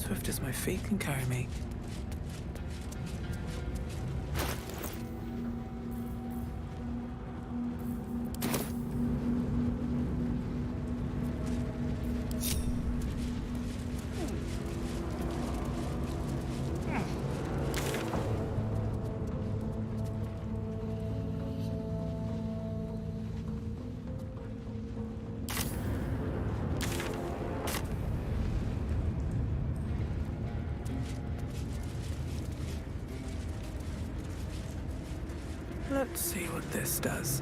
swift as my feet can carry me. Let's see what this does.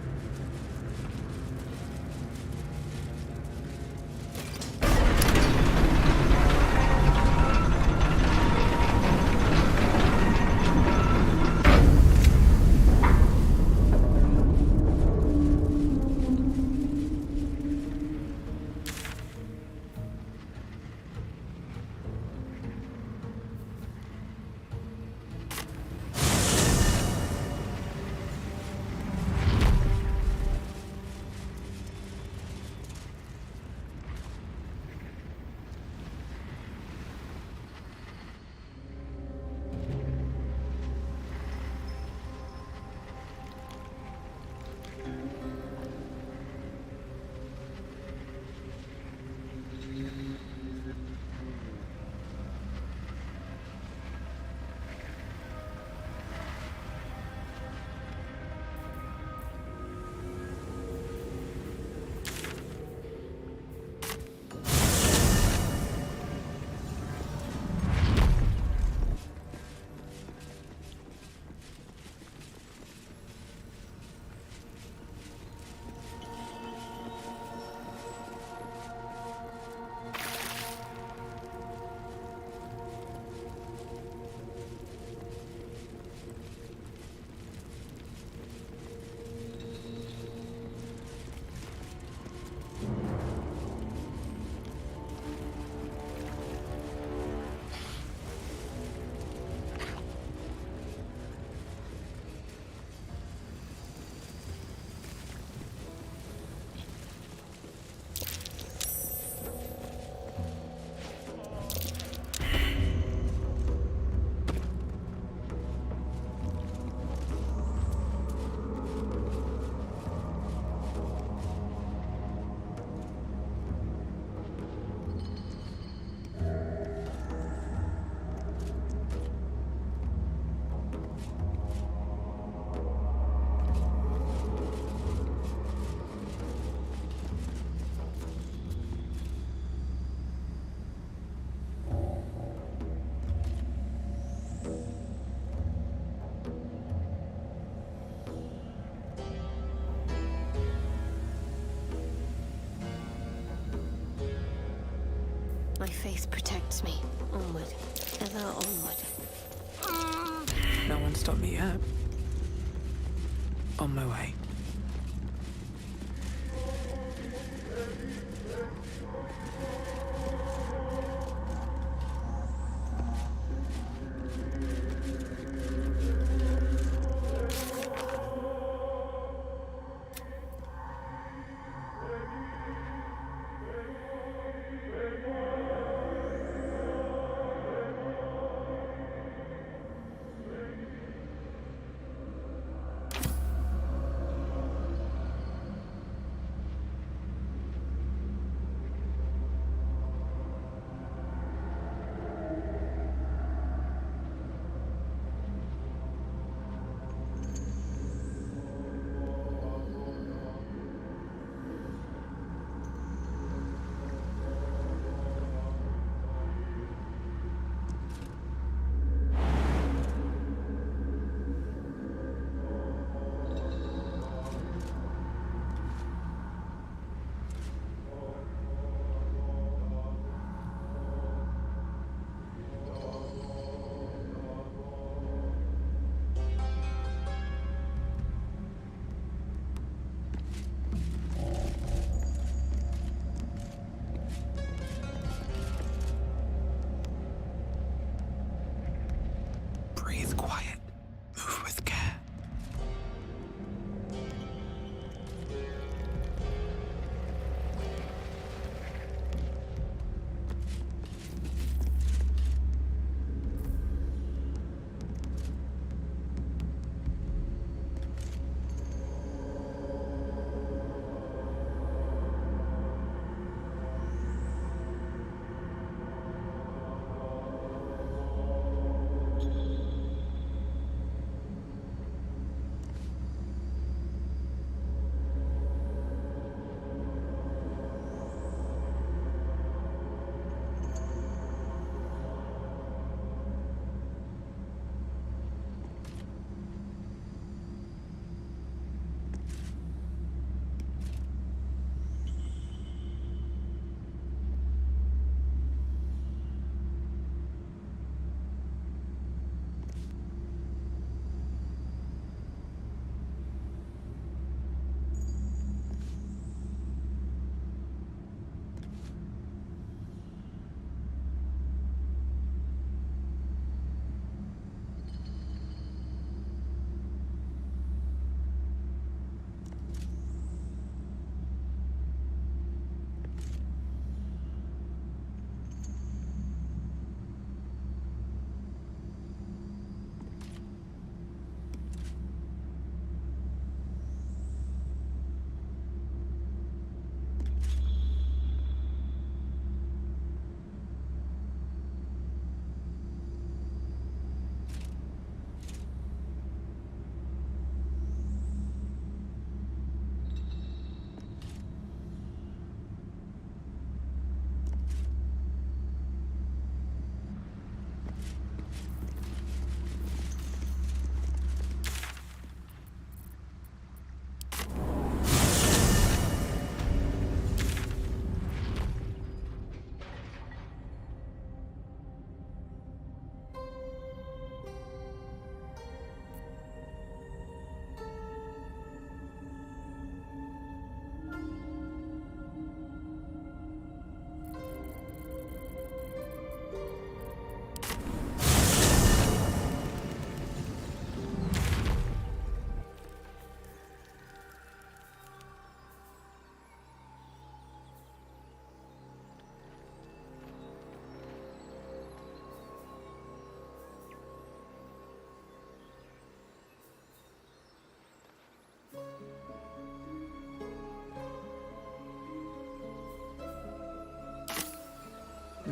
My faith protects me. Onward. Ever onward. No one stopped me yet. On my way. Breathe quiet. Move with care.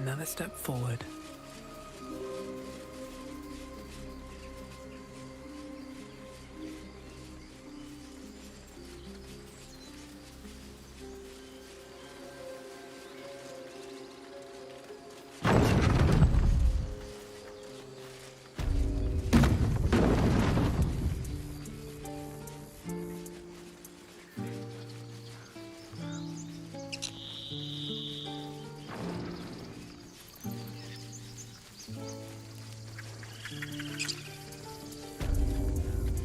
Another step forward.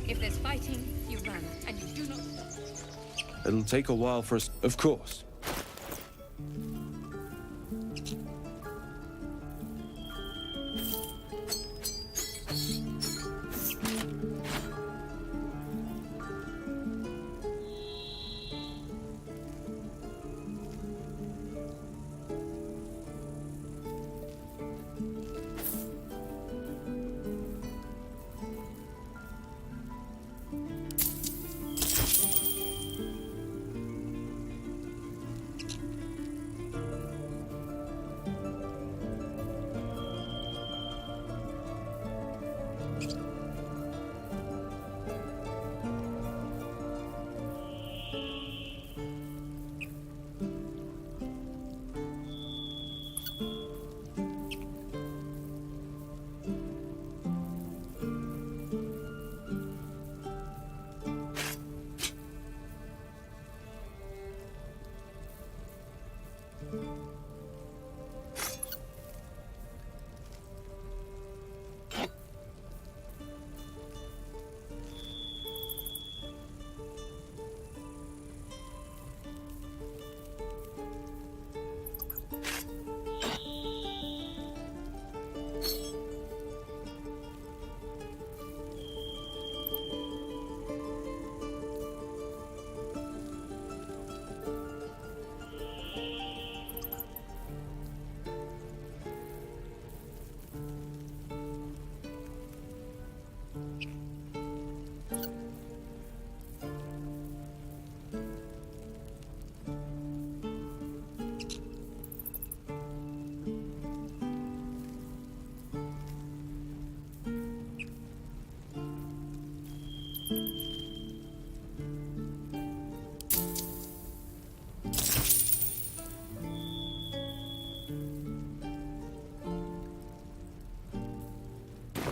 If there's fighting, you run, and you do not stop. It'll take a while for us, of course.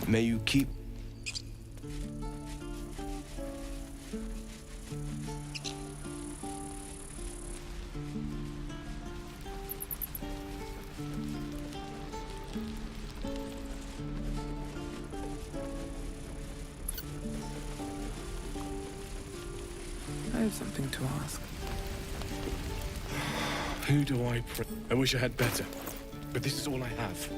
May you keep... I have something to ask. Who do I pray? I wish I had better, but this is all I have.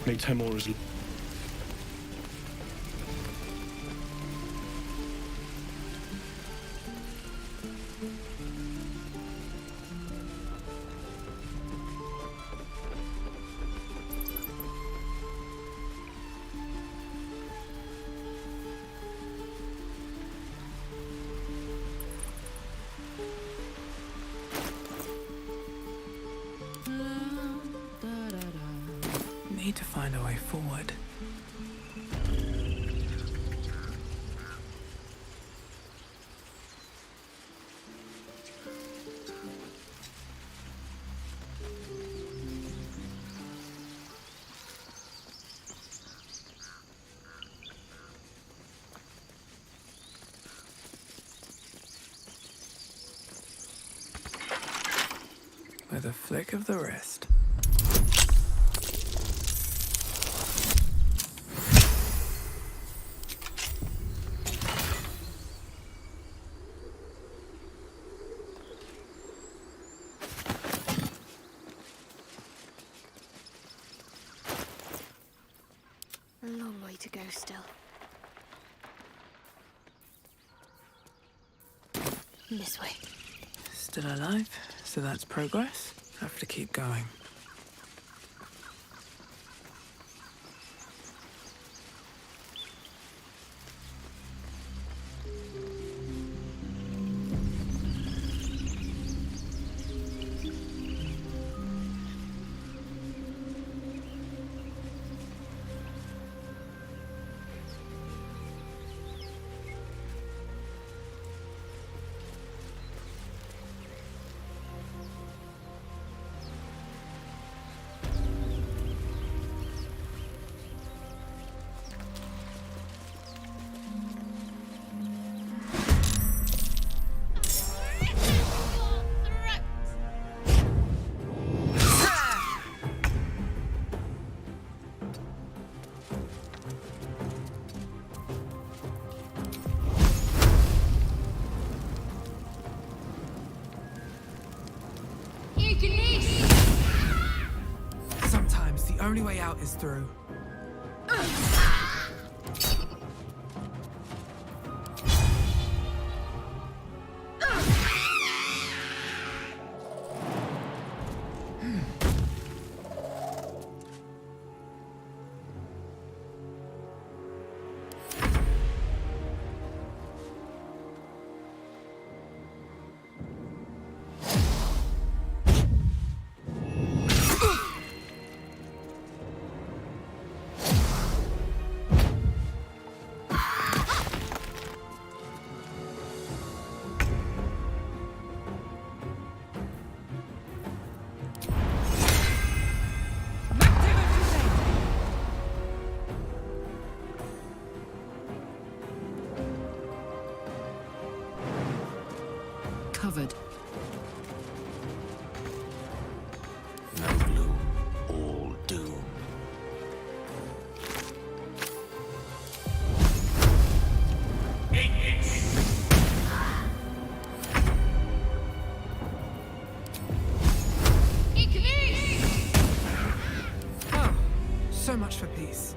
May Temora's... Need to find a way forward. With a flick of the wrist. A long way to go still. This way. Still alive, so that's progress. Have to keep going. only way out is through. Covered. No gloom, all doom. Oh, so much for peace.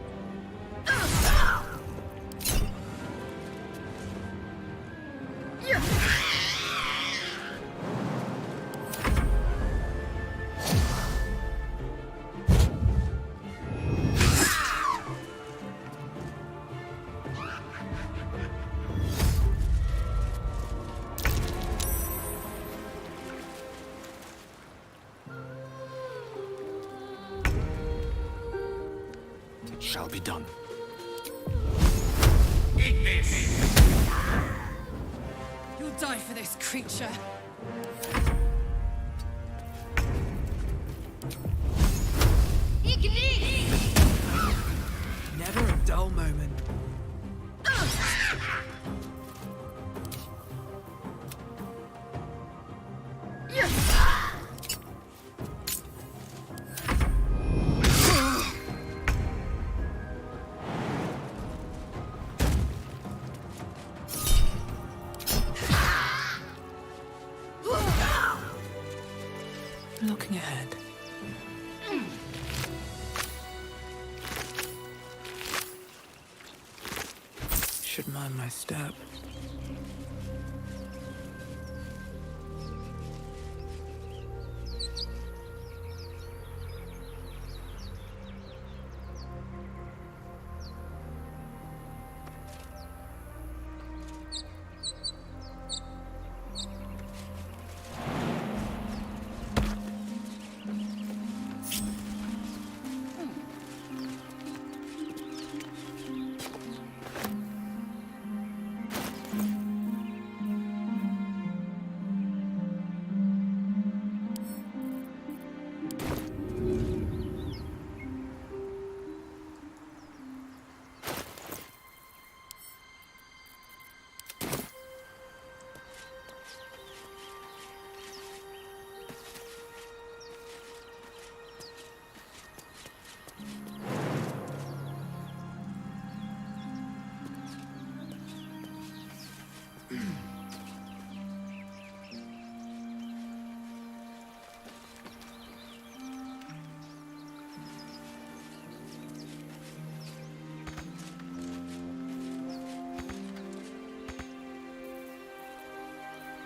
It shall be done. You'll die for this creature. Never a dull moment. Looking ahead. Should mind my step.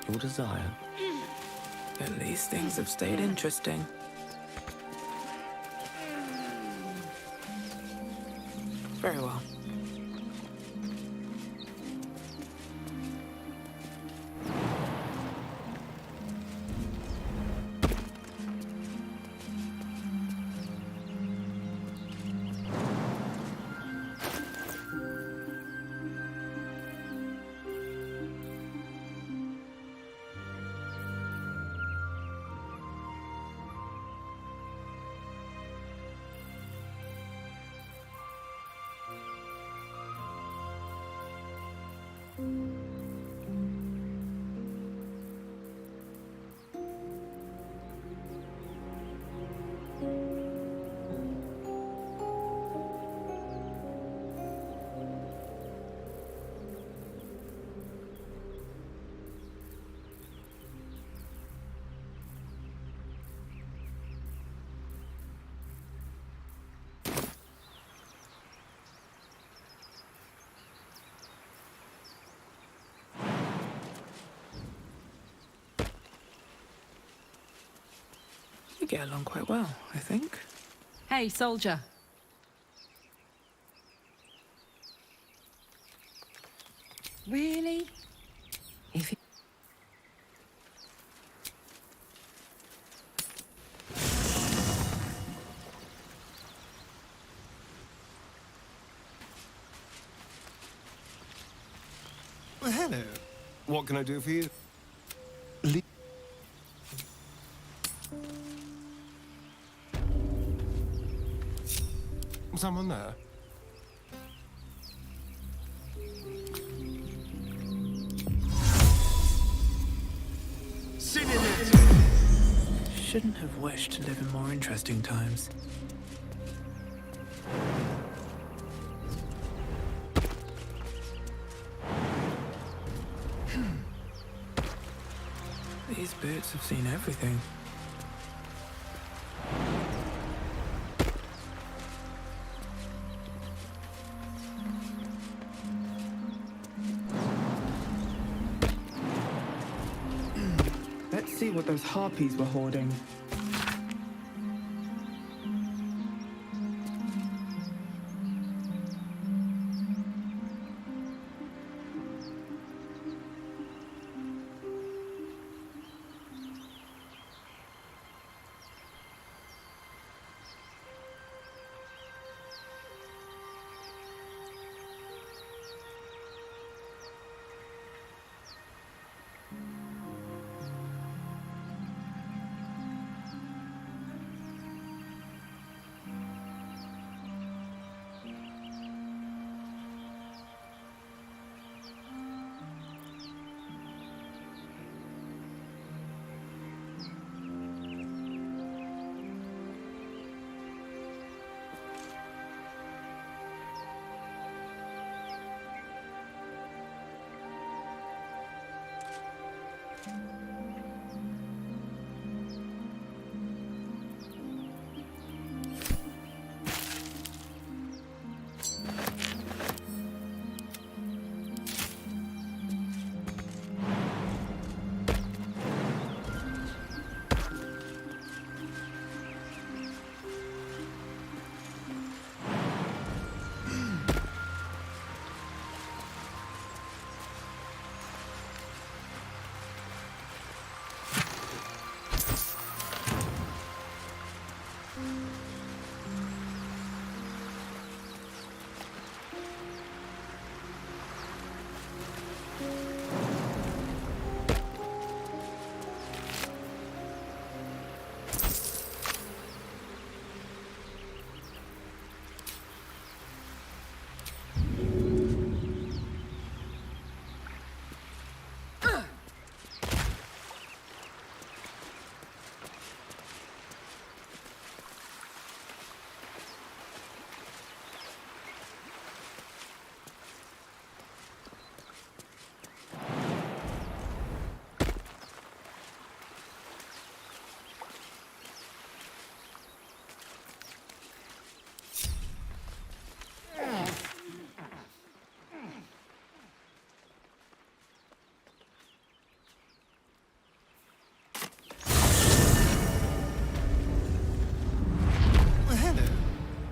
Your desire. At least things have stayed interesting. Very well. We get along quite well, I think. Hey, soldier. Really? If you... Well, hello. What can I do for you? Someone there? Shouldn't have wished to live in more interesting times. These boots have seen everything. Let's see what those harpies were hoarding.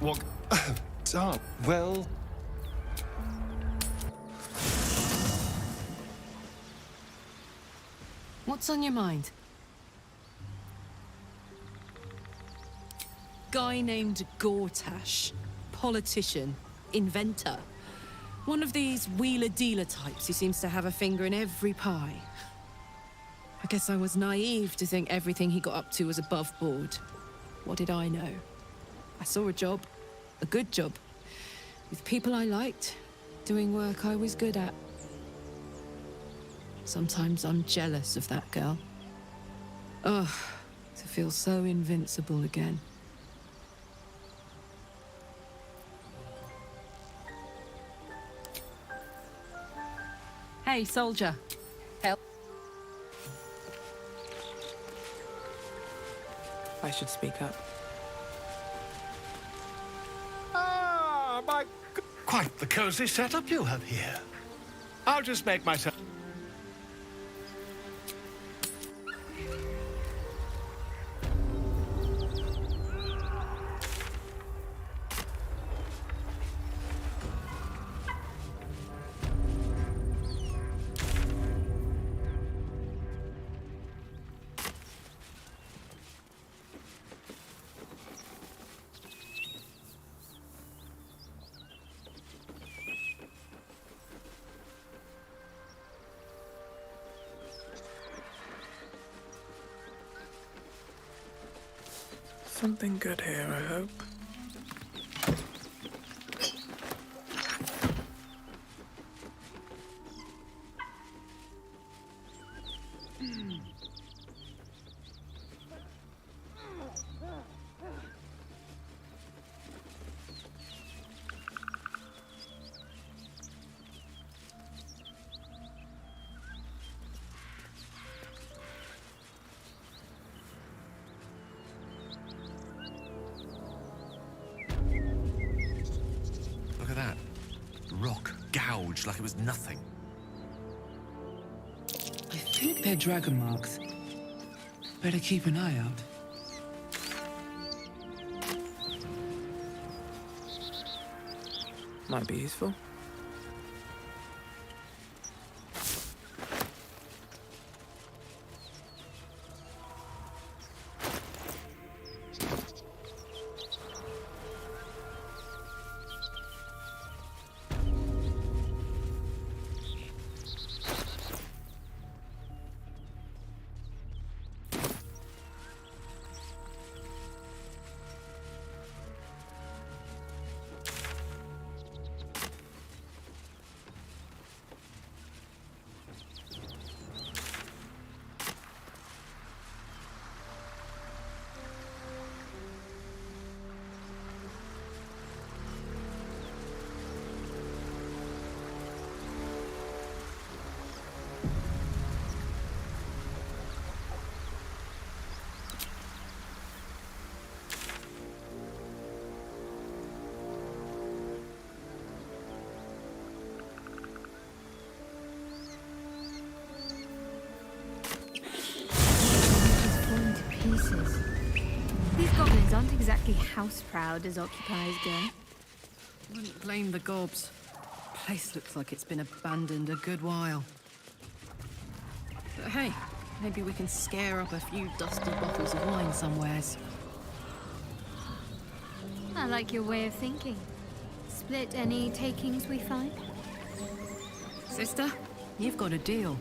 What? Darn. Well... What's on your mind? Guy named Gortash. Politician. Inventor. One of these wheeler-dealer types who seems to have a finger in every pie. I guess I was naive to think everything he got up to was above board. What did I know? I saw a job. A good job. With people I liked. Doing work I was good at. Sometimes I'm jealous of that girl. Ugh, to feel so invincible again. Hey, soldier. Help. I should speak up. Ah, my... Quite the cozy setup you have here. I'll just make myself... Something good here, I hope. Look at that. Rock gouged like it was nothing. I think they're dragon marks. Better keep an eye out. Might be useful. These goblins aren't exactly house-proud as occupiers go. Wouldn't blame the gobs. Place looks like it's been abandoned a good while. But hey, maybe we can scare up a few dusty bottles of wine somewheres. I like your way of thinking. Split any takings we find? Sister, you've got a deal.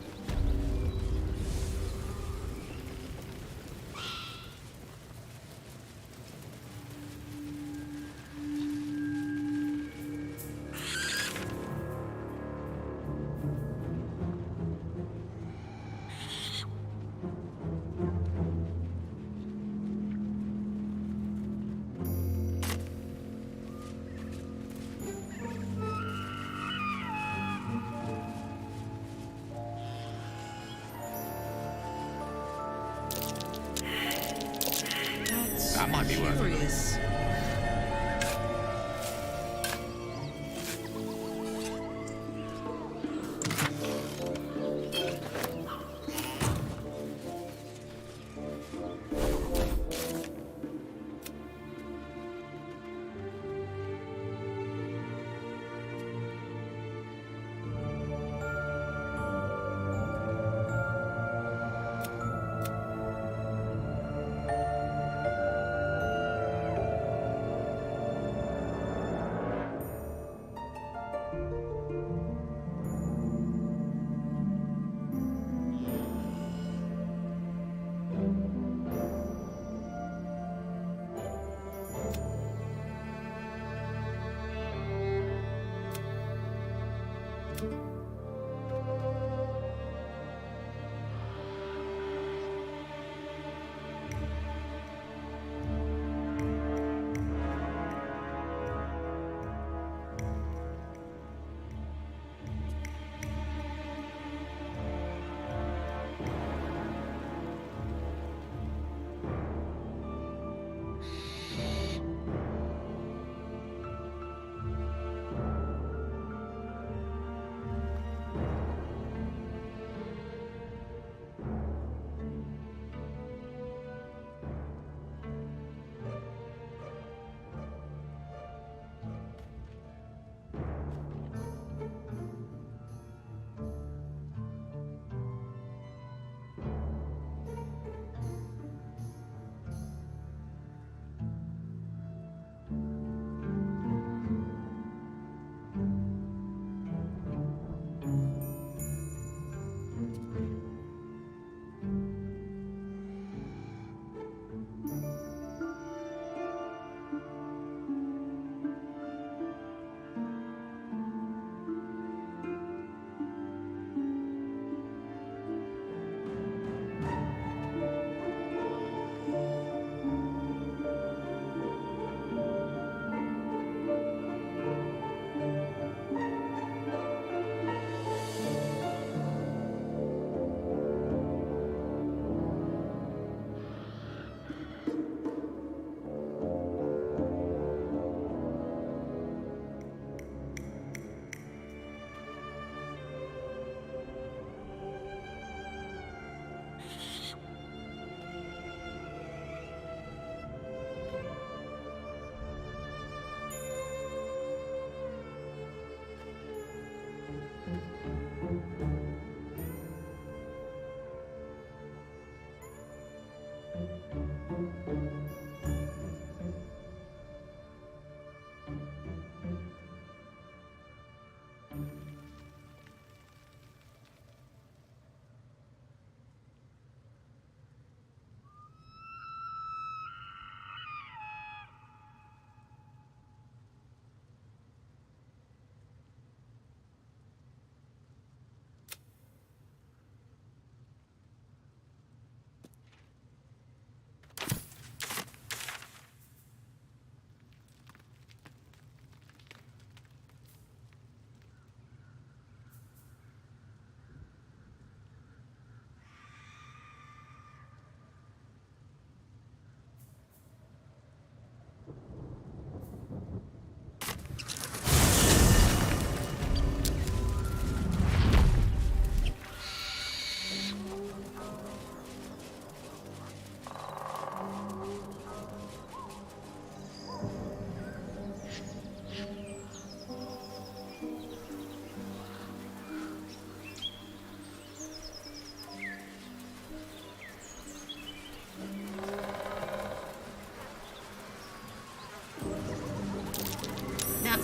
That might be worth it. Curious.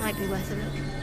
Might be worth a look.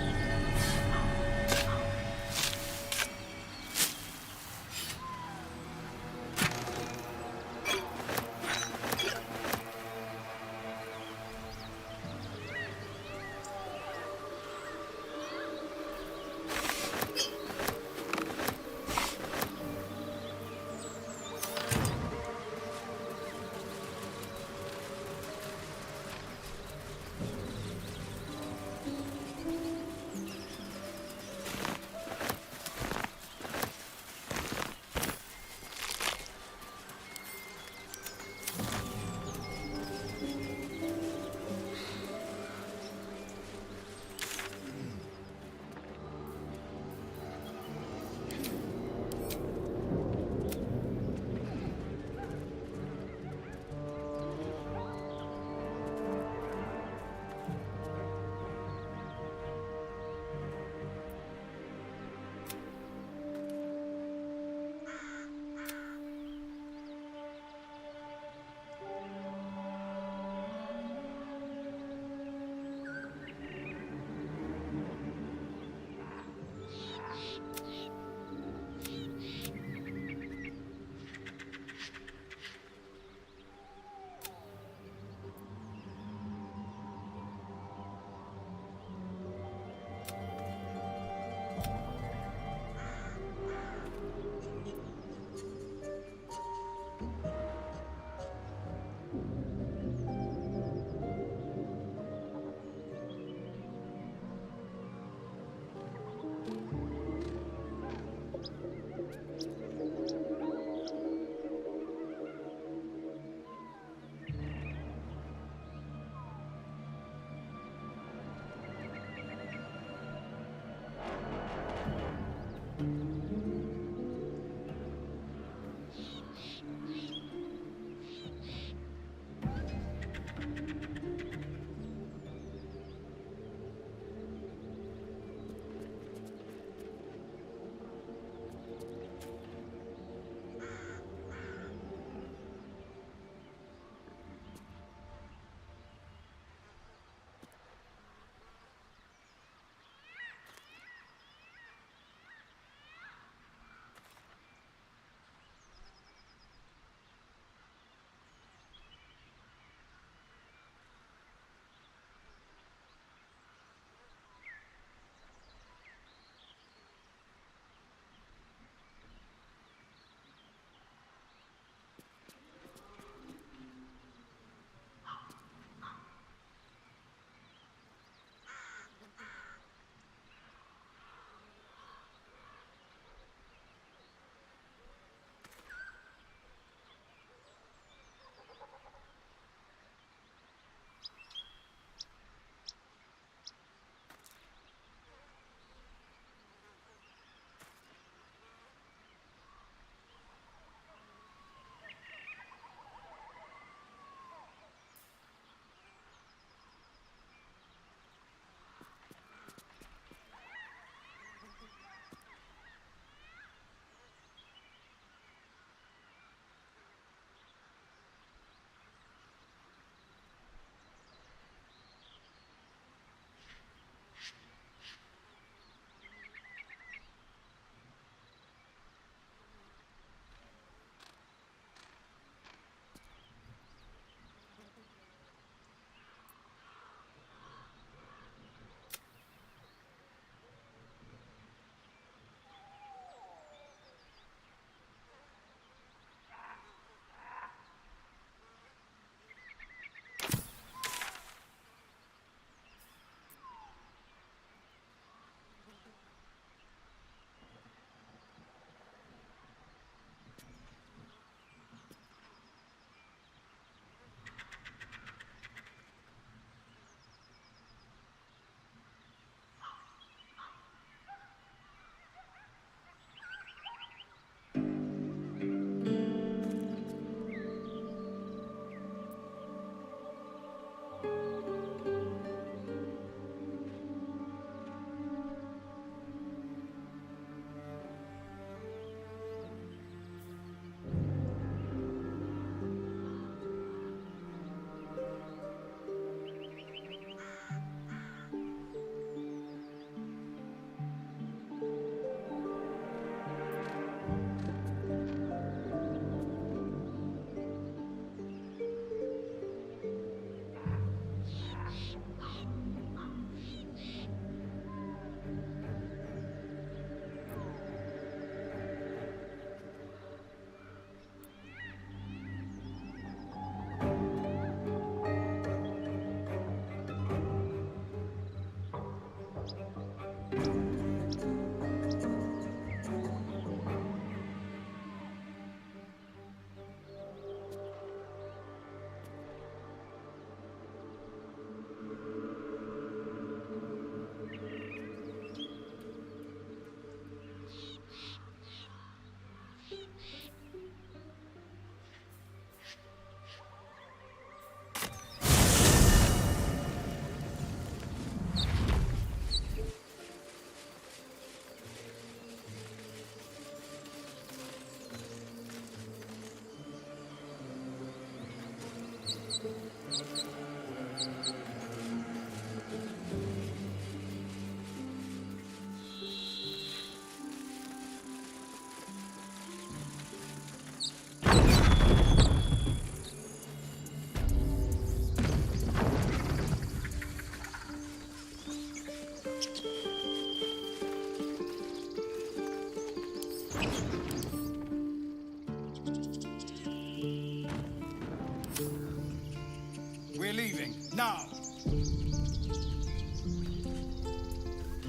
We're leaving, now!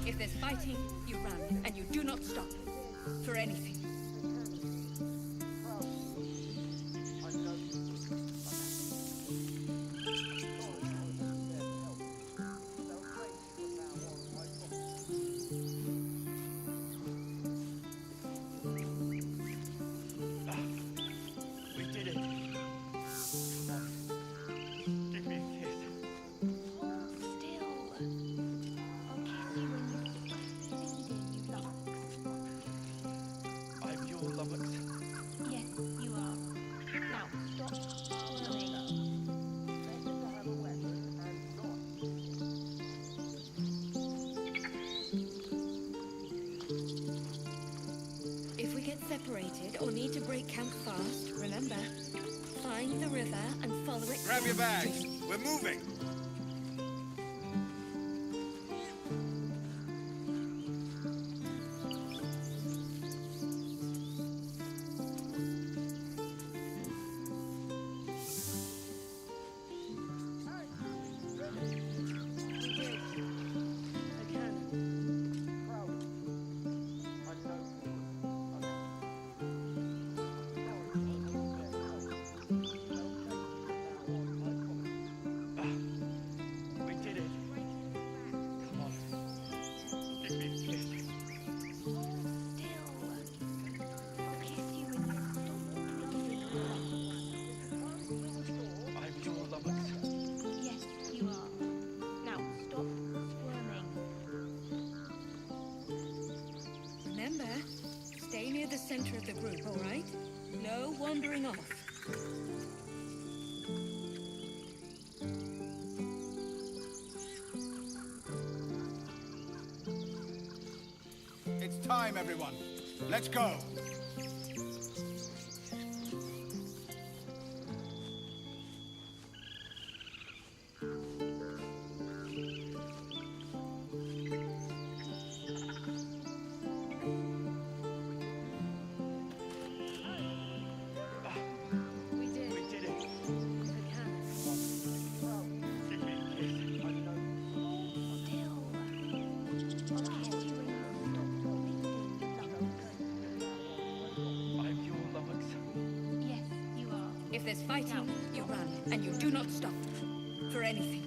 If there's fighting, you run, and you do not stop. For anything. We did it. Give me a kiss. I'm your lover. Yes, you are. Now, stop squirming. If we get separated or need to break camp fast, remember, find the river and follow it. Grab your bags. downstream. We're moving. We did it. Come on. Give me a kiss. I'm your lover. Yes, you are. Now, stop squirming. Remember, stay near the center of the group, all right? No wandering off. It's time, everyone. Let's go. We did. We did it. Give me a kiss. I'm your lover. Yes, you are. If there's fighting, you run, and you do not stop. For anything.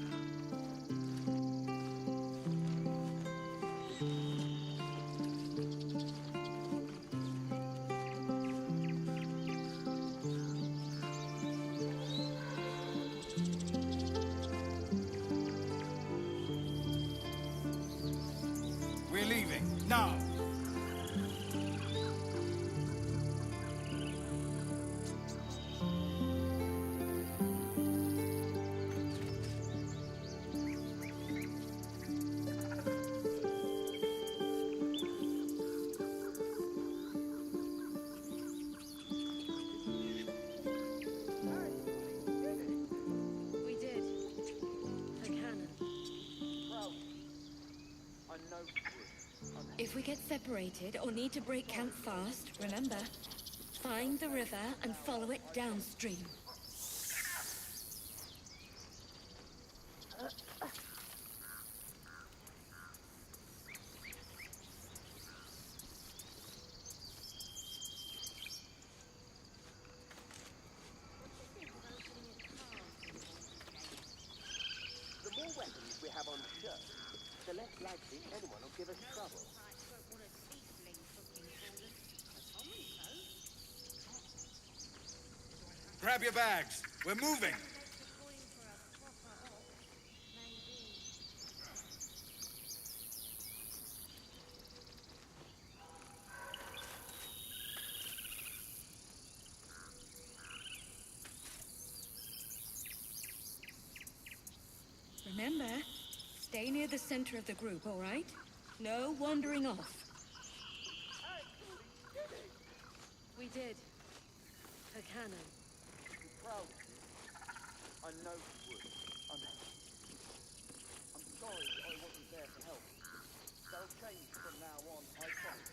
We're leaving, now! We did. The cannon. If we get separated or need to break camp fast, remember, find the river and follow it downstream. The more weapons we have on show, the less likely anyone will give us trouble. Grab your bags. We're moving. Remember, stay near the center of the group, all right? No wandering off. We did. A cannon. Proud of you. I know you would. I'm sorry that I wasn't there to help. That'll change from now on, I promise.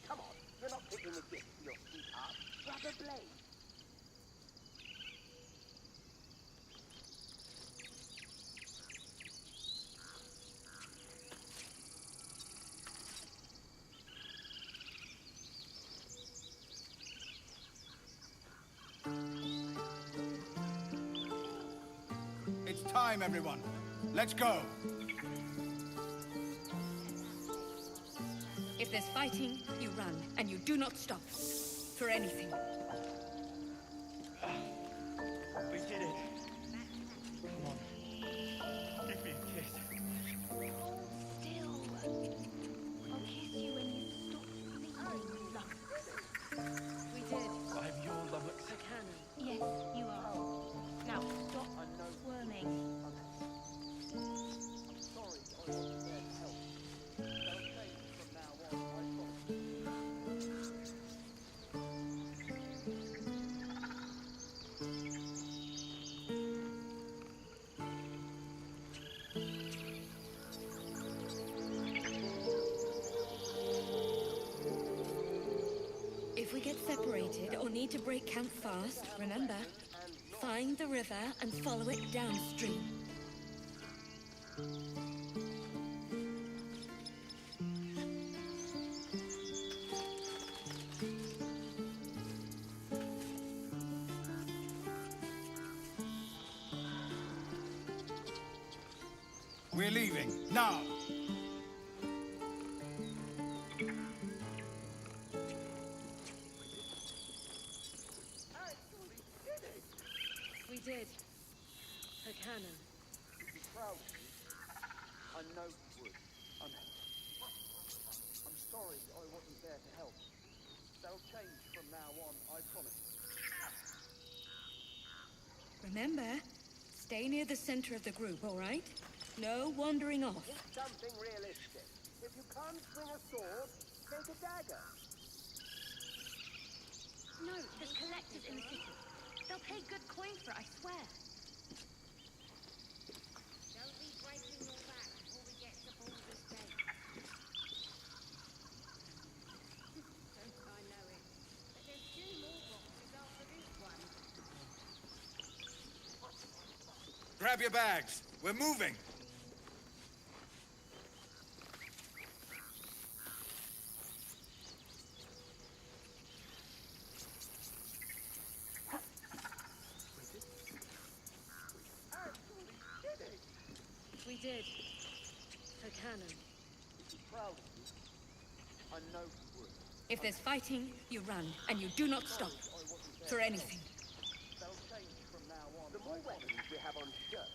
Come on, you're not picking a gift for your sweetheart. Grab a blade. It's time, everyone. Let's go. If there's fighting, you run, and you do not stop. For anything. We did it. Come on. Give me a kiss. Still. I'll kiss you when you stop bleeding, Lux. We did. I'm your Lummox. A cannon. Yes, you are. Now stop squirming. I'm sorry I wasn't there to help. That'll change from now on, I promise. If we get separated or need to break camp fast, remember, find the river and follow it downstream. We're leaving. Now! We did. A cannon. Be proud of you. I know you would. I'm sorry I wasn't there to help. That'll change from now on, I promise. Remember, stay near the center of the group, all right? No wandering off. Think something realistic. If you can't swing a sword, take a dagger. No, there's collectors in the city. They'll pay good coin for it, I swear. Don't be breaking your back before we get to Baldur's Gate. I know it. But there's 2 more boxes after this one. Grab your bags. We're moving. We did. A cannon. Proud of you. I know you would. If there's fighting, you run, and you do not stop. For anything. That'll change from now on. The more weapons we have on show,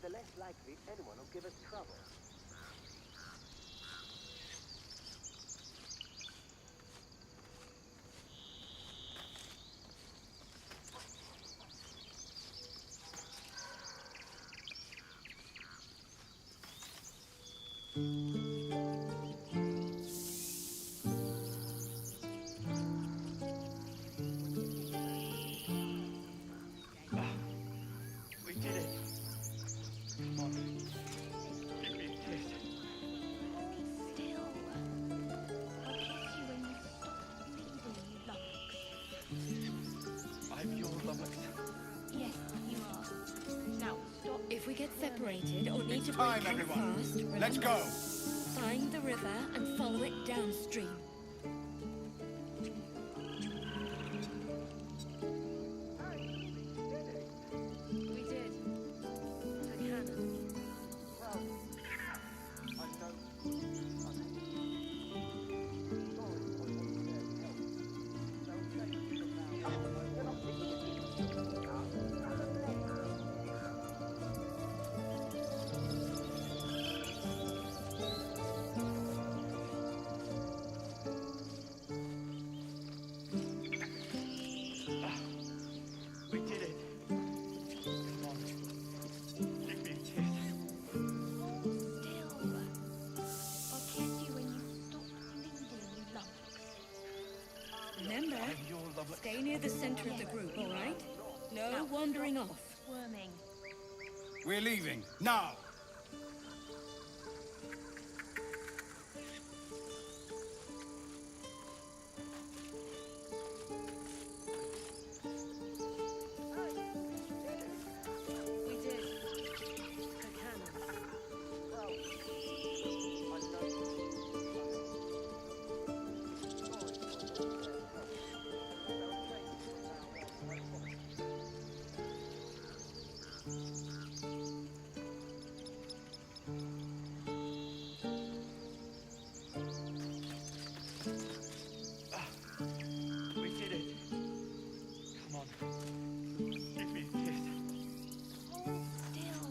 the less likely anyone will give us trouble. We did it. Come on. Give me a kiss. Still. I'll kiss you when you stop bleeding, Lux. I'm your Lummox. Yes, you are. Now stop. If we get separated or need to break Time, camp everyone. fast, remember, Let's go. find the river and follow it downstream. We did. A cannon. Proud of you. I know you would. I'm sorry I wasn't there to help. That'll change from now on. You're not picking a gift for your sweetheart. Grab a blade. stay near the center of the group, all right? No wandering off. Squirming. We're leaving. Now! We did. The cannons. We did it. Come on. Give me a kiss. Hold still.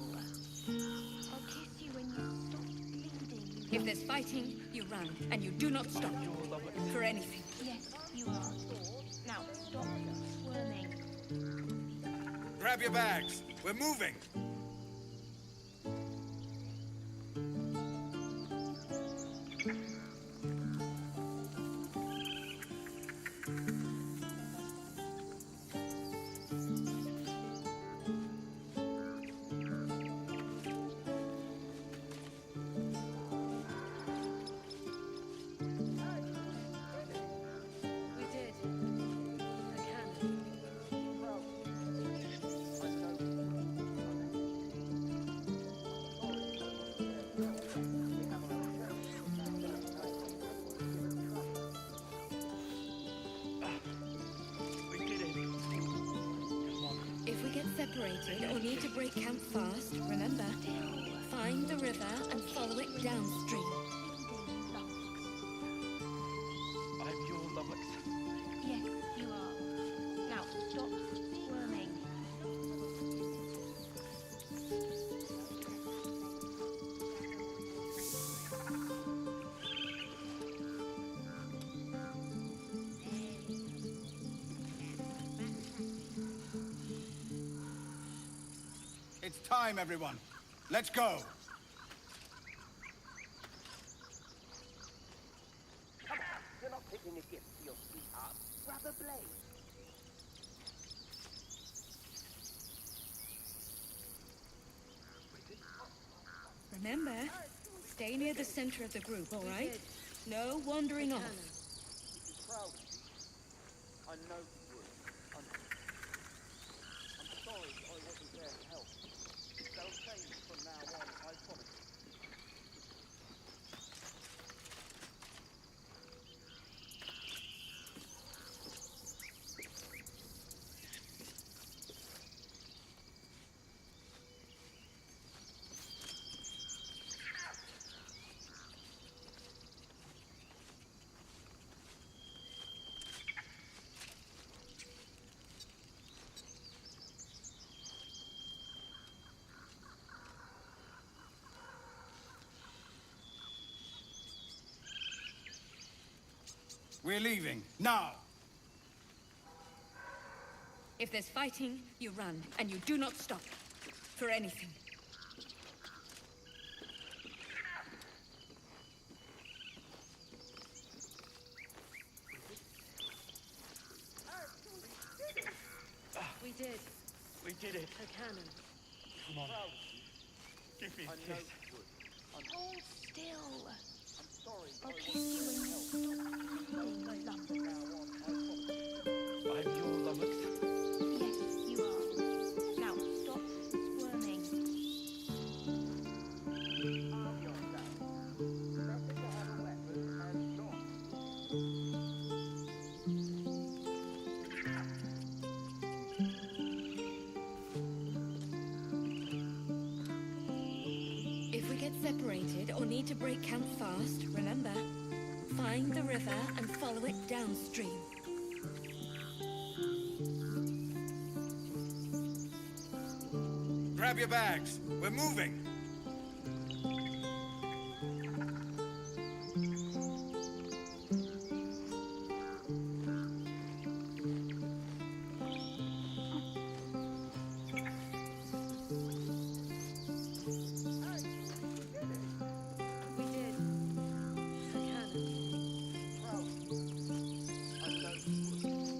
I'll kiss you when you stop bleeding. If there's fighting, you run, and you do not stop. For anything. Yes, you are. Now stop squirming. Grab your bags. We're moving. We did. The cannons. We did it. Come on. If we get separated or need to break camp fast, remember, find the river and follow it downstream. I'm your Lummox. Yes, you are. Now stop squirming. It's time, everyone. Let's go. You're not picking a gift for your sweetheart. Grab a blade. Remember, stay near the center of the group, all right? No wandering off. Proud of you. I know you would. I'm sorry I wasn't there to help. They'll change from now on, I promise. We're leaving. Now! If there's fighting, you run, and you do not stop. For anything. We did. We did it. The cannons. Come on. Give me a kiss. Hold still. I'm sorry. I'll kiss you when you stop bleeding. I'm your Lummox. Yes, you are. Now stop squirming. Arm yourself. Don't think I have a weapon and shot. If we get separated or need to break camp fast, remember, find the river and follow it downstream. Grab your bags. We're moving. We did. The cannons. I know you would.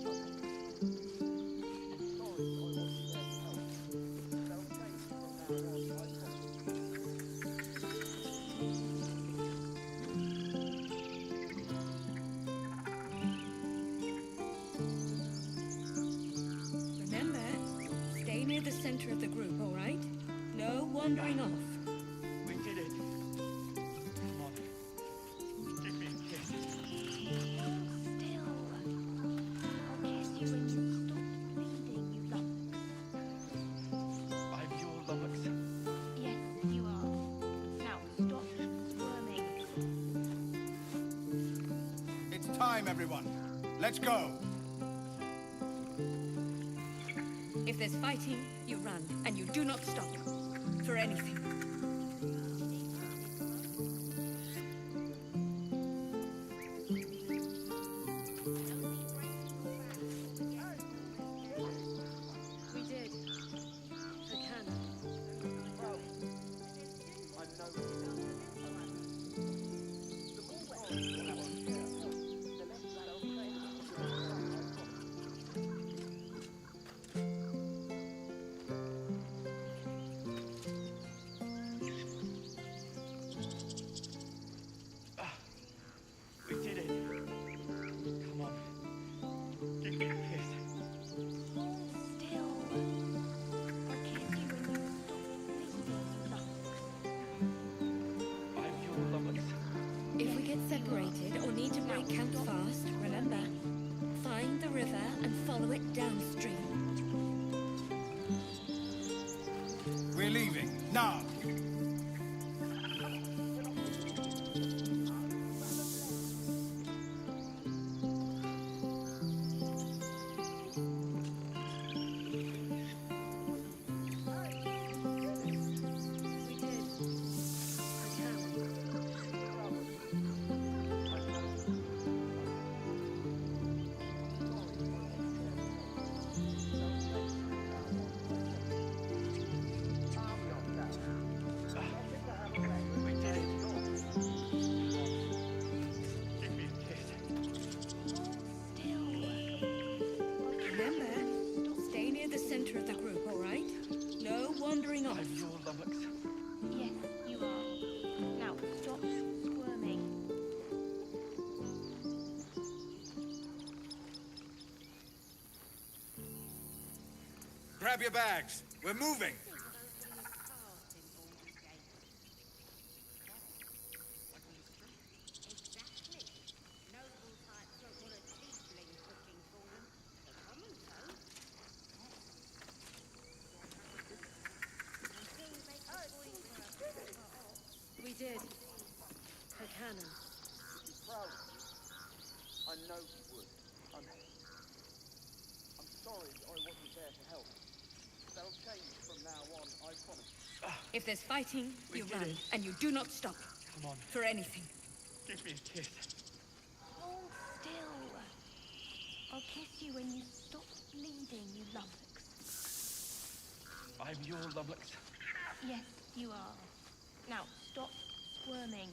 the center of the group, all right? No wandering off. We did it. Come on. Give me a kiss. Still. I'll kiss you when you stop bleeding, you lummox. I'm your lummox. Yes, you are. Now stop squirming. It's time, everyone. Let's go. If there's fighting, you run, and you do not stop. For anything. We did. For cannon. We did it. Come on. Give me a kiss. Still. I'll kiss you when you stop bleeding, you lummox. I'm your lummox. If we get separated or need to break camp fast, remember, find the river and follow it downstream. We're leaving. Now. We did. For cannon. We did it. Give me a kiss. Still. Remember, stay near the center of the group, all right? No wandering off. I'm your lummox. Yes, you are. Now stop squirming. Grab your bags. We're moving. We did. For cannon. I know you would. I'm sorry I wasn't there to help. That'll change from now on, I promise. If there's fighting, We you did run, it. and you do not stop. Come on. For anything. Give me a kiss. Hold still. I'll kiss you when you stop bleeding, you lummox. I'm your lummox. Yes, you are. Now stop squirming.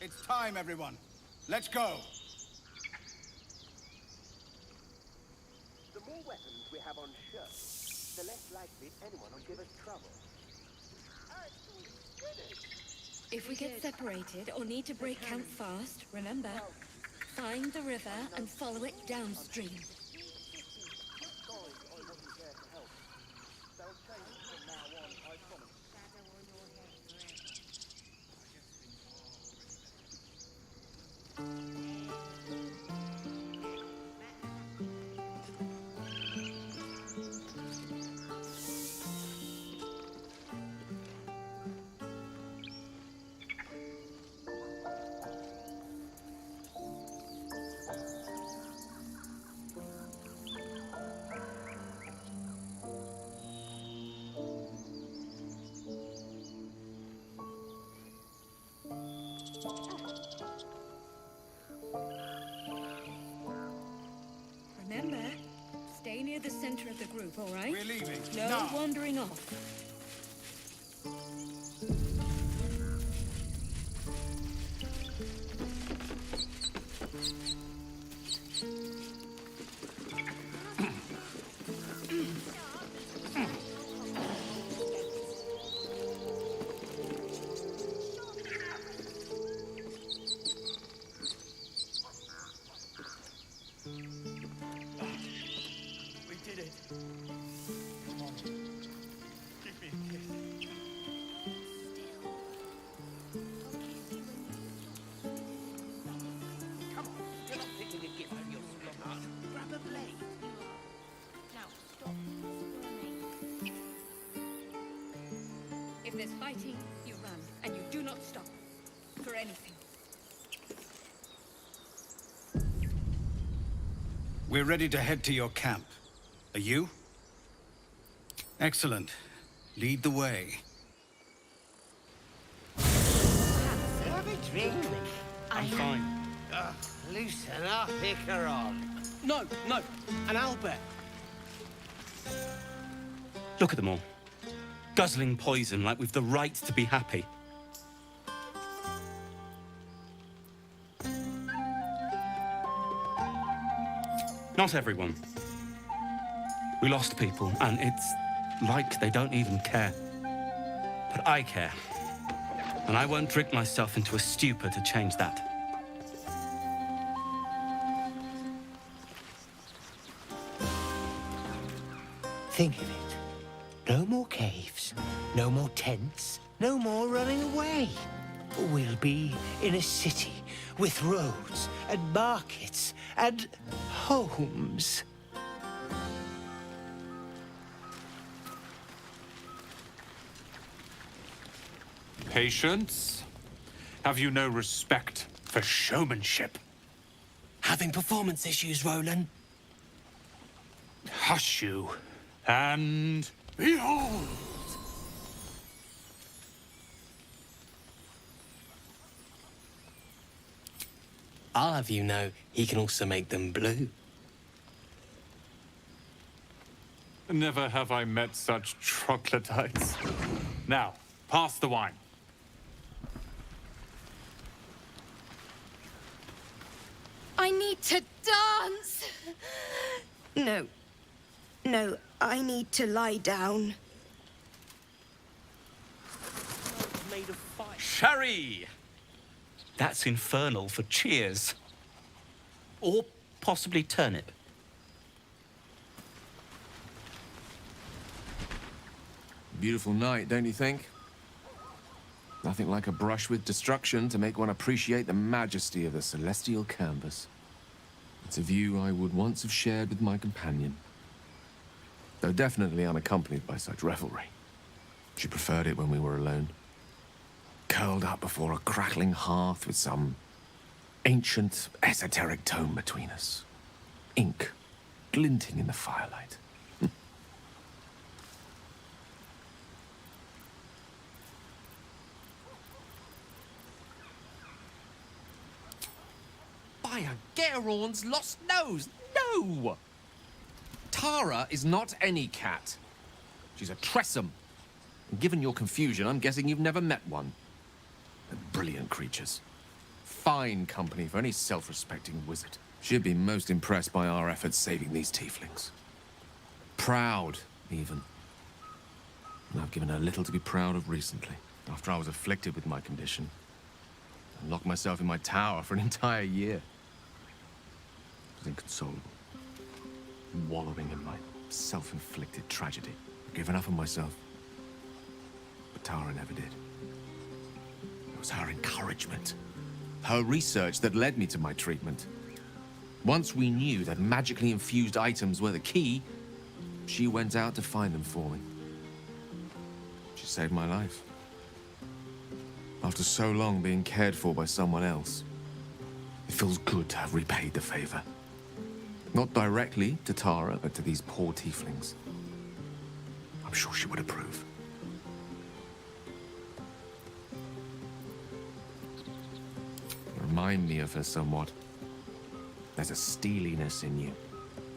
It's time, everyone. Let's go. The more weapons we have on show, the less likely anyone will give us trouble. If we get separated or need to break camp fast, remember, find the river and follow it downstream. Sorry I wasn't there to help. That'll change from now on, I promise. Remember, stay near the center of the group, all right? We're leaving. No Now. wandering off. Come on, you're not picking a gift for your sweetheart. Grab a blade. Now, stop screaming. If there's fighting, you run, and you do not stop. For anything. We're ready to head to your camp. Are you? Excellent. Lead the way. Have a drink. I'm fine. Loosen up, Icaron. No, an owlbear. Look at them all. Guzzling poison like we've the right to be happy. Not everyone. We lost people, and it's like they don't even care. But I care. And I won't drink myself into a stupor to change that. Think of it. No more caves, no more tents, no more running away. We'll be in a city with roads and markets and homes. Patience? Have you no respect for showmanship? Having performance issues, Roland? Hush you, and behold! I'll have you know, he can also make them blue. Never have I met such troglodytes. Now, pass the wine. I need to dance! No. No, I need to lie down. Made of fire. Sherry! That's infernal for cheers. Or possibly turnip. Beautiful night, don't you think? Nothing like a brush with destruction to make one appreciate the majesty of the celestial canvas. It's a view I would once have shared with my companion, though definitely unaccompanied by such revelry. She preferred it when we were alone, curled up before a crackling hearth with some ancient, esoteric tome between us. Ink glinting in the firelight. By a Gerorn's lost nose! No! Tara is not any cat. She's a Tressum. And given your confusion, I'm guessing you've never met one. They're brilliant creatures. Fine company for any self-respecting wizard. She'd be most impressed by our efforts saving these tieflings. Proud, even. And I've given her little to be proud of recently, after I was afflicted with my condition. And locked myself in my tower for an entire year. I was inconsolable. Wallowing in my self-inflicted tragedy. I'd given up on myself. But Tara never did. It was her encouragement. Her research that led me to my treatment. Once we knew that magically infused items were the key, she went out to find them for me. She saved my life. After so long being cared for by someone else, it feels good to have repaid the favor. Not directly to Tara, but to these poor tieflings. I'm sure she would approve. You remind me of her somewhat. There's a steeliness in you.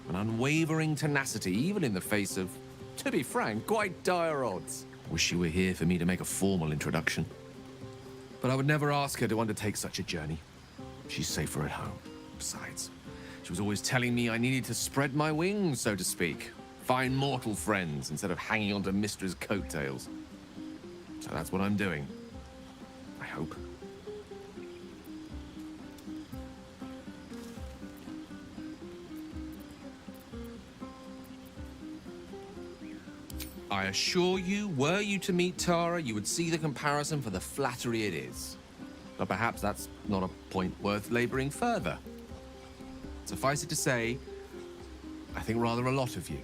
An unwavering tenacity, even in the face of, to be frank, quite dire odds. Wish you were here for me to make a formal introduction. But I would never ask her to undertake such a journey. She's safer at home. Besides, she was always telling me I needed to spread my wings, so to speak. Find mortal friends instead of hanging onto Mistra's coattails. So that's what I'm doing. I hope. I assure you, were you to meet Tara, you would see the comparison for the flattery it is. But perhaps that's not a point worth laboring further. Suffice it to say, I think rather a lot of you.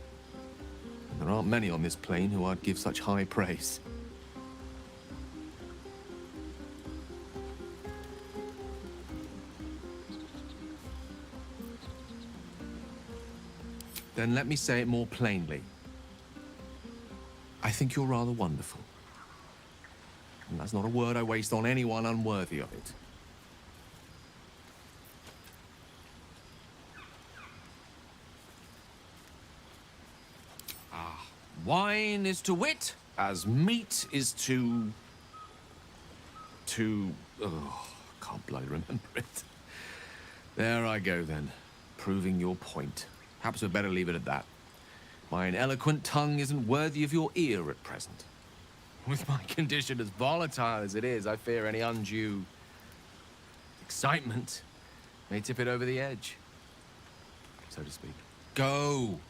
And there aren't many on this plane who I'd give such high praise. Then let me say it more plainly. I think you're rather wonderful. And that's not a word I waste on anyone unworthy of it. Wine is to wit as meat is to... Oh, can't bloody remember it. There I go then, proving your point. Perhaps we'd better leave it at that. My eloquent tongue isn't worthy of your ear at present. With my condition as volatile as it is, I fear any undue excitement may tip it over the edge, so to speak. Go!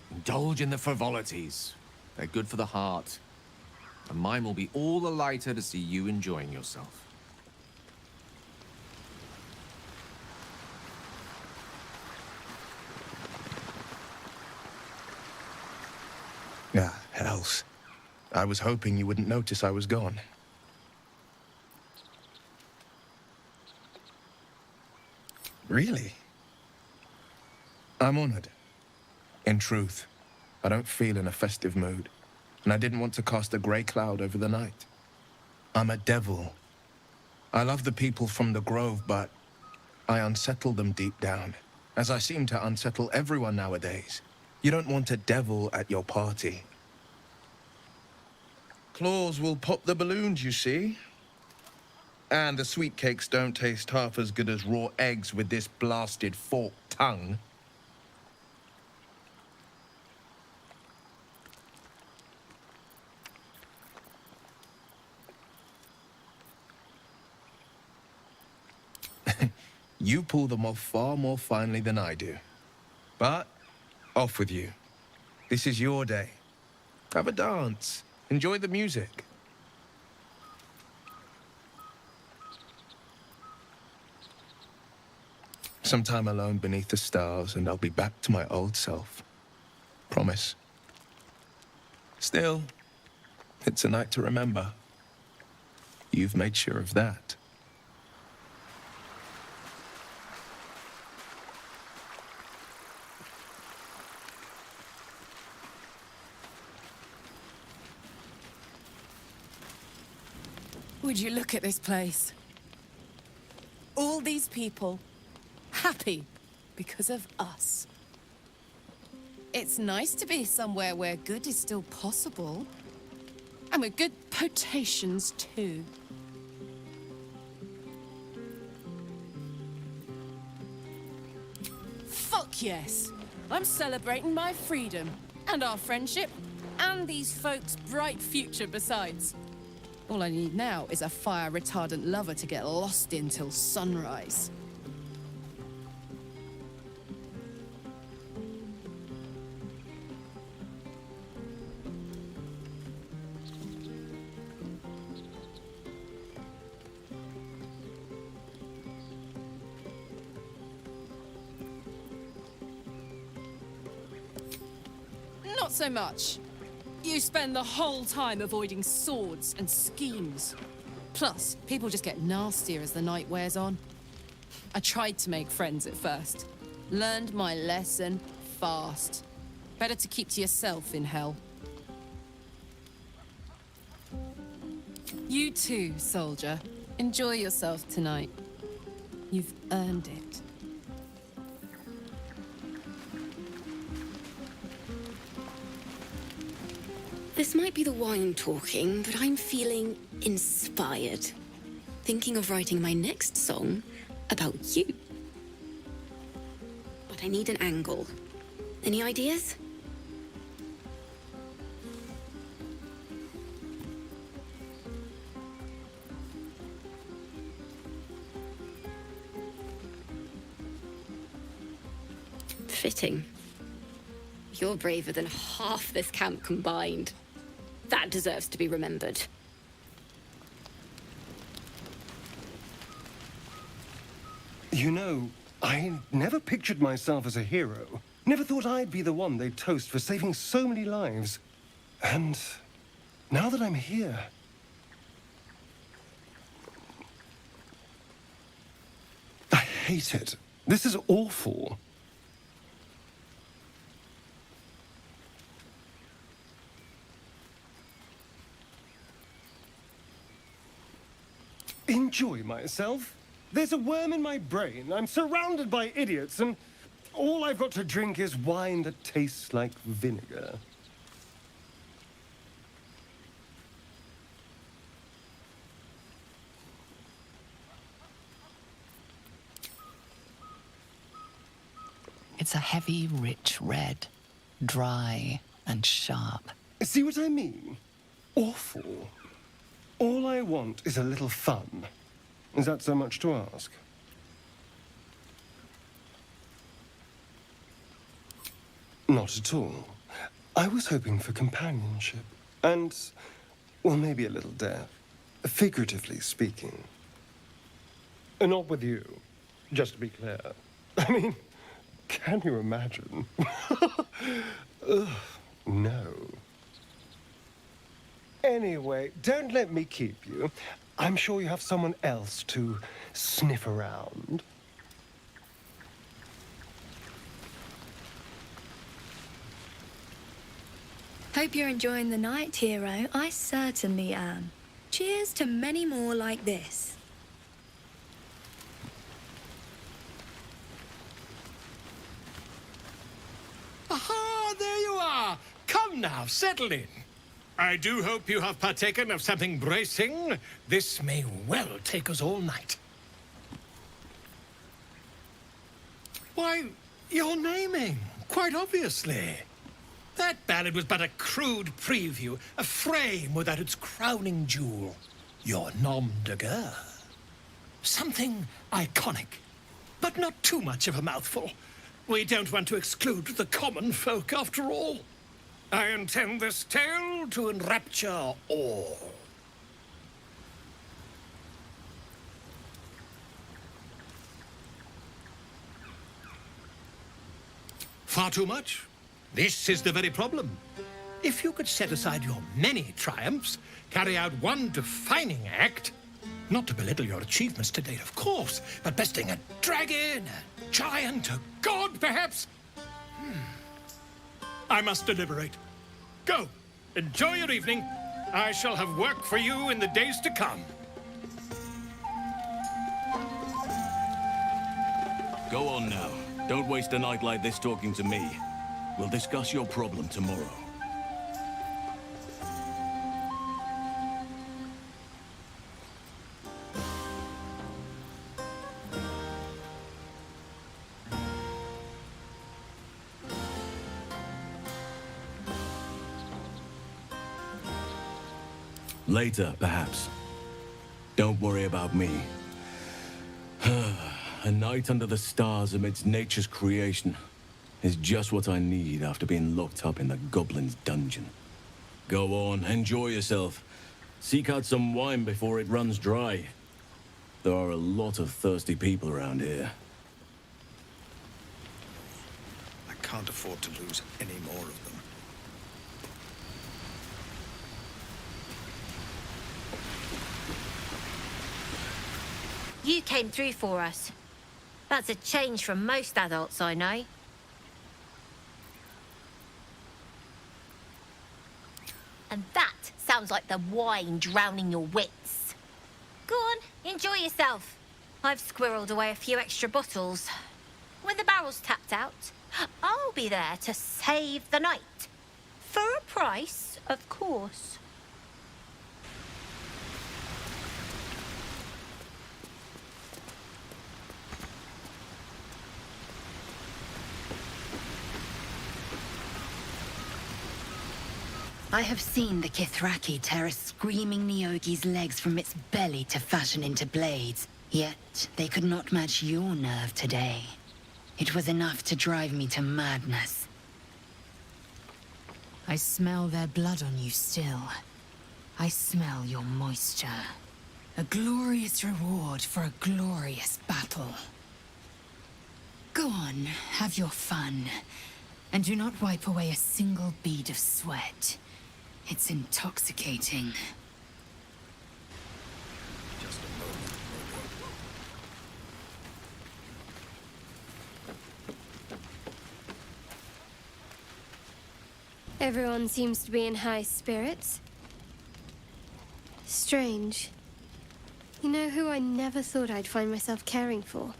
Indulge in the frivolities. They're good for the heart. And mine will be all the lighter to see you enjoying yourself. Ah, hells. I was hoping you wouldn't notice I was gone. Really? I'm honored. In truth, I don't feel in a festive mood, and I didn't want to cast a grey cloud over the night. I'm a devil. I love the people from the Grove, but I unsettle them deep down, as I seem to unsettle everyone nowadays. You don't want a devil at your party. Claws will pop the balloons, you see. And the sweet cakes don't taste half as good as raw eggs with this blasted forked tongue. You pull them off far more finely than I do. But off with you. This is your day. Have a dance. Enjoy the music. Some time alone beneath the stars, and I'll be back to my old self. Promise. Still, it's a night to remember. You've made sure of that. Would you look at this place? All these people, happy because of us. It's nice to be somewhere where good is still possible. And with good potations, too. Fuck yes! I'm celebrating my freedom, and our friendship, and these folks' bright future besides. All I need now is a fire-retardant lover to get lost in till sunrise. Not so much. You spend the whole time avoiding swords and schemes. Plus, people just get nastier as the night wears on. I tried to make friends at first. Learned my lesson fast. Better to keep to yourself in hell. You too, soldier. Enjoy yourself tonight. You've earned it. This might be the wine talking, but I'm feeling inspired. Thinking of writing my next song about you. But I need an angle. Any ideas? Fitting. You're braver than half this camp combined. That deserves to be remembered. You know, I never pictured myself as a hero. Never thought I'd be the one they'd toast for saving so many lives. And now that I'm here... I hate it. This is awful. Enjoy myself? There's a worm in my brain. I'm surrounded by idiots, and all I've got to drink is wine that tastes like vinegar. It's a heavy, rich red. Dry and sharp. See what I mean? Awful. All I want is a little fun. Is that so much to ask? Not at all. I was hoping for companionship. And, well, maybe a little death. Figuratively speaking. Not with you, just to be clear. I mean, can you imagine? Ugh, no. Anyway, don't let me keep you. I'm sure you have someone else to sniff around. Hope you're enjoying the night, hero. I certainly am. Cheers to many more like this. Aha, there you are. Come now, settle in. I do hope you have partaken of something bracing. This may well take us all night. Why, you're naming, quite obviously. That ballad was but a crude preview, a frame without its crowning jewel. Your nom de guerre. Something iconic, but not too much of a mouthful. We don't want to exclude the common folk, after all. I intend this tale to enrapture all. Far too much? This is the very problem. If you could set aside your many triumphs, carry out one defining act, not to belittle your achievements to date, of course, but besting a dragon, a giant, a god, perhaps? I must deliberate. Go. Enjoy your evening. I shall have work for you in the days to come. Go on now. Don't waste a night like this talking to me. We'll discuss your problem tomorrow. Later, perhaps. Don't worry about me. A night under the stars amidst nature's creation is just what I need after being locked up in the Goblin's dungeon. Go on, enjoy yourself. Seek out some wine before it runs dry. There are a lot of thirsty people around here. I can't afford to lose any more of them. You came through for us. That's a change from most adults I know. And that sounds like the wine drowning your wits. Go on, enjoy yourself. I've squirreled away a few extra bottles. When the barrel's tapped out, I'll be there to save the night. For a price, of course. I have seen the Kithraki tear a screaming Neogi's legs from its belly to fashion into blades. Yet, they could not match your nerve today. It was enough to drive me to madness. I smell their blood on you still. I smell your moisture. A glorious reward for a glorious battle. Go on, have your fun. And do not wipe away a single bead of sweat. It's intoxicating. Everyone seems to be in high spirits. Strange. You know who I never thought I'd find myself caring for?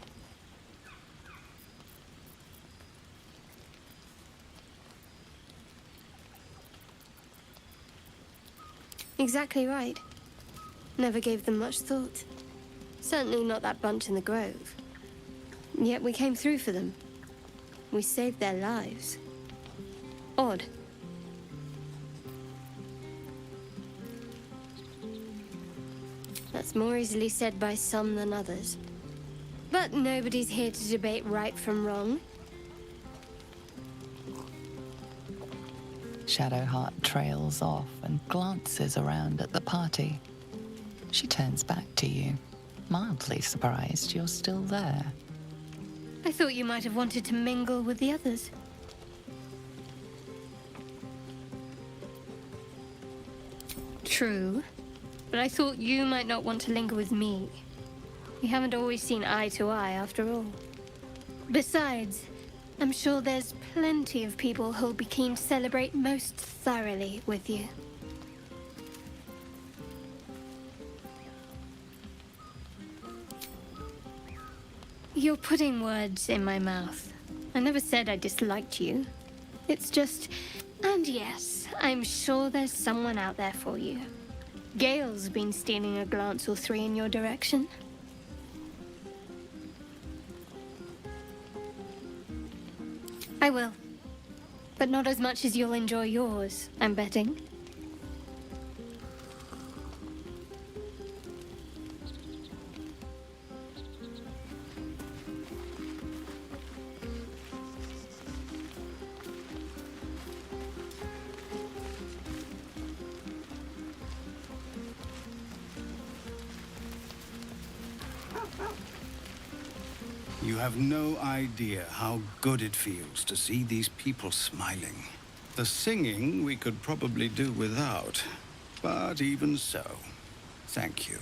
Exactly right. Never gave them much thought. Certainly not that bunch in the grove. Yet we came through for them. We saved their lives. Odd. That's more easily said by some than others. But nobody's here to debate right from wrong. Shadowheart trails off and glances around at the party. She turns back to you, mildly surprised you're still there. I thought you might have wanted to mingle with the others. True, but I thought you might not want to linger with me. We haven't always seen eye to eye after all. Besides, I'm sure there's plenty of people who'll be keen to celebrate most thoroughly with you. You're putting words in my mouth. I never said I disliked you. It's just... And yes, I'm sure there's someone out there for you. Gale's been stealing a glance or three in your direction. I will. But not as much as you'll enjoy yours, I'm betting. You have no idea how good it feels to see these people smiling. The singing we could probably do without, but even so, thank you.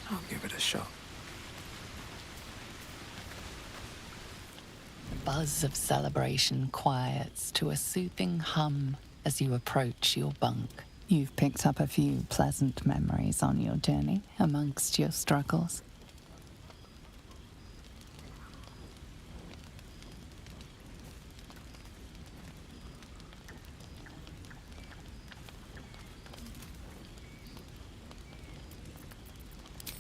I'll give it a shot. Buzz of celebration quiets to a soothing hum as you approach your bunk. You've picked up a few pleasant memories on your journey amongst your struggles.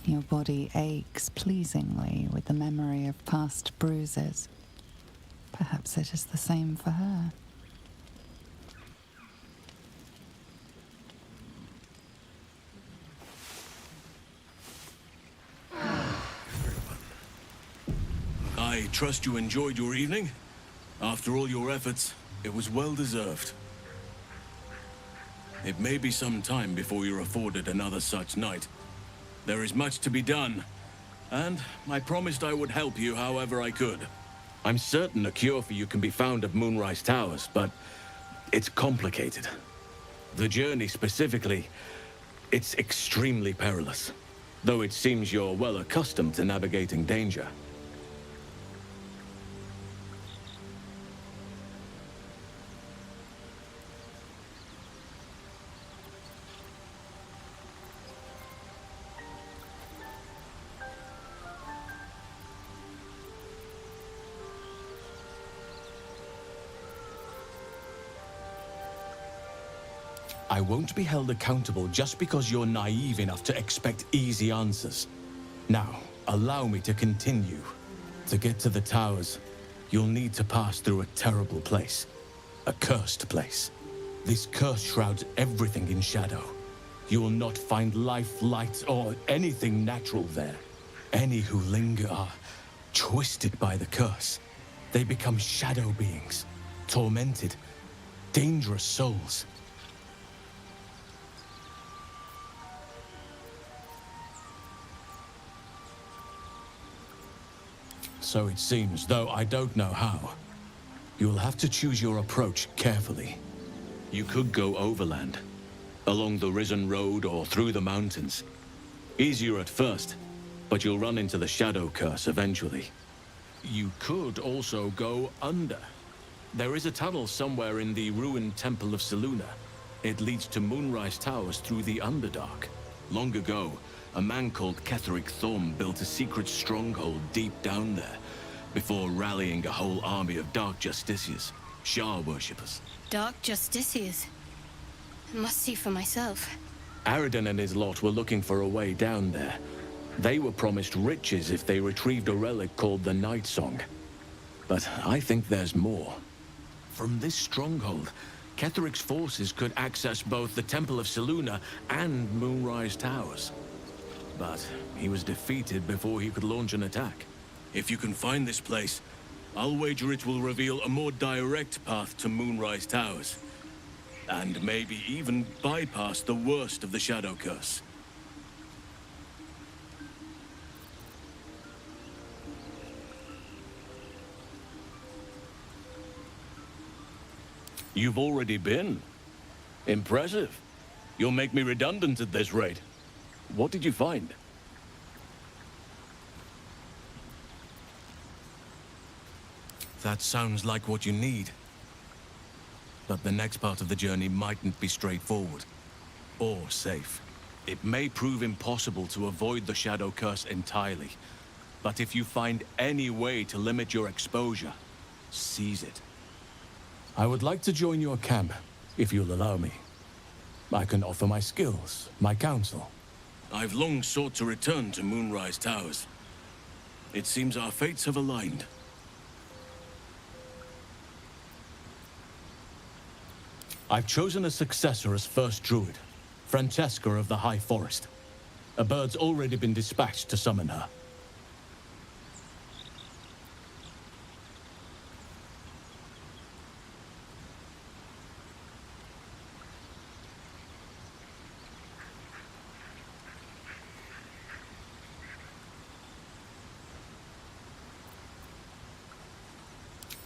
Your body aches pleasingly with the memory of past bruises. Perhaps it is the same for her. I trust you enjoyed your evening. After all your efforts, it was well deserved. It may be some time before you're afforded another such night. There is much to be done, and I promised I would help you however I could. I'm certain a cure for you can be found at Moonrise Towers, but it's complicated. The journey specifically, it's extremely perilous, though it seems you're well accustomed to navigating danger. I won't be held accountable just because you're naive enough to expect easy answers. Now, allow me to continue. To get to the towers, you'll need to pass through a terrible place. A cursed place. This curse shrouds everything in shadow. You will not find life, light, or anything natural there. Any who linger are twisted by the curse. They become shadow beings, tormented, dangerous souls. So it seems, though I don't know how. You'll have to choose your approach carefully. You could go overland, along the Risen Road or through the mountains. Easier at first, but you'll run into the Shadow Curse eventually. You could also go under. There is a tunnel somewhere in the ruined Temple of Selûne. It leads to Moonrise Towers through the Underdark. Long ago, a man called Ketheric Thorm built a secret stronghold deep down there, before rallying a whole army of Dark Justiciars, Shah worshippers. Dark Justiciars. I must see for myself. Aradin and his lot were looking for a way down there. They were promised riches if they retrieved a relic called the Night Song. But I think there's more. From this stronghold, Ketheric's forces could access both the Temple of Selûne and Moonrise Towers. But he was defeated before he could launch an attack. If you can find this place, I'll wager it will reveal a more direct path to Moonrise Towers. And maybe even bypass the worst of the Shadow Curse. You've already been. Impressive. You'll make me redundant at this rate. What did you find? That sounds like what you need. But the next part of the journey mightn't be straightforward. Or safe. It may prove impossible to avoid the Shadow Curse entirely. But if you find any way to limit your exposure, seize it. I would like to join your camp, if you'll allow me. I can offer my skills, my counsel. I've long sought to return to Moonrise Towers. It seems our fates have aligned. I've chosen a successor as first druid, Francesca of the High Forest. A bird's already been dispatched to summon her.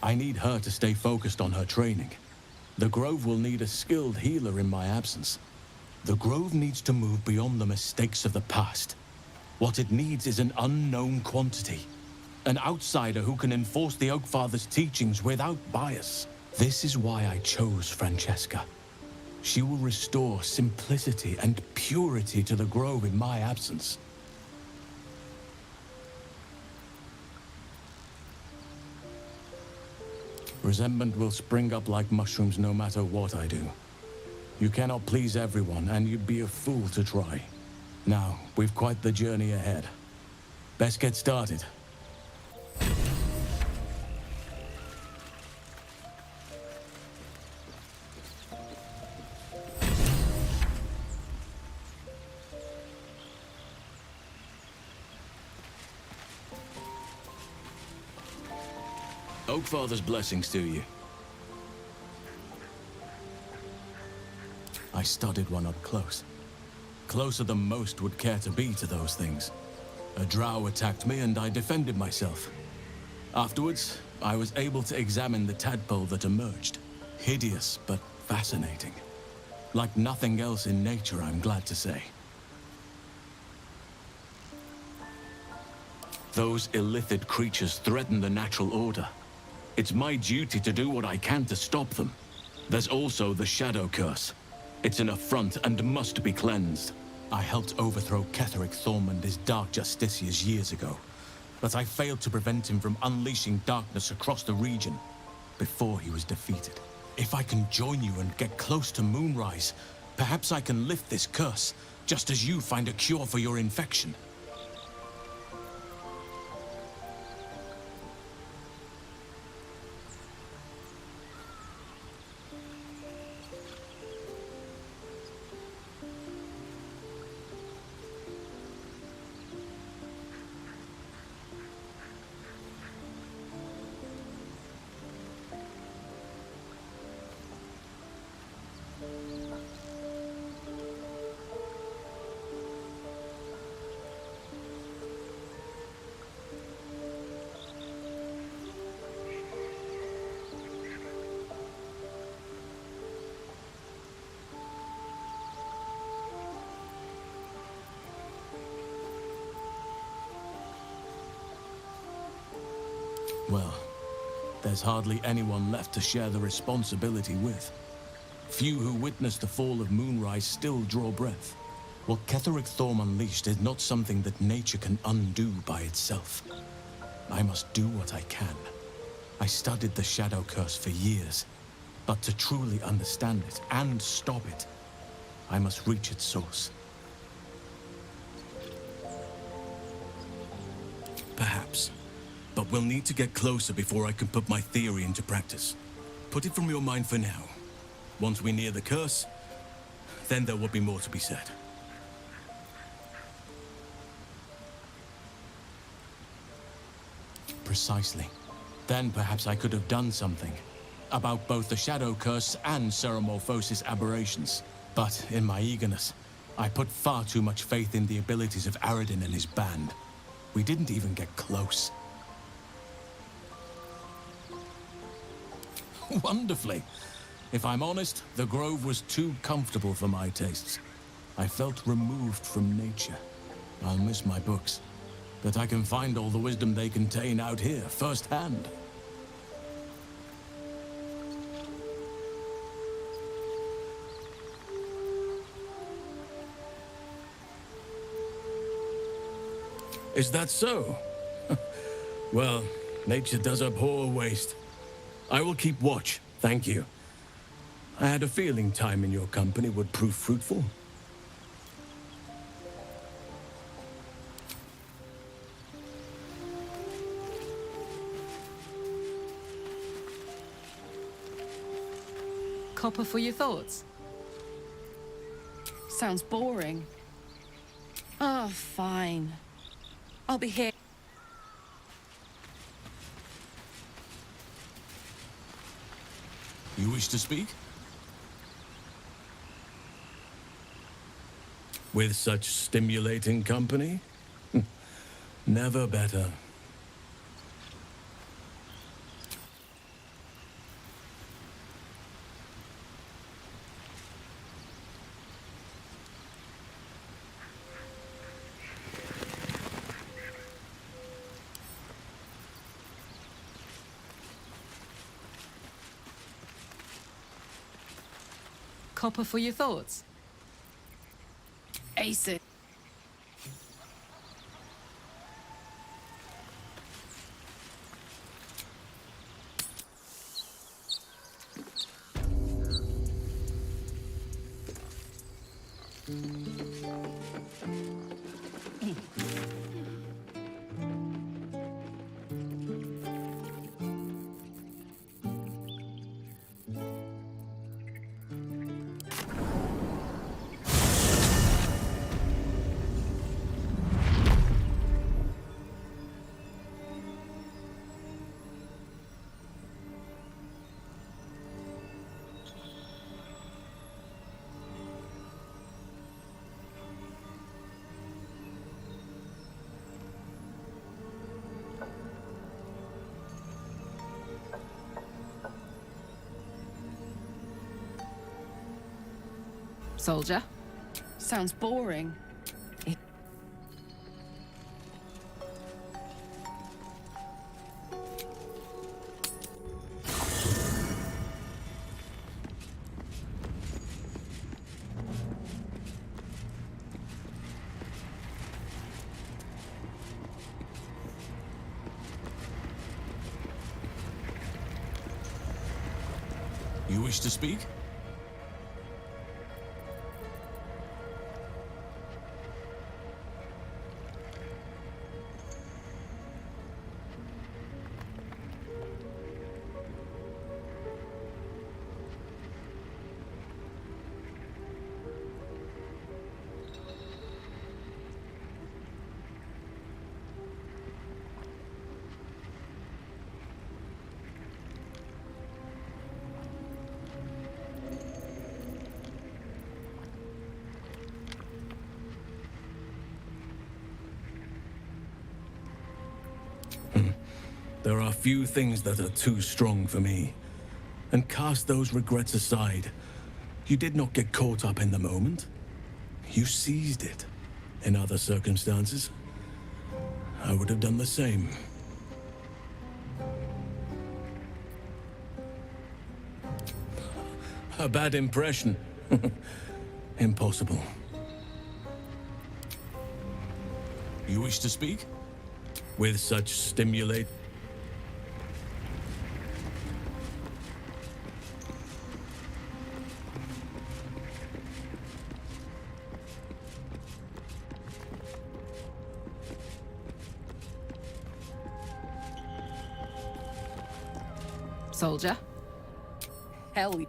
I need her to stay focused on her training. The Grove will need a skilled healer in my absence. The Grove needs to move beyond the mistakes of the past. What it needs is an unknown quantity. An outsider who can enforce the Oakfather's teachings without bias. This is why I chose Francesca. She will restore simplicity and purity to the Grove in my absence. Resentment will spring up like mushrooms no matter what I do. You cannot please everyone, and you'd be a fool to try. Now, we've quite the journey ahead. Best get started. Oakfather's blessings to you. I studied one up close. Closer than most would care to be to those things. A drow attacked me and I defended myself. Afterwards, I was able to examine the tadpole that emerged. Hideous, but fascinating. Like nothing else in nature, I'm glad to say. Those illithid creatures threaten the natural order. It's my duty to do what I can to stop them. There's also the Shadow Curse. It's an affront and must be cleansed. I helped overthrow Ketheric Thorm and his Dark Justiciars years ago, but I failed to prevent him from unleashing darkness across the region before he was defeated. If I can join you and get close to Moonrise, Perhaps I can lift this curse, just as you find a cure for your infection. Well, there's hardly anyone left to share the responsibility with. Few who witnessed the fall of Moonrise still draw breath. What Ketheric Thorm unleashed is not something that nature can undo by itself. I must do what I can. I studied the Shadow Curse for years, but to truly understand it and stop it, I must reach its source. Perhaps. But we'll need to get closer before I can put my theory into practice. Put it from your mind for now. Once we near the curse, then there will be more to be said. Precisely. Then perhaps I could have done something about both the Shadow Curse and Ceremorphosis aberrations. But in my eagerness, I put far too much faith in the abilities of Aradin and his band. We didn't even get close. Wonderfully. If I'm honest, the Grove was too comfortable for my tastes. I felt removed from nature. I'll miss my books, but I can find all the wisdom they contain out here, firsthand. Is that so? Well, nature does abhor waste. I will keep watch, thank you. I had a feeling time in your company would prove fruitful. Copper for your thoughts? Sounds boring. Oh, fine. I'll be here. You wish to speak? With such stimulating company? Never better. Copper for your thoughts? Ace it. Soldier? Sounds boring. You wish to speak? There are few things that are too strong for me. And cast those regrets aside. You did not get caught up in the moment. You seized it. In other circumstances, I would have done the same. A bad impression. Impossible. You wish to speak? With such stimulate... Soldier? Hell.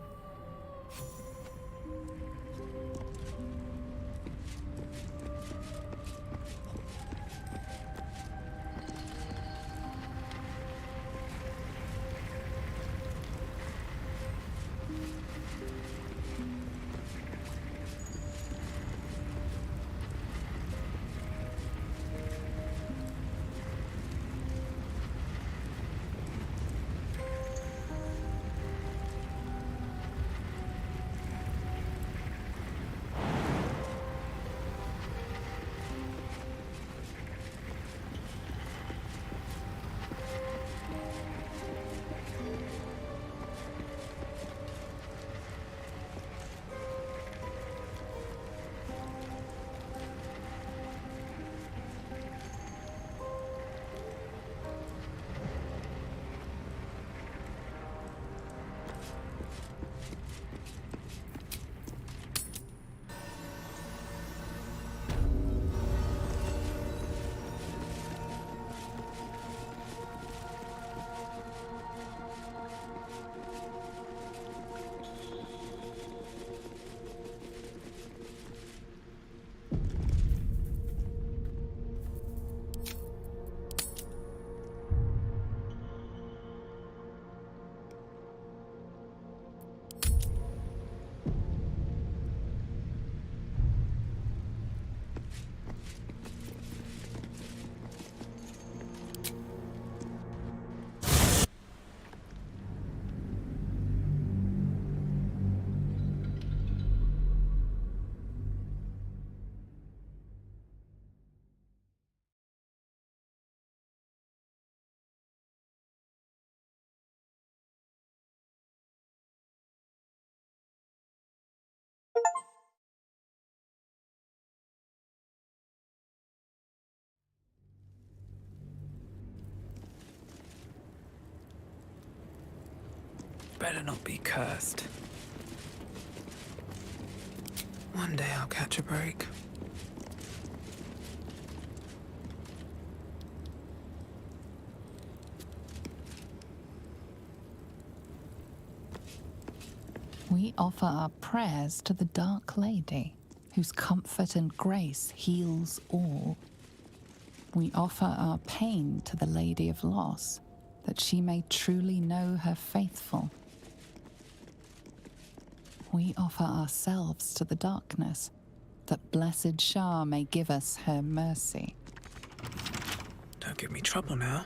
Better not be cursed. One day I'll catch a break. We offer our prayers to the Dark Lady, whose comfort and grace heals all. We offer our pain to the Lady of Loss, that she may truly know her faithful. We offer ourselves to the darkness, that blessed Shah may give us her mercy. Don't give me trouble now.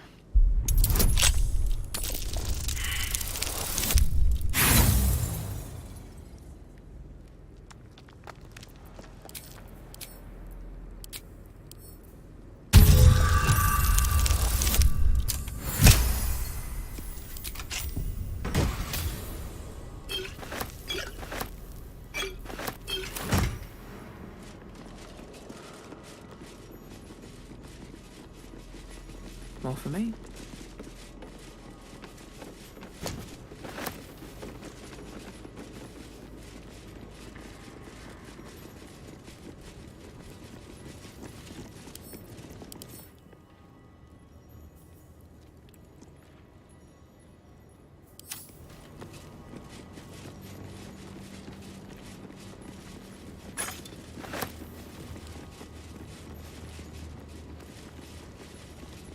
More for me.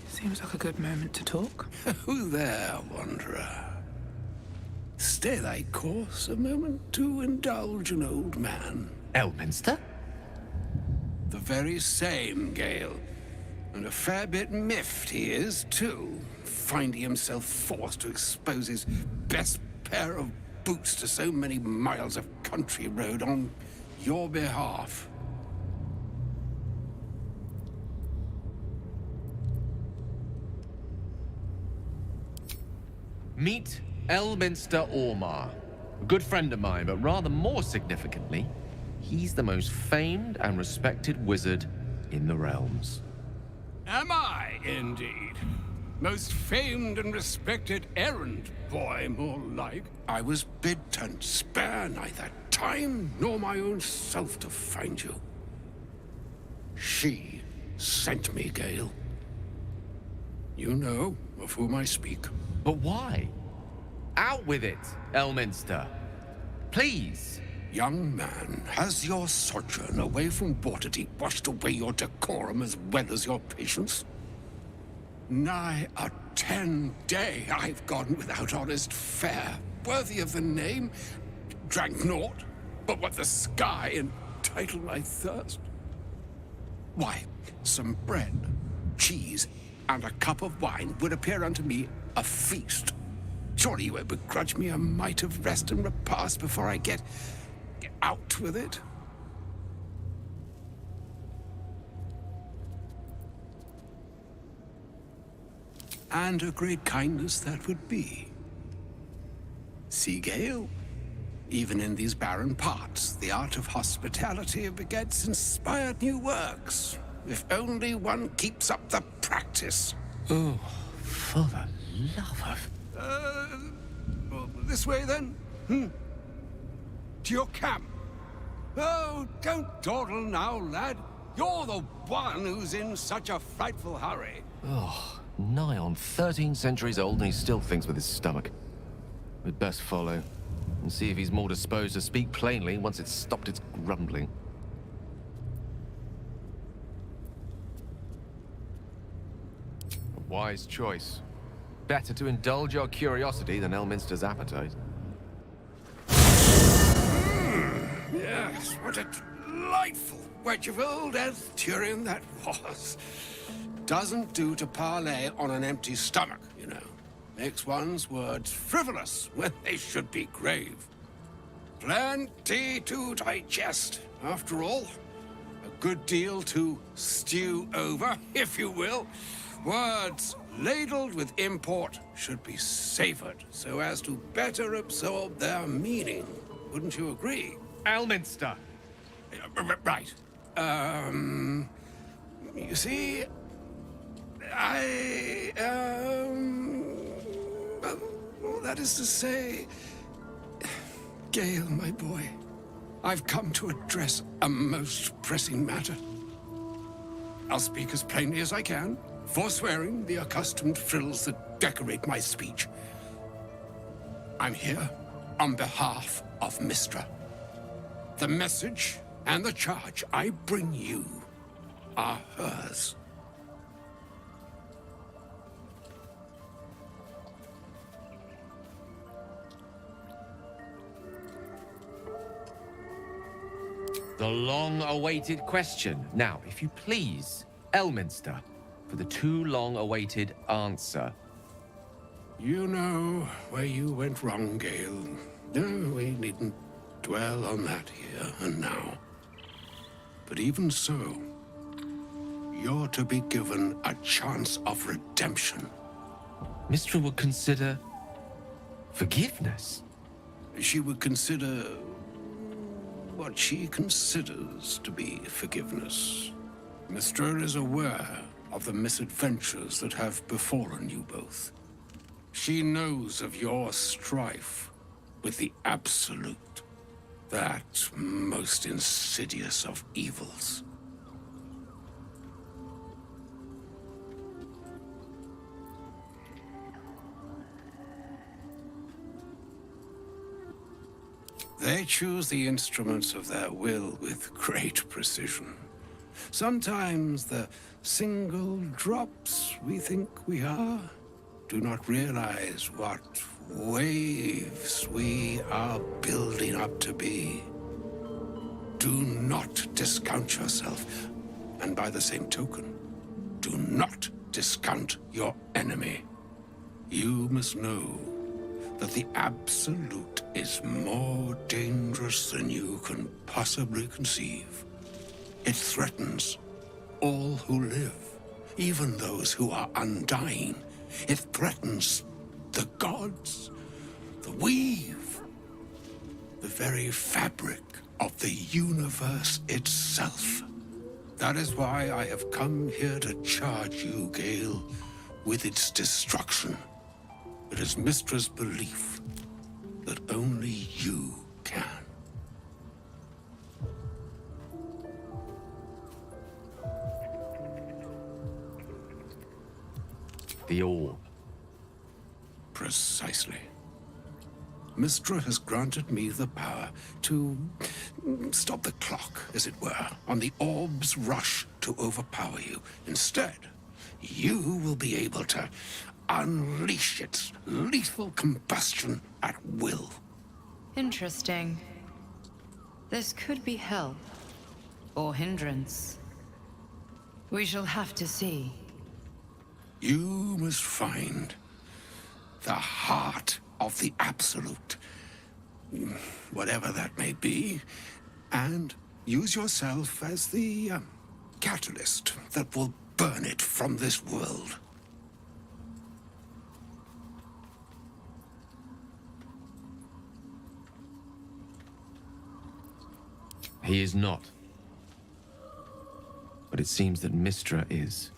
Seems like a good moment to talk. Who there, wanderer? Stay thy course a moment to indulge an old man. Elminster? The very same, Gale. And a fair bit miffed he is, too, finding himself forced to expose his best pair of boots to so many miles of country road on your behalf. Meet Elminster Ormar. A good friend of mine, but rather more significantly, he's the most famed and respected wizard in the realms. Am I, indeed? Most famed and respected errand boy, more like. I was bid to spare neither time nor my own self to find you. She sent me, Gale. You know of whom I speak. But why? Out with it, Elminster. Please. Young man, has your sojourn away from Waterdeep washed away your decorum as well as your patience? Nigh a 10-day I've gone without honest fare, worthy of the name. Drank naught, but what the sky entitled my thirst. Why, some bread, cheese, and a cup of wine would appear unto me a feast. Surely you won't begrudge me a mite of rest and repast before I get out with it? And a great kindness that would be. See, Gale, even in these barren parts, the art of hospitality begets inspired new works, if only one keeps up the practice. Oh, for the love of... This way, then? To your camp. Oh, don't dawdle now, lad. You're the one who's in such a frightful hurry. Oh, nigh on 13 centuries old and he still thinks with his stomach. We'd best follow and see if he's more disposed to speak plainly once it's stopped its grumbling. A wise choice. Better to indulge your curiosity than Elminster's appetite. Yes, what a delightful wedge of old Arthurian that was. Doesn't do to parley on an empty stomach, you know. Makes one's words frivolous when they should be grave. Plenty to digest, after all. A good deal to stew over, if you will. Words ladled with import should be savored so as to better absorb their meaning. Wouldn't you agree? Elminster! Right. You see, well, that is to say, Gale, my boy, I've come to address a most pressing matter. I'll speak as plainly as I can, forswearing the accustomed frills that decorate my speech. I'm here on behalf of Mystra. The message and the charge I bring you are hers. The long-awaited question. Now, if you please, Elminster, for the too long-awaited answer. You know where you went wrong, Gale. No, we needn't dwell on that here and now. But even so, you're to be given a chance of redemption. Mystra would consider forgiveness. She would consider what she considers to be forgiveness. Mystra is aware of the misadventures that have befallen you both. She knows of your strife with the Absolute, that most insidious of evils. They choose the instruments of their will with great precision. Sometimes the single drops we think we are do not realize what waves we are building up to be. Do not discount yourself, and by the same token, do not discount your enemy. You must know that the Absolute is more dangerous than you can possibly conceive. It threatens all who live, even those who are undying. It threatens the gods, the weave, the very fabric of the universe itself. That is why I have come here to charge you, Gale, with its destruction. It is Mystra's belief that only you can. The orb. Precisely. Mystra has granted me the power to stop the clock, as it were, on the orb's rush to overpower you. Instead, you will be able to unleash its lethal combustion at will. Interesting. This could be help. Or hindrance. We shall have to see. You must find the heart of the Absolute, whatever that may be, and use yourself as the catalyst that will burn it from this world. He is not. But it seems that Mystra is.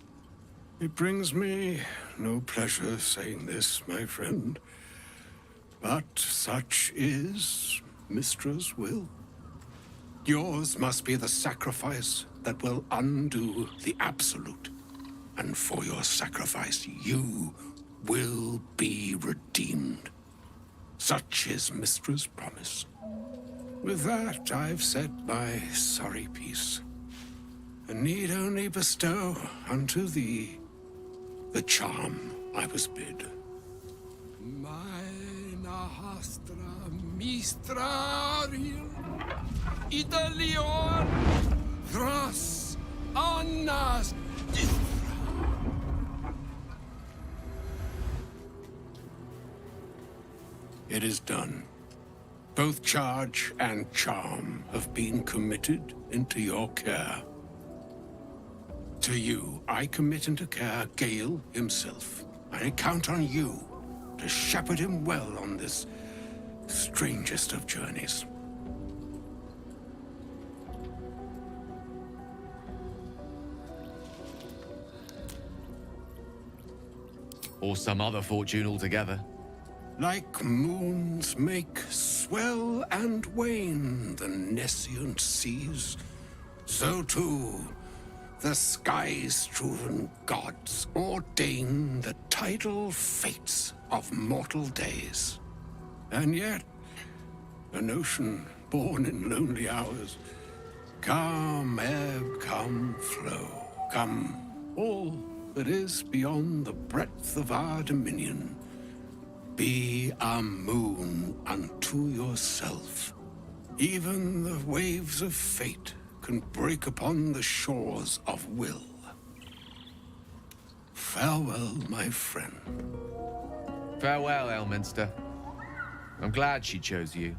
It brings me no pleasure saying this, my friend. But such is Mystra's will. Yours must be the sacrifice that will undo the Absolute. And for your sacrifice, you will be redeemed. Such is Mystra's promise. With that, I've said my sorry piece, and need only bestow unto thee the charm I was bid. Hastra Mistrarium Idalion Thras Annas It is done. Both charge and charm have been committed into your care. To you, I commit into care Gale himself. I count on you to shepherd him well on this strangest of journeys. Or some other fortune altogether. Like moons make swell and wane the nescient seas, so too the sky-strewn gods ordain the tidal fates of mortal days. And yet, an ocean born in lonely hours, come ebb, come flow, come all that is beyond the breadth of our dominion. Be a moon unto yourself. Even the waves of fate can break upon the shores of will. Farewell, my friend. Farewell, Elminster. I'm glad she chose you.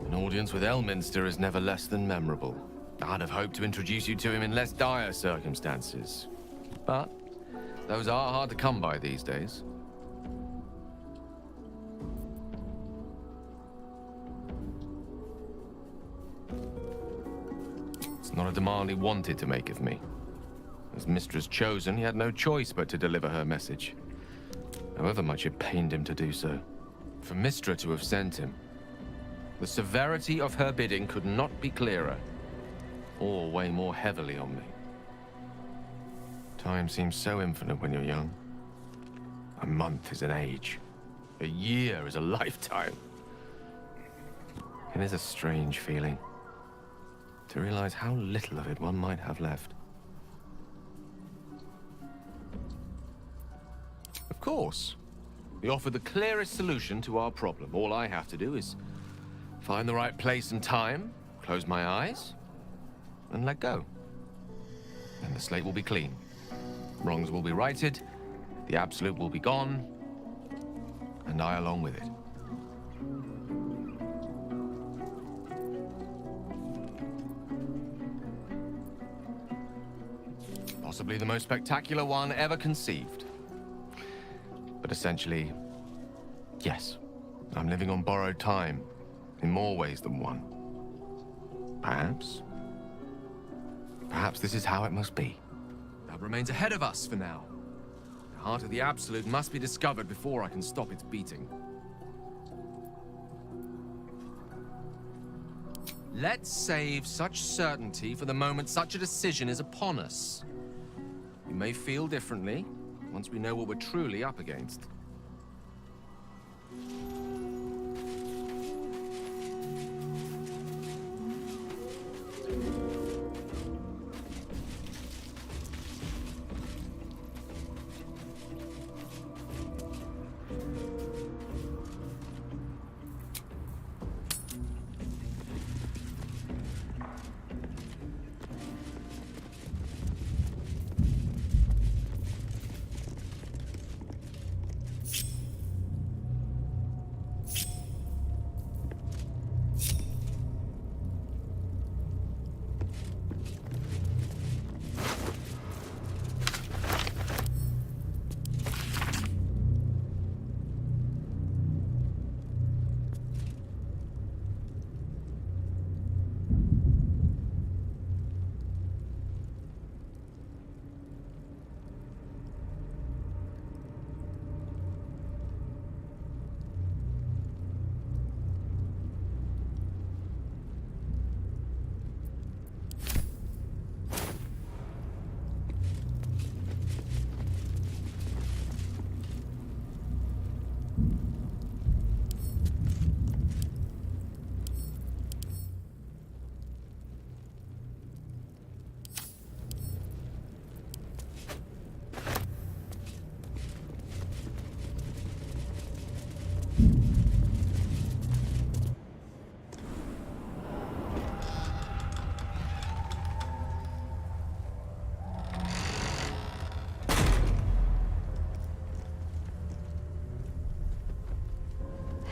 An audience with Elminster is never less than memorable. I'd have hoped to introduce you to him in less dire circumstances. But those are hard to come by these days. It's not a demand he wanted to make of me. As Mistress chosen, he had no choice but to deliver her message, however much it pained him to do so. For Mystra to have sent him, the severity of her bidding could not be clearer, or weigh more heavily on me. Time seems so infinite when you're young. A month is an age. A year is a lifetime. It is a strange feeling to realize how little of it one might have left. Of course. We offer the clearest solution to our problem. All I have to do is find the right place and time, close my eyes, and let go. And the slate will be clean. Wrongs will be righted, the absolute will be gone, and I along with it. Possibly the most spectacular one ever conceived. But essentially, yes, I'm living on borrowed time in more ways than one. Perhaps this is how it must be. That remains ahead of us for now. The heart of the Absolute must be discovered before I can stop its beating. Let's save such certainty for the moment such a decision is upon us. We may feel differently once we know what we're truly up against.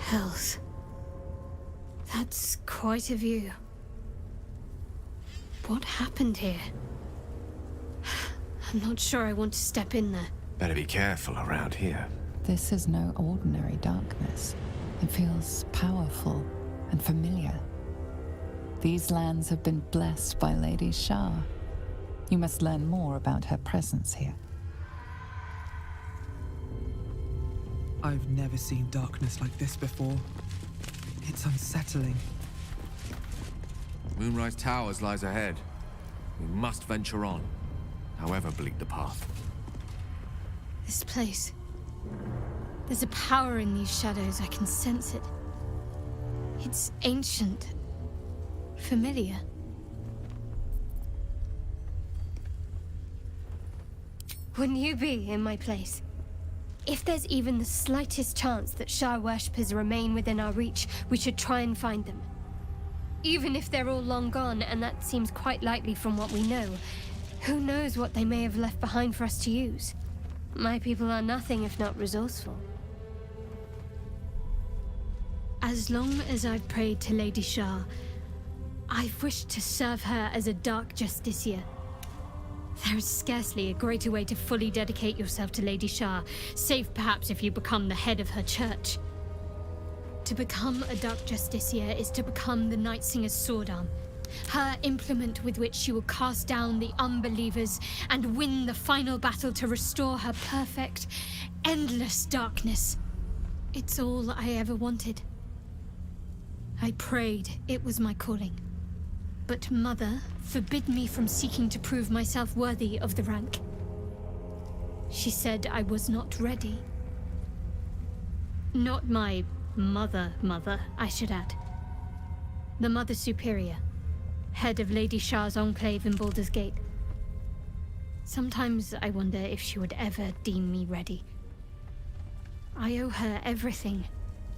Hells. That's quite a view. What happened here? I'm not sure I want to step in there. Better be careful around here. This is no ordinary darkness. It feels powerful and familiar. These lands have been blessed by Lady Shar. You must learn more about her presence here. I've never seen darkness like this before. It's unsettling. Moonrise Towers lies ahead. We must venture on, however bleak the path. This place. There's a power in these shadows. I can sense it. It's ancient. Familiar. Wouldn't you be in my place? If there's even the slightest chance that Shar worshippers remain within our reach, we should try and find them. Even if they're all long gone, and that seems quite likely from what we know, who knows what they may have left behind for us to use? My people are nothing if not resourceful. As long as I've prayed to Lady Shar, I've wished to serve her as a Dark Justiciar. There is scarcely a greater way to fully dedicate yourself to Lady Shar, save perhaps if you become the head of her church. To become a Dark Justiciar is to become the Night Singer's sword arm, her implement with which she will cast down the unbelievers and win the final battle to restore her perfect, endless darkness. It's all I ever wanted. I prayed it was my calling. But Mother forbid me from seeking to prove myself worthy of the rank. She said I was not ready. Not my mother, I should add. The Mother Superior, head of Lady Shar's enclave in Baldur's Gate. Sometimes I wonder if she would ever deem me ready. I owe her everything,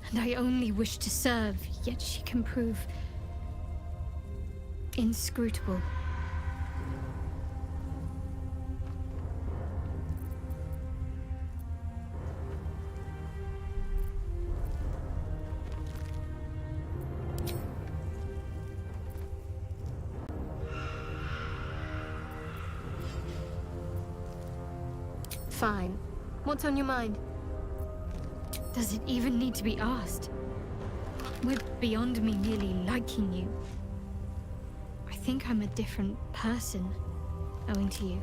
and I only wish to serve, yet she can prove inscrutable. Fine. What's on your mind? Does it even need to be asked? We're beyond me merely liking you. I think I'm a different person, owing to you.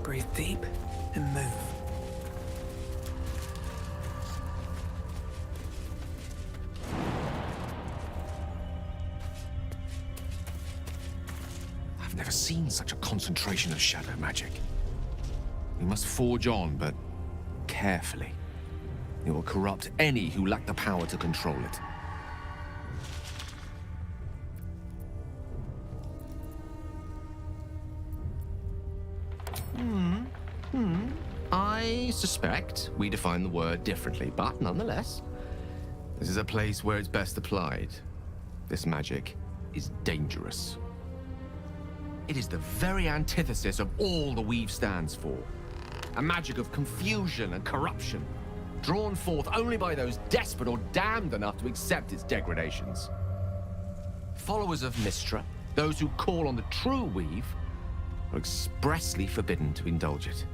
Breathe deep and move. I've never seen such a concentration of shadow magic. We must forge on, but carefully. It will corrupt any who lack the power to control it. I suspect we define the word differently, but nonetheless, this is a place where it's best applied. This magic is dangerous. It is the very antithesis of all the Weave stands for. A magic of confusion and corruption, drawn forth only by those desperate or damned enough to accept its degradations. Followers of Mystra, those who call on the true Weave, are expressly forbidden to indulge it.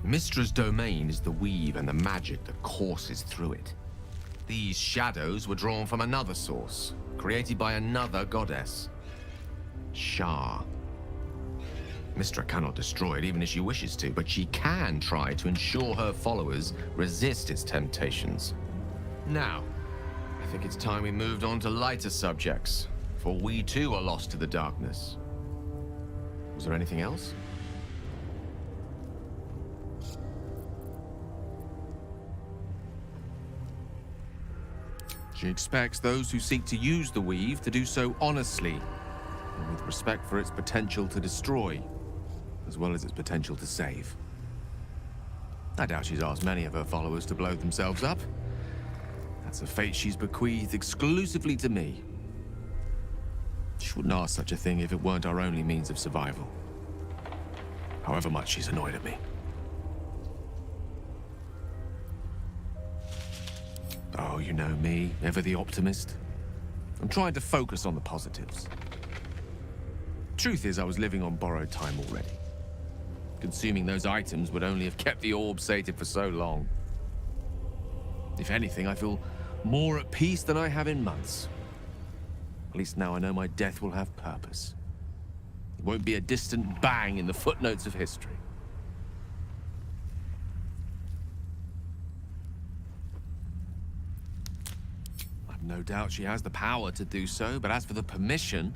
Mystra's domain is the Weave and the magic that courses through it. These shadows were drawn from another source, created by another goddess, Shah. Mystra cannot destroy it even if she wishes to, but she can try to ensure her followers resist its temptations. Now, I think it's time we moved on to lighter subjects, for we too are lost to the darkness. Was there anything else? She expects those who seek to use the Weave to do so honestly, and with respect for its potential to destroy, as well as its potential to save. I doubt she's asked many of her followers to blow themselves up. That's a fate she's bequeathed exclusively to me. She wouldn't ask such a thing if it weren't our only means of survival. However much she's annoyed at me. Oh, you know me, ever the optimist. I'm trying to focus on the positives. Truth is, I was living on borrowed time already. Consuming those items would only have kept the orb sated for so long. If anything, I feel more at peace than I have in months. At least now I know my death will have purpose. It won't be a distant bang in the footnotes of history. No doubt she has the power to do so, but as for the permission,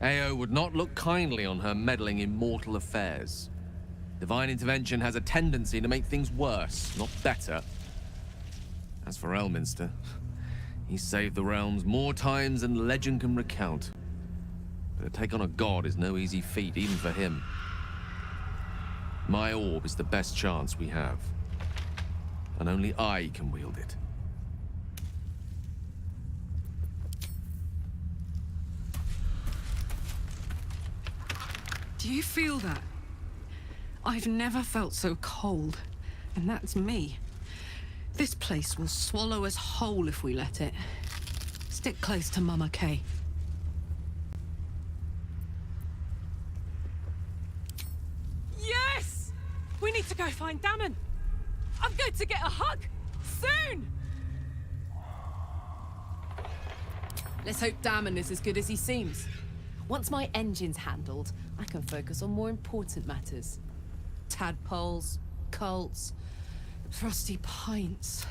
Ao would not look kindly on her meddling in mortal affairs. Divine intervention has a tendency to make things worse, not better. As for Elminster, he saved the realms more times than legend can recount. But to take on a god is no easy feat, even for him. My orb is the best chance we have, and only I can wield it. Do you feel that? I've never felt so cold, and that's me. This place will swallow us whole if we let it. Stick close to Mama Kay. Yes! We need to go find Damon. I'm going to get a hug soon. Let's hope Damon is as good as he seems. Once my engine's handled, I can focus on more important matters. Tadpoles, cults, frosty pints.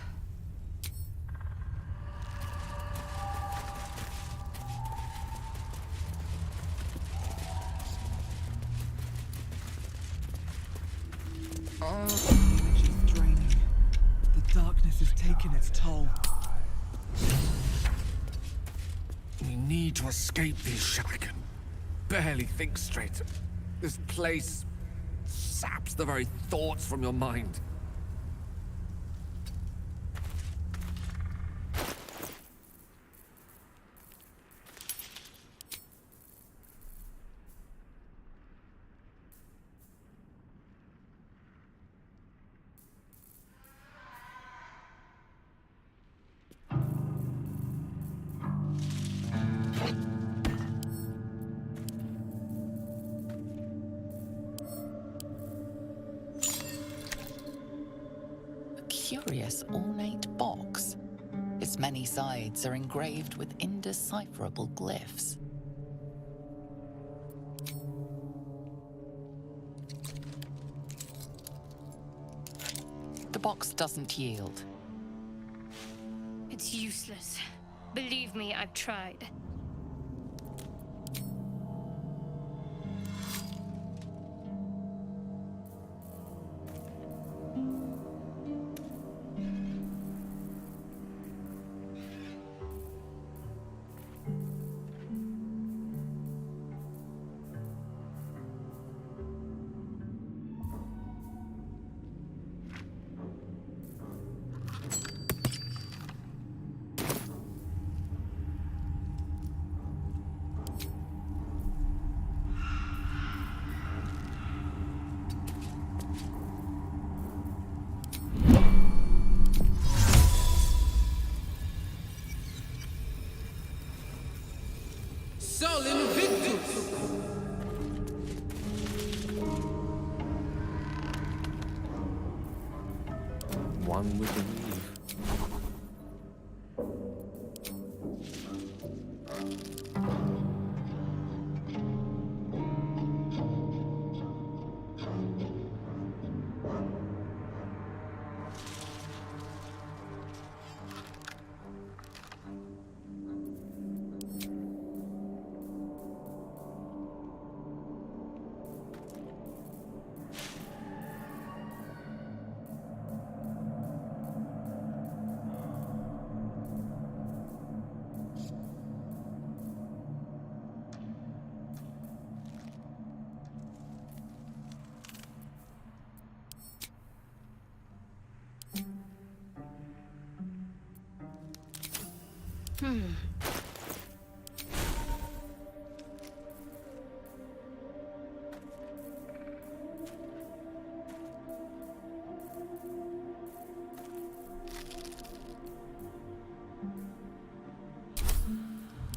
Energy's draining. The darkness is taking its toll. We need to escape these. I can barely think straight. This place saps the very thoughts from your mind. Curious ornate box. Its many sides are engraved with indecipherable glyphs. The box doesn't yield. It's useless. Believe me, I've tried. Sol Invictus! One would believe.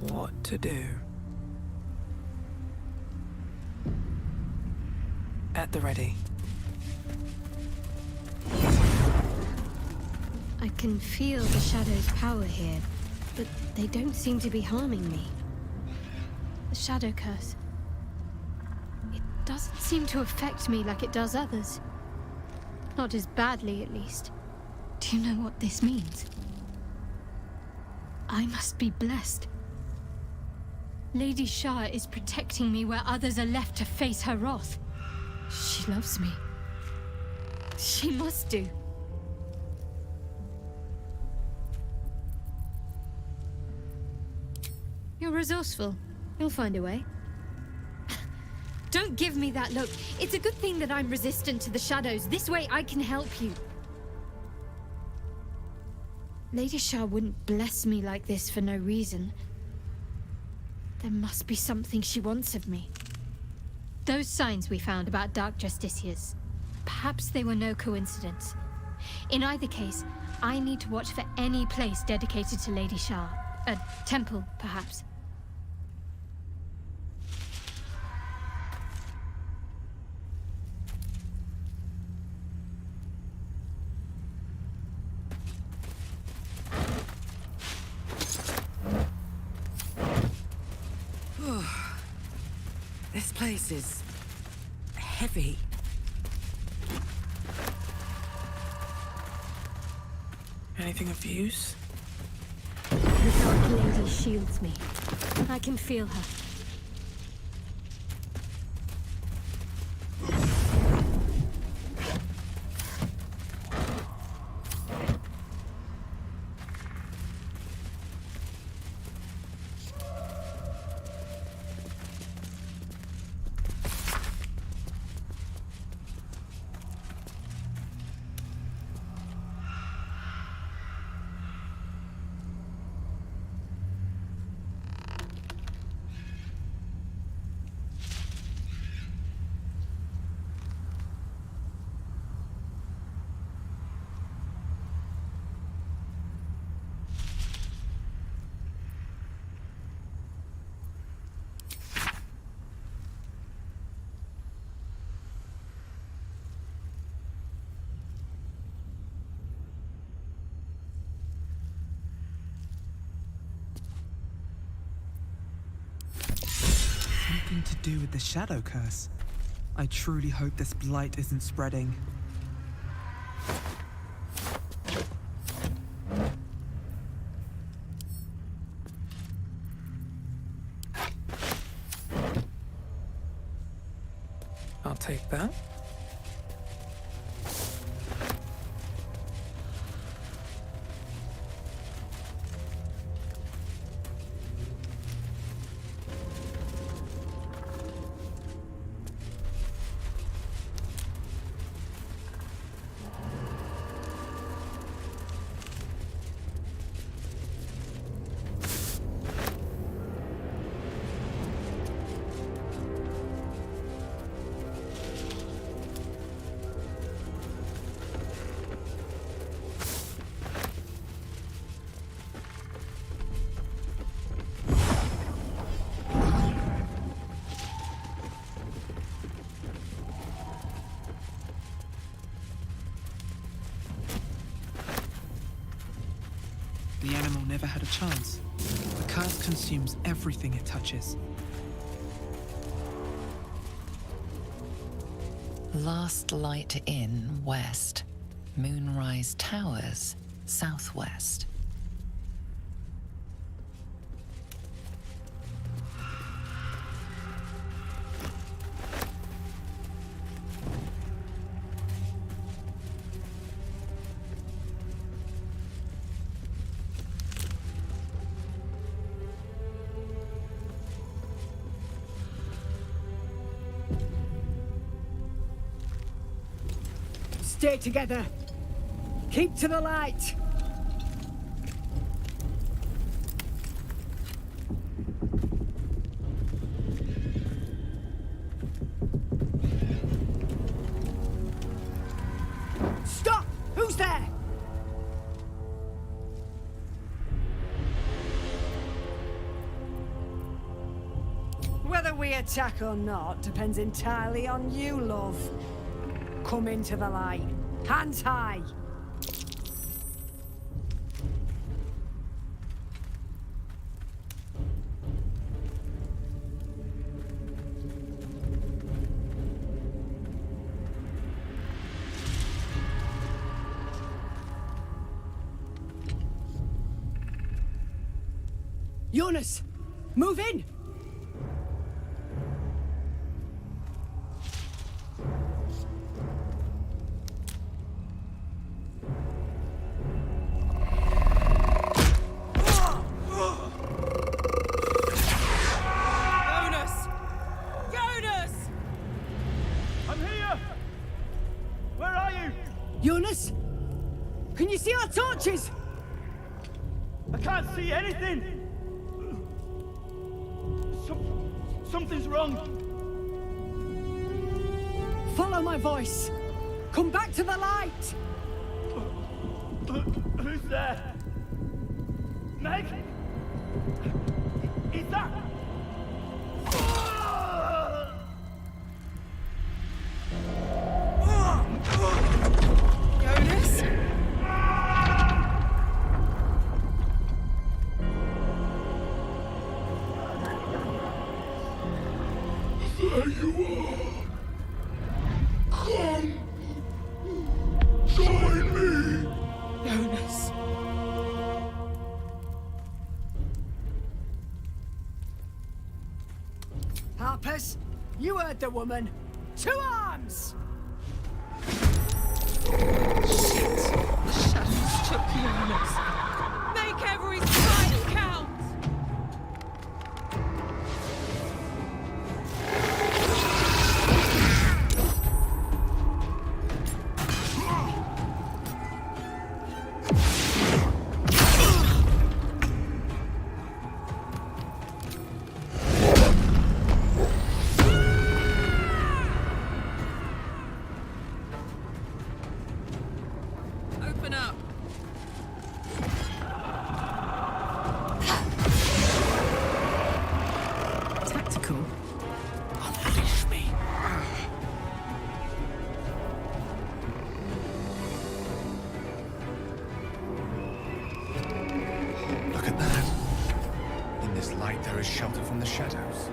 What to do? At the ready. I can feel the Shadow's power here, but they don't seem to be harming me. The Shadow Curse. It doesn't seem to affect me like it does others. Not as badly, at least. Do you know what this means? I must be blessed. Lady Shah is protecting me where others are left to face her wrath. She loves me. She must do. You're resourceful. You'll find a way. Don't give me that look. It's a good thing that I'm resistant to the shadows. This way I can help you. Lady Shah wouldn't bless me like this for no reason. There must be something she wants of me. Those signs we found about Dark Justiciars, perhaps they were no coincidence. In either case, I need to watch for any place dedicated to Lady Shah. A temple, perhaps. This place is heavy. Anything of use? The Dark Lady shields me. I can feel her. do with the shadow curse? I truly hope this blight isn't spreading. I'll take that. The animal never had a chance. The curse consumes everything it touches. Last Light Inn, west. Moonrise Towers, southwest. Stay together. Keep to the light. Stop! Who's there? Whether we attack or not depends entirely on you, love. Come into the light. Hands high. Jonas, move in! Jonas? Can you see our torches? I can't see anything! Something's wrong! Follow my voice! Come back to the light! Who's there? Meg? Is that... Jonas? There you are. Come. Join me. Jonas. Harpers, you heard the woman. To arms! Shit! The shadows took Jonas. Make every strike count! Open up. Tactical. Unleash me. Look at that. In this light, there is shelter from the shadows.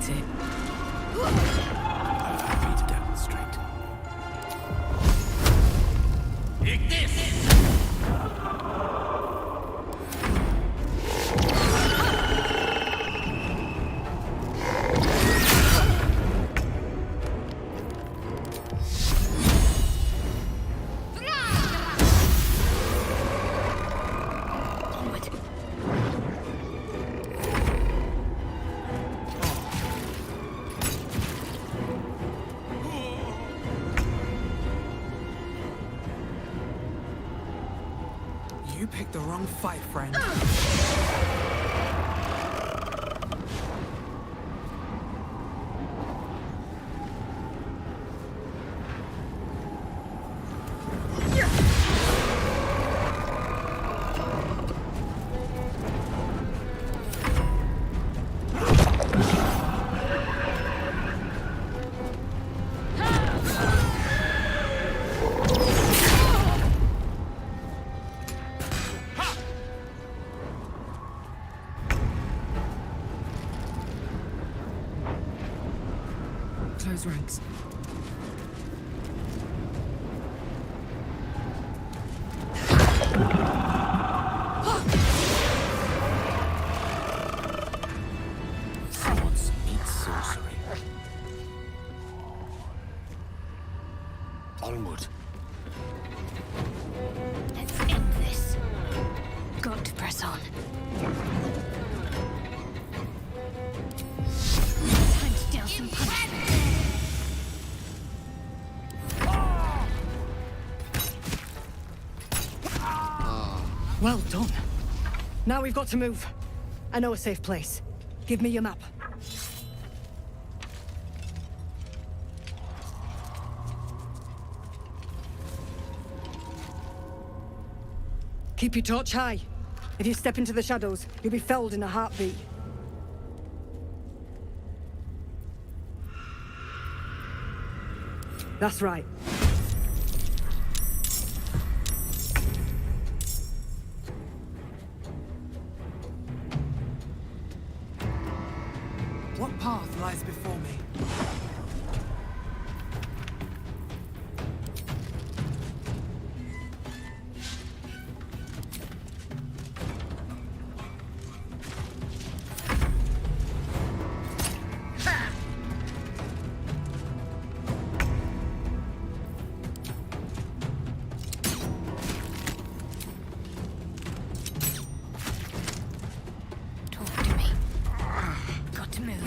That's it. Allow me to demonstrate. Take this! You picked the wrong fight, friend. Close ranks. Swords meet sorcery. Onward. Let's end this. Got to press on. Time to deal some punishment. Well done. Now we've got to move. I know a safe place. Give me your map. Keep your torch high. If you step into the shadows, you'll be felled in a heartbeat. That's right. What path lies before me? Talk to me. Got to move.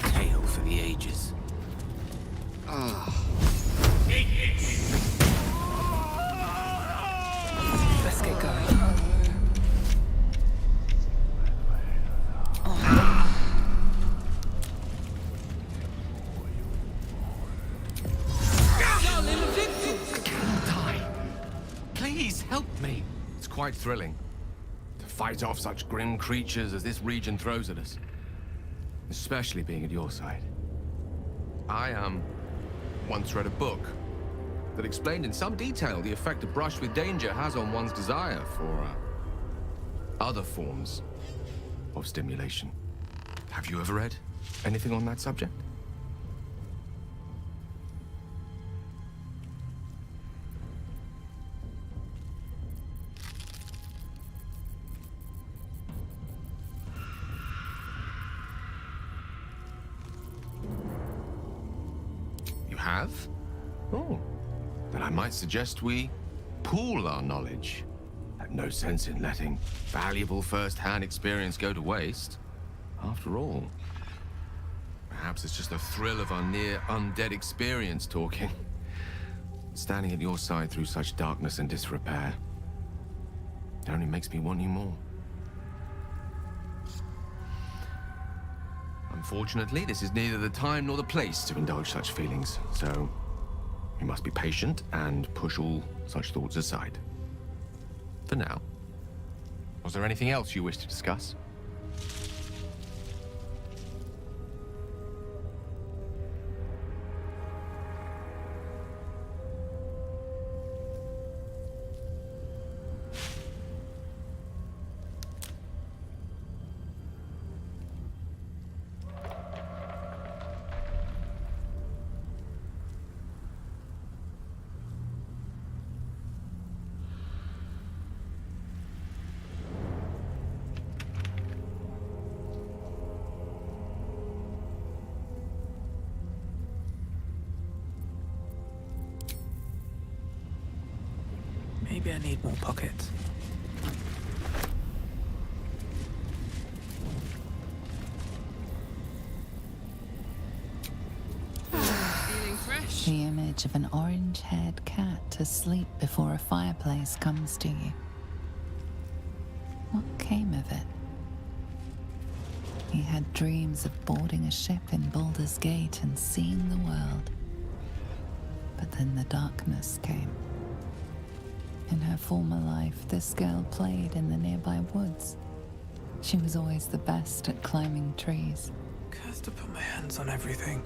Tale for the ages. Let's get going. Please help me. It's quite thrilling to fight off such grim creatures as this region throws at us. Especially being at your side. I, once read a book that explained in some detail the effect a brush with danger has on one's desire for, other forms of stimulation. Have you ever read anything on that subject? You have? Oh. Then I might suggest we pool our knowledge. I've no sense in letting valuable first-hand experience go to waste. After all, perhaps it's just the thrill of our near-undead experience talking. Standing at your side through such darkness and disrepair, it only makes me want you more. Unfortunately, this is neither the time nor the place to indulge such feelings, so you must be patient and push all such thoughts aside. For now. Was there anything else you wish to discuss? Maybe I need more pockets. Feeling fresh? The image of an orange-haired cat asleep before a fireplace comes to you. What came of it? He had dreams of boarding a ship in Baldur's Gate and seeing the world. But then the darkness came. In her former life, this girl played in the nearby woods. She was always the best at climbing trees. Cursed to put my hands on everything.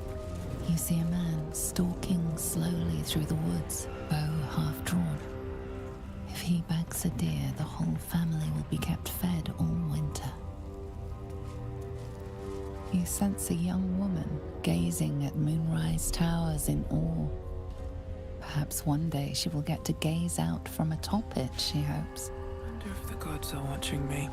You see a man stalking slowly through the woods, bow half drawn. If he bags a deer, the whole family will be kept fed all winter. You sense a young woman gazing at moonrise towers in awe. Perhaps one day she will get to gaze out from atop it, she hopes. I wonder if the gods are watching me.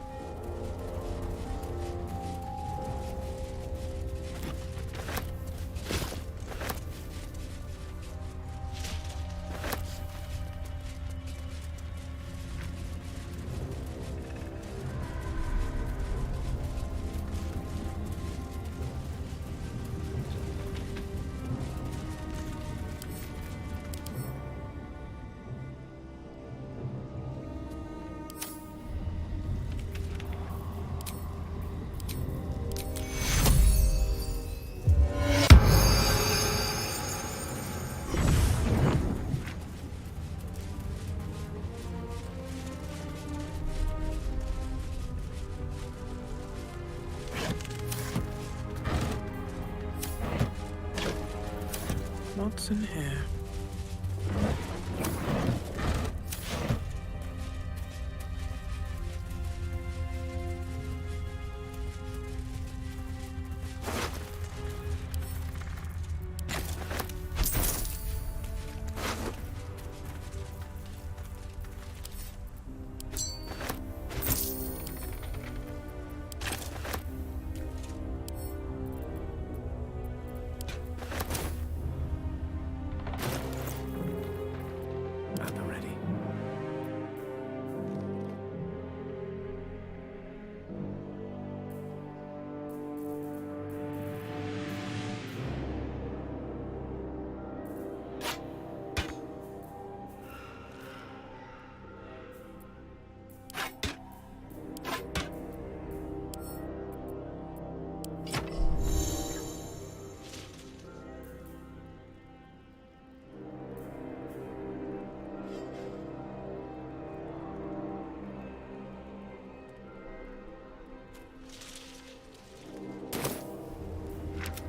What's in here?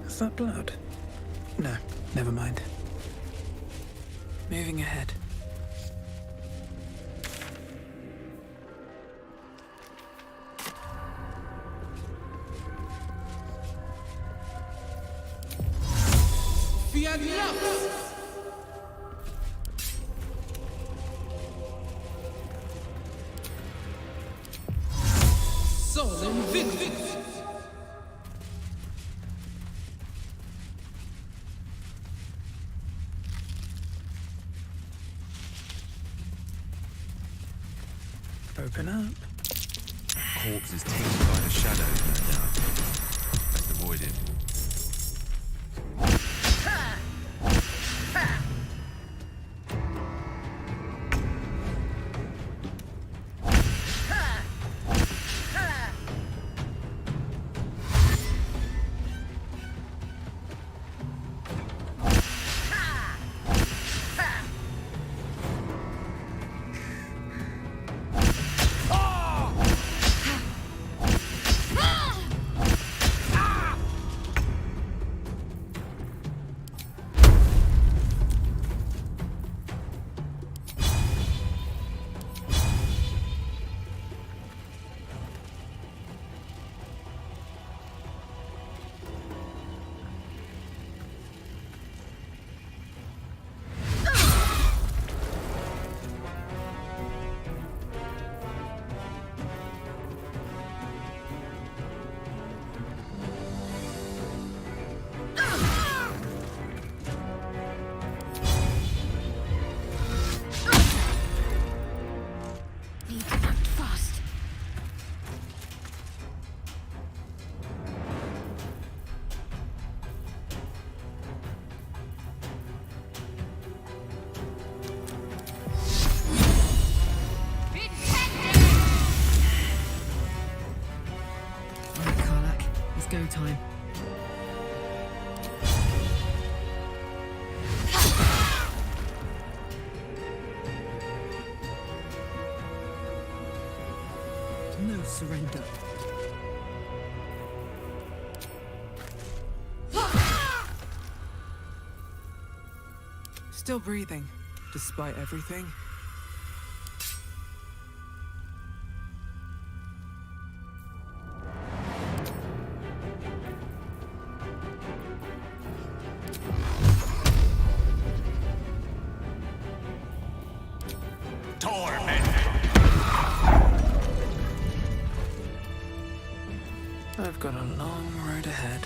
Is that blood? No, never mind. Moving ahead. Solemn Victus! Open up. Corpse is tainted by the shadows, no doubt. Best avoid it. surrender. Still breathing, despite everything. I've got a long road ahead.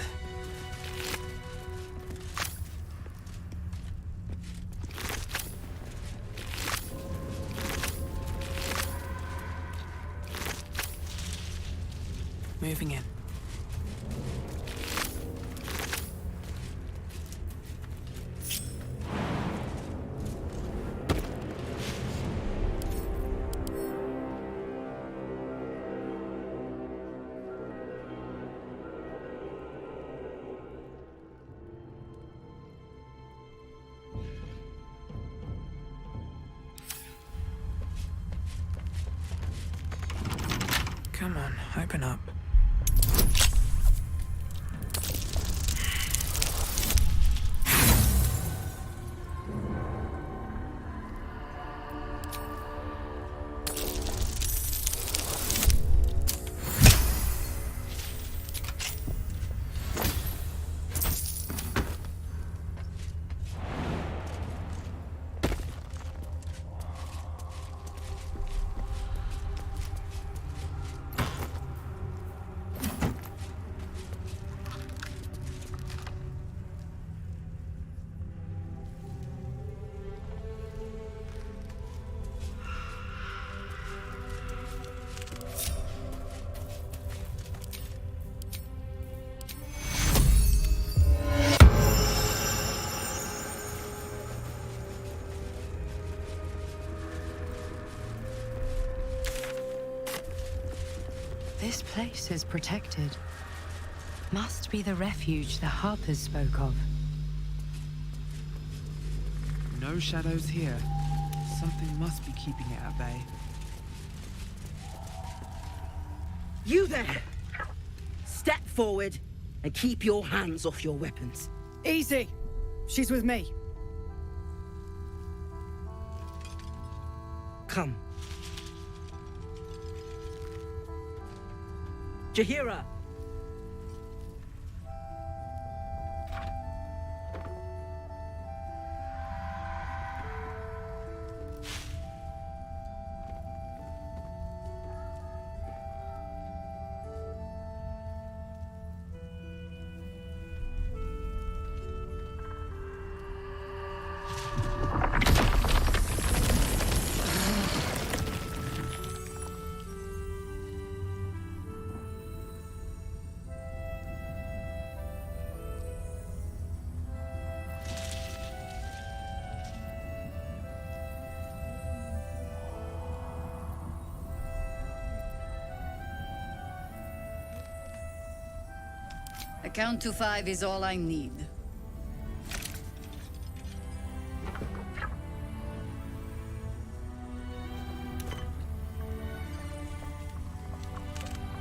Moving in. Come on, open up. This place is protected. Must be the refuge the Harpers spoke of. No shadows here. Something must be keeping it at bay. You there! Step forward and keep your hands off your weapons. Easy. She's with me. Come. Jaheira! A count to 5 is all I need.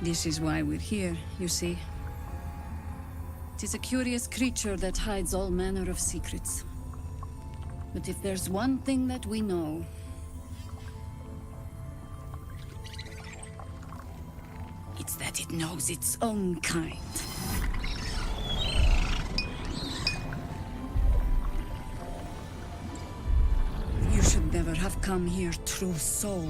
This is why we're here, you see. It is a curious creature that hides all manner of secrets. But if there's one thing that we know, it's that it knows its own kind. You should never have come here, true soul.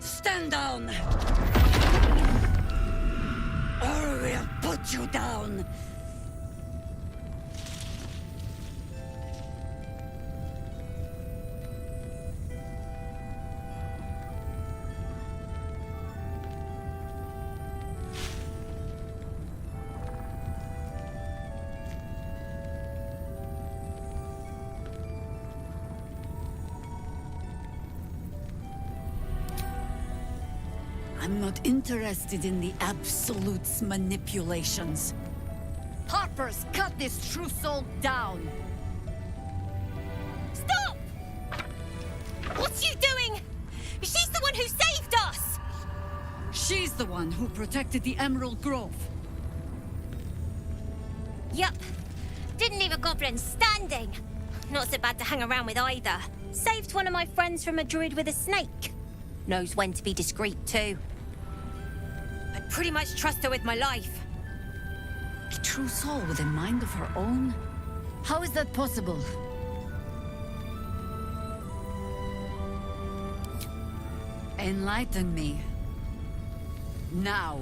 Stand down! Or we'll put you down! I'm not interested in the Absolute's manipulations. Harpers, cut this true soul down! Stop! What's you doing? She's the one who saved us! She's the one who protected the Emerald Grove. Yup. Didn't leave a goblin standing. Not so bad to hang around with either. Saved one of my friends from a druid with a snake. Knows when to be discreet too. I'd pretty much trust her with my life. A true soul with a mind of her own? How is that possible? Enlighten me. Now.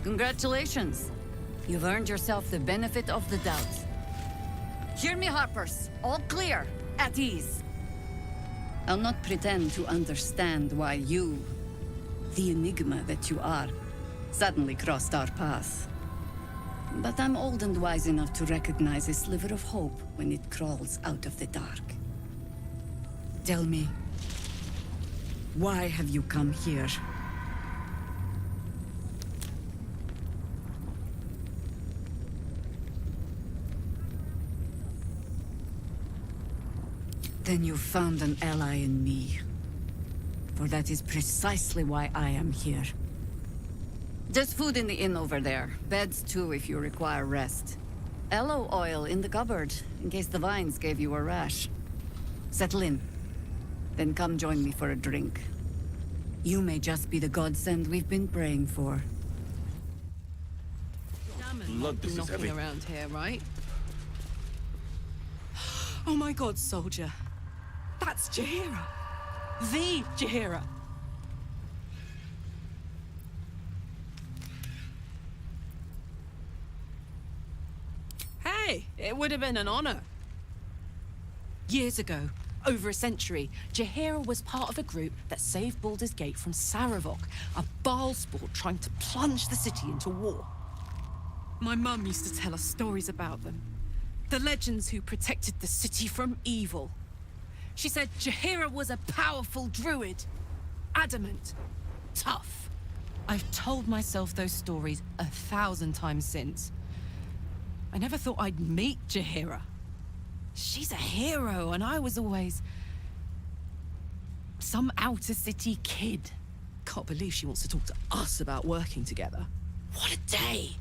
Congratulations. You've earned yourself the benefit of the doubt. Hear me, Harpers. All clear. At ease. I'll not pretend to understand why you, the enigma that you are, suddenly crossed our path. But I'm old and wise enough to recognize a sliver of hope when it crawls out of the dark. Tell me, why have you come here? Then you found an ally in me. For that is precisely why I am here. There's food in the inn over there. Beds too if you require rest. Aloe oil in the cupboard, in case the vines gave you a rash. Settle in. Then come join me for a drink. You may just be the godsend we've been praying for. Blood, this is heavy. Around here, right? Oh my god, soldier. That's Jaheira. The Jaheira. Hey, it would have been an honor. Years ago, over a century, Jaheira was part of a group that saved Baldur's Gate from Saravok, a Baalsport trying to plunge the city into war. My mum used to tell us stories about them. The legends who protected the city from evil. She said Jaheira was a powerful druid. Adamant. Tough. I've told myself those stories 1,000 times since. I never thought I'd meet Jaheira. She's a hero, and I was always some outer city kid. Can't believe she wants to talk to us about working together. What a day!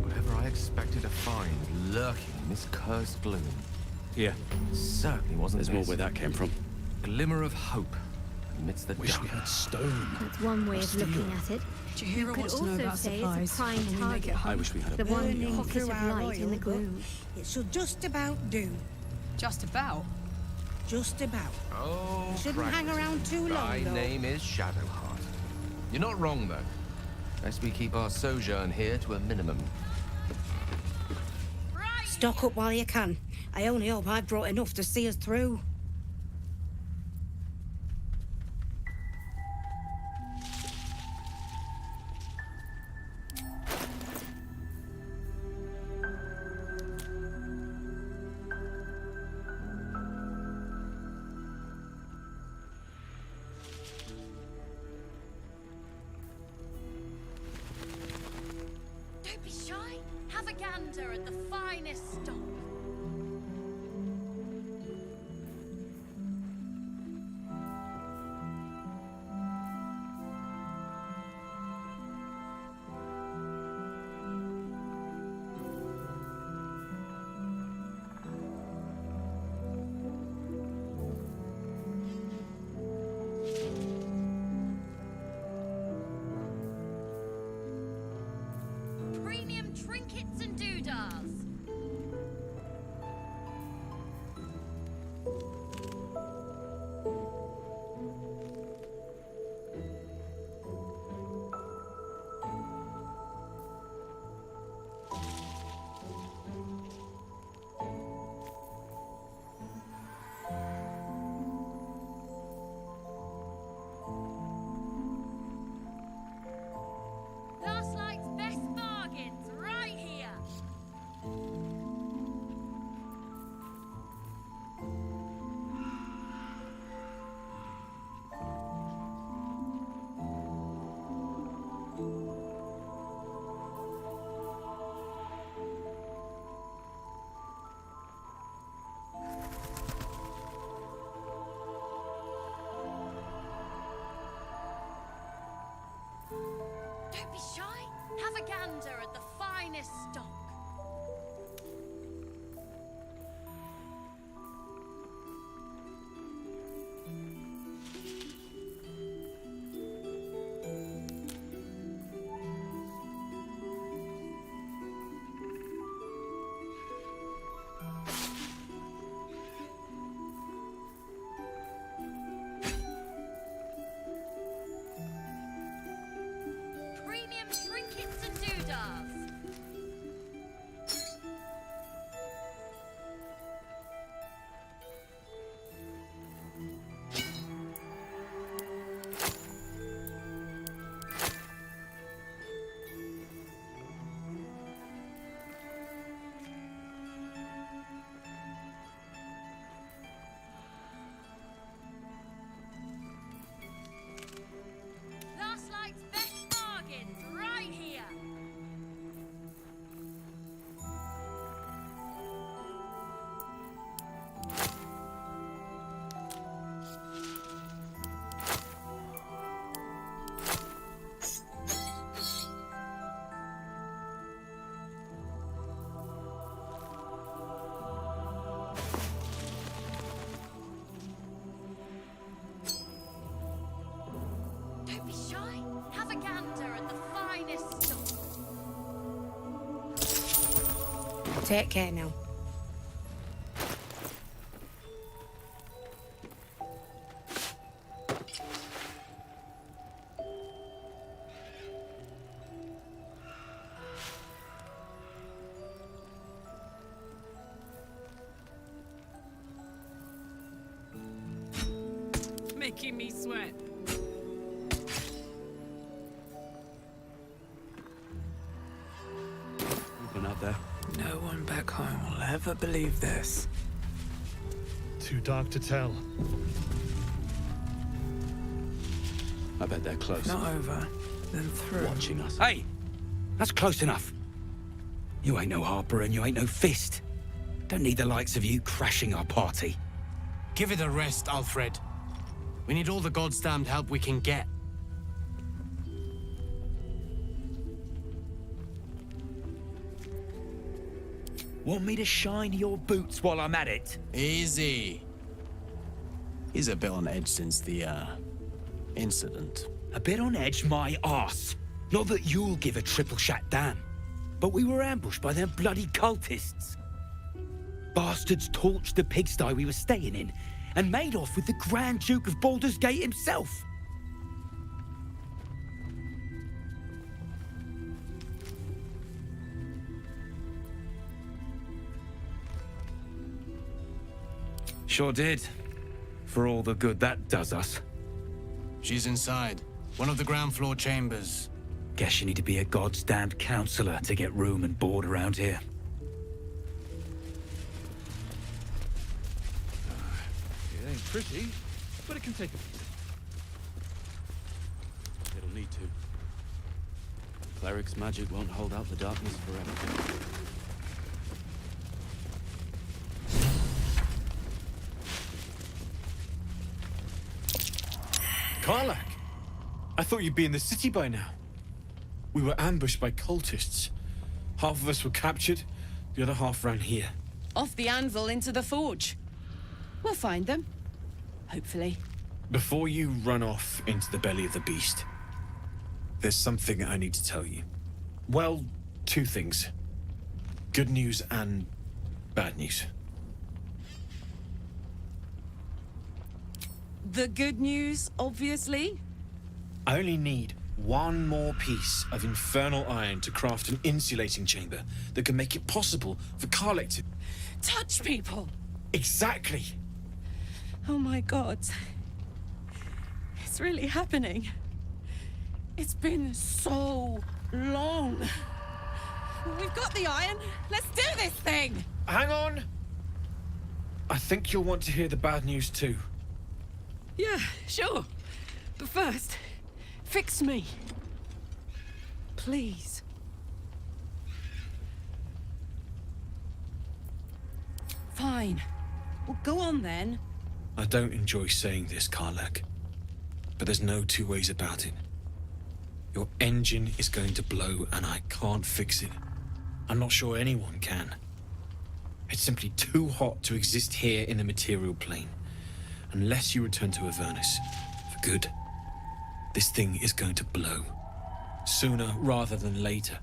Whatever I expected to find lurking in this cursed gloom. Yeah. Certainly wasn't There's more where that came from. Glimmer of hope amidst the Wish dark. we had stone. That's one way of looking at it. Jaheira You could wants to know also about say supplies. it's a prime When we make target. it home. I wish we had a The one burning pocket through of our light in the oil, gloom. but it should just about do. Just about. Just about. Oh, Shouldn't hang around too long, My though. name is Shadowheart. You're not wrong, though. Best we keep our sojourn here to a minimum. Stock up while you can. I only hope I've brought enough to see us through. Don't be shy. Have a gander at the finest stock. Premium trinkets and doodahs. Last Light's best bargains right here. Don't be shy. Have a gander at the finest stock. Premium trinkets and doodahs. Last Light's best bargains right here. Don't be shy. Have a gander at the finest stock. Take care now. Making me sweat. Been out there? No one back home will ever believe this. Too dark to tell. I bet they're close. Not over, then through. Watching us. Hey! That's close enough. You ain't no Harper and you ain't no Fist. Don't need the likes of you crashing our party. Give it a rest, Alfred. We need all the goddamned help we can get. Want me to shine your boots while I'm at it? Easy. He's a bit on edge since the, incident. A bit on edge my arse. Not that you'll give a triple shot damn. But we were ambushed by them bloody cultists. Bastards torched the pigsty we were staying in and made off with the Grand Duke of Baldur's Gate himself. Sure did. For all the good that does us. She's inside. One of the ground floor chambers. Guess you need to be a goddamn counselor to get room and board around here. It ain't pretty, but it can take a beat. It'll need to. Cleric's magic won't hold out the darkness forever. Karlach! I thought you'd be in the city by now. We were ambushed by cultists. Half of us were captured, the other half ran here. Off the anvil into the forge. We'll find them. Hopefully. Before you run off into the belly of the beast, there's something I need to tell you. Well, two things. Good news and bad news. The good news, obviously. I only need one more piece of infernal iron to craft an insulating chamber that can make it possible for Karlach to... Touch people! Exactly! Oh my god. It's really happening. It's been so long. We've got the iron. Let's do this thing! Hang on! I think you'll want to hear the bad news too. Yeah, sure. But first, fix me. Please. Fine. Well, go on then. I don't enjoy saying this, Karlach, but there's no two ways about it. Your engine is going to blow and I can't fix it. I'm not sure anyone can. It's simply too hot to exist here in the material plane. Unless you return to Avernus for good, this thing is going to blow. Sooner rather than later.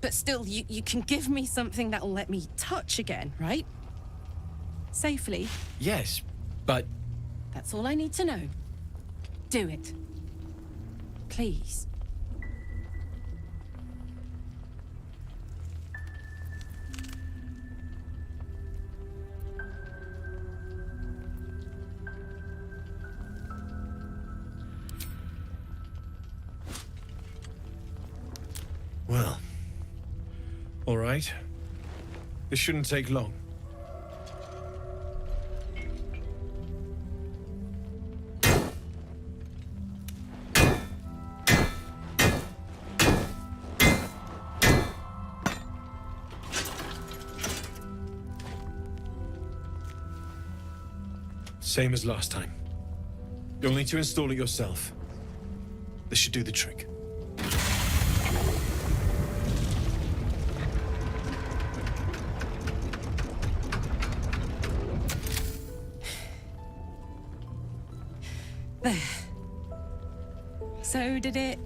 But still, you can give me something that'll let me touch again, right? Safely. Yes, but... That's all I need to know. Do it. Please. Well, all right. This shouldn't take long. Same as last time. You'll need to install it yourself. This should do the trick. There. So did it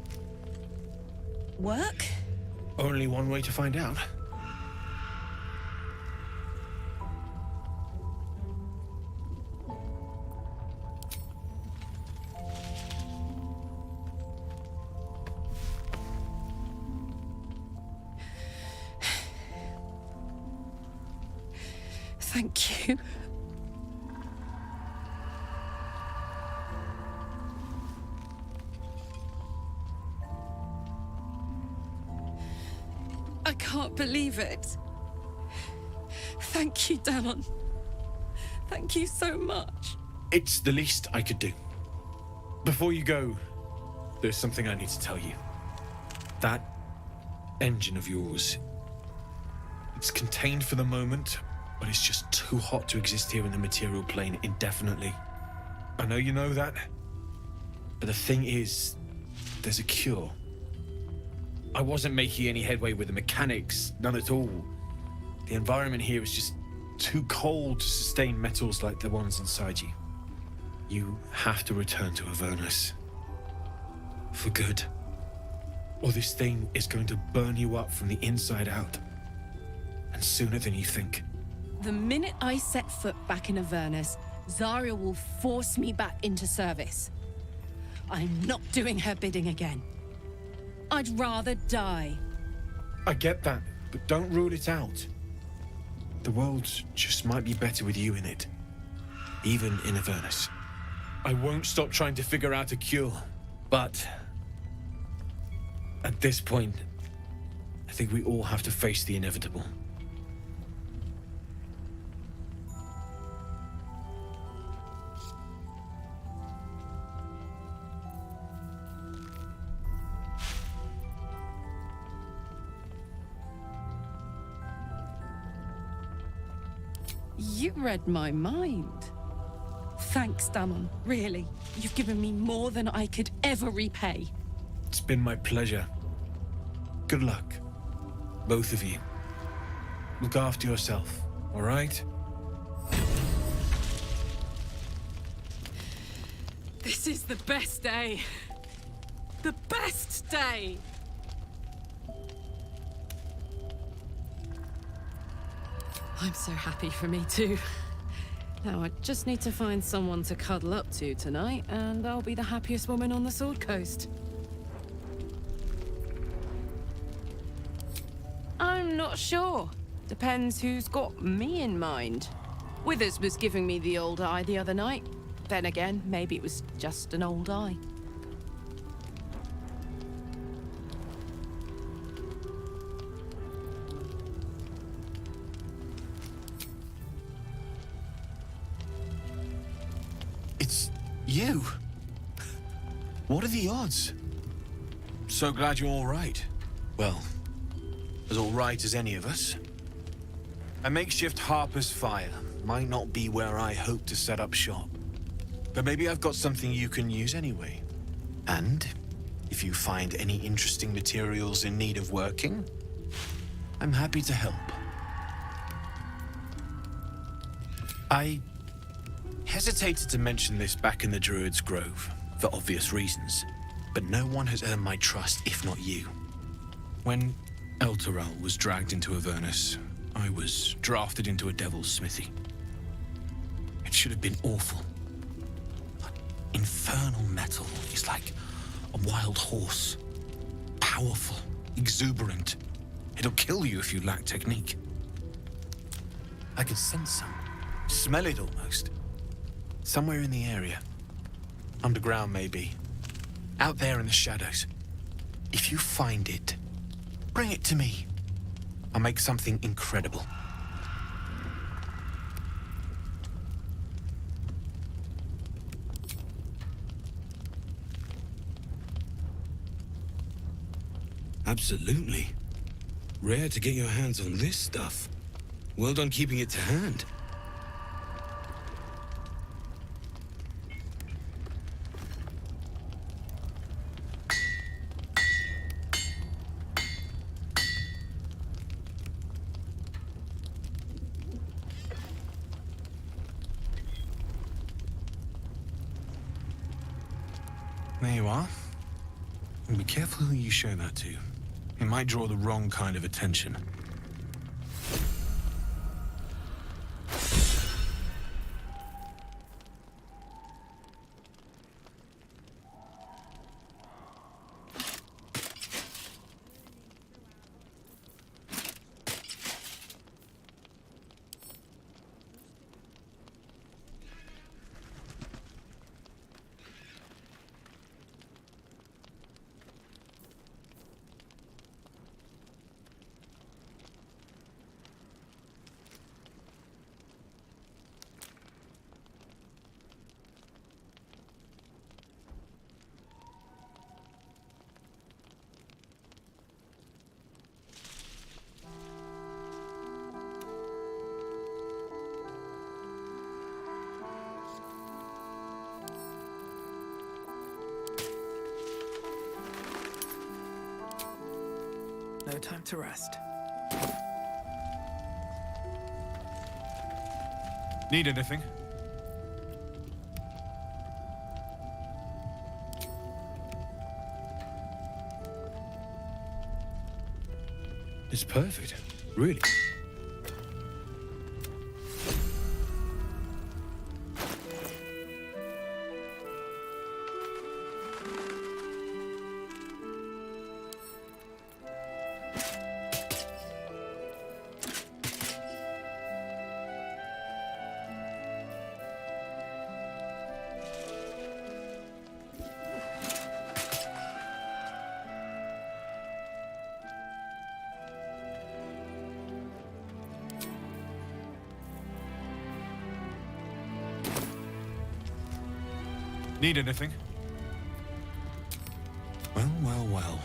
work? Only one way to find out. Thank you. I can't believe it. Thank you, Dammon. Thank you so much. It's the least I could do. Before you go, there's something I need to tell you. That engine of yours, it's contained for the moment, but it's just too hot to exist here in the material plane indefinitely. I know you know that, but the thing is, there's a cure. I wasn't making any headway with the mechanics, none at all. The environment here is just too cold to sustain metals like the ones inside you. You have to return to Avernus. For good. Or this thing is going to burn you up from the inside out. And sooner than you think. The minute I set foot back in Avernus, Zarya will force me back into service. I'm not doing her bidding again. I'd rather die. I get that, but don't rule it out. The world just might be better with you in it. Even in Avernus. I won't stop trying to figure out a cure, but... at this point, I think we all have to face the inevitable. You read my mind. Thanks, Damon. Really. You've given me more than I could ever repay. It's been my pleasure. Good luck, both of you. Look after yourself, all right? This is the best day. The best day! I'm so happy for me too. Now I just need to find someone to cuddle up to tonight, and I'll be the happiest woman on the Sword Coast. I'm not sure. Depends who's got me in mind. Withers was giving me the old eye the other night. Then again, maybe it was just an old eye. It's you. What are the odds? So glad you're all right. Well, as all right as any of us. A makeshift Harper's Fire might not be where I hope to set up shop. But maybe I've got something you can use anyway. And if you find any interesting materials in need of working, I'm happy to help. I hesitated to mention this back in the Druid's Grove, for obvious reasons, but no one has earned my trust if not you. When Elturel was dragged into Avernus, I was drafted into a devil's smithy. It should have been awful. But infernal metal is like a wild horse. Powerful, exuberant. It'll kill you if you lack technique. I can sense some. Smell it almost. Somewhere in the area. Underground, maybe. Out there in the shadows. If you find it, bring it to me. I'll make something incredible. Absolutely. Rare to get your hands on this stuff. Well done keeping it to hand. There you are. And be careful who you show that to. It might draw the wrong kind of attention. No time to rest. Need anything? It's perfect. Really. Need anything? Well, well, well.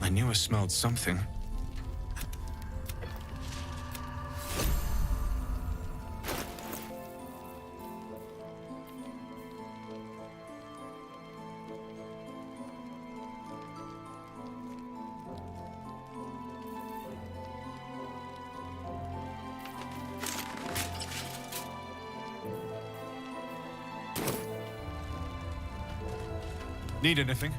I knew I smelled something. Need anything?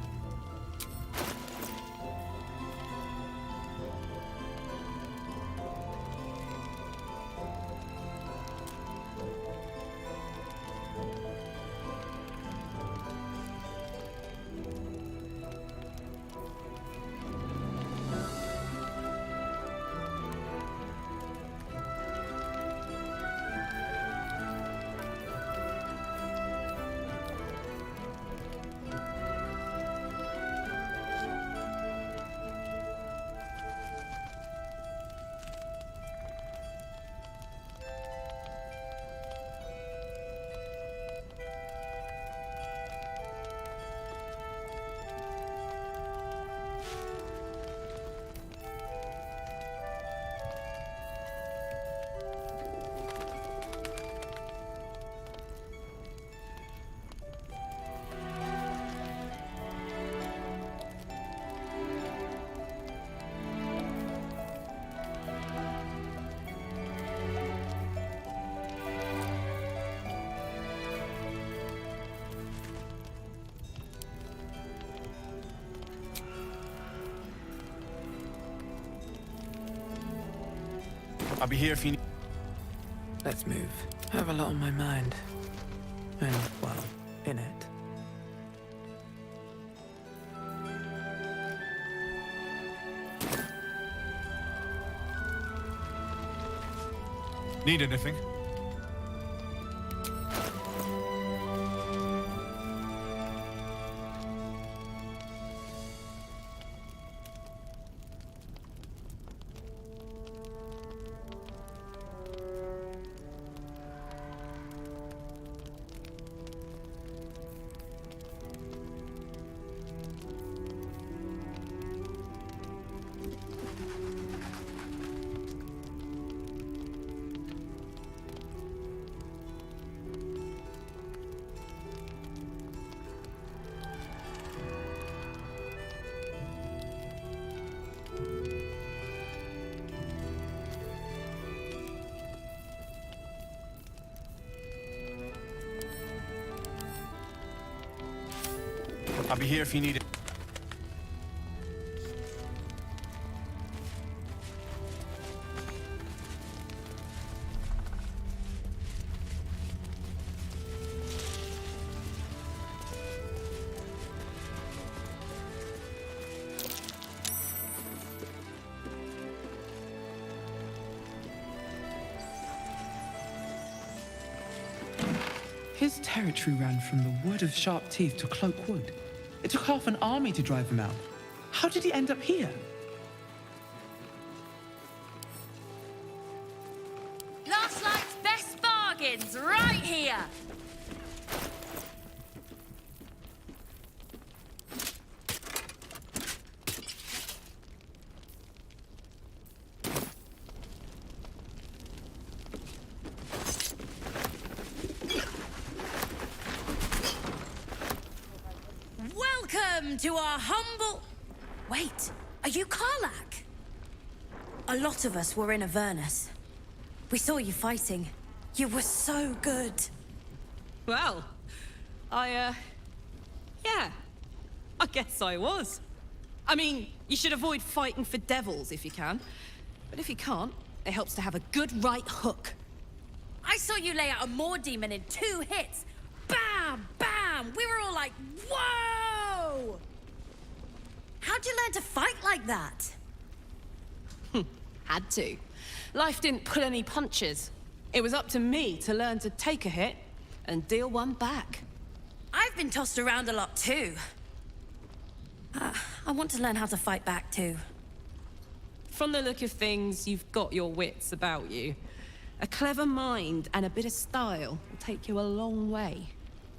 I'll be here if you need... Let's move. I have a lot on my mind. And, well, in it. Need anything? I'll be here if you need it. His territory ran from the Wood of Sharp Teeth to Cloak Wood. It took half an army to drive him out. How did he end up here? Last night's best bargains, right here! Welcome to our humble... Wait, are you Karlach? A lot of us were in Avernus. We saw you fighting. You were so good. Well, yeah, I guess I was. I mean, you should avoid fighting for devils if you can. But if you can't, it helps to have a good right hook. I saw you lay out a Moor demon in 2 hits. Bam! Bam! We were all like, whoa! How'd you learn to fight like that? Had to. Life didn't pull any punches. It was up to me to learn to take a hit and deal one back. I've been tossed around a lot too. I want to learn how to fight back too. From the look of things, you've got your wits about you. A clever mind and a bit of style will take you a long way.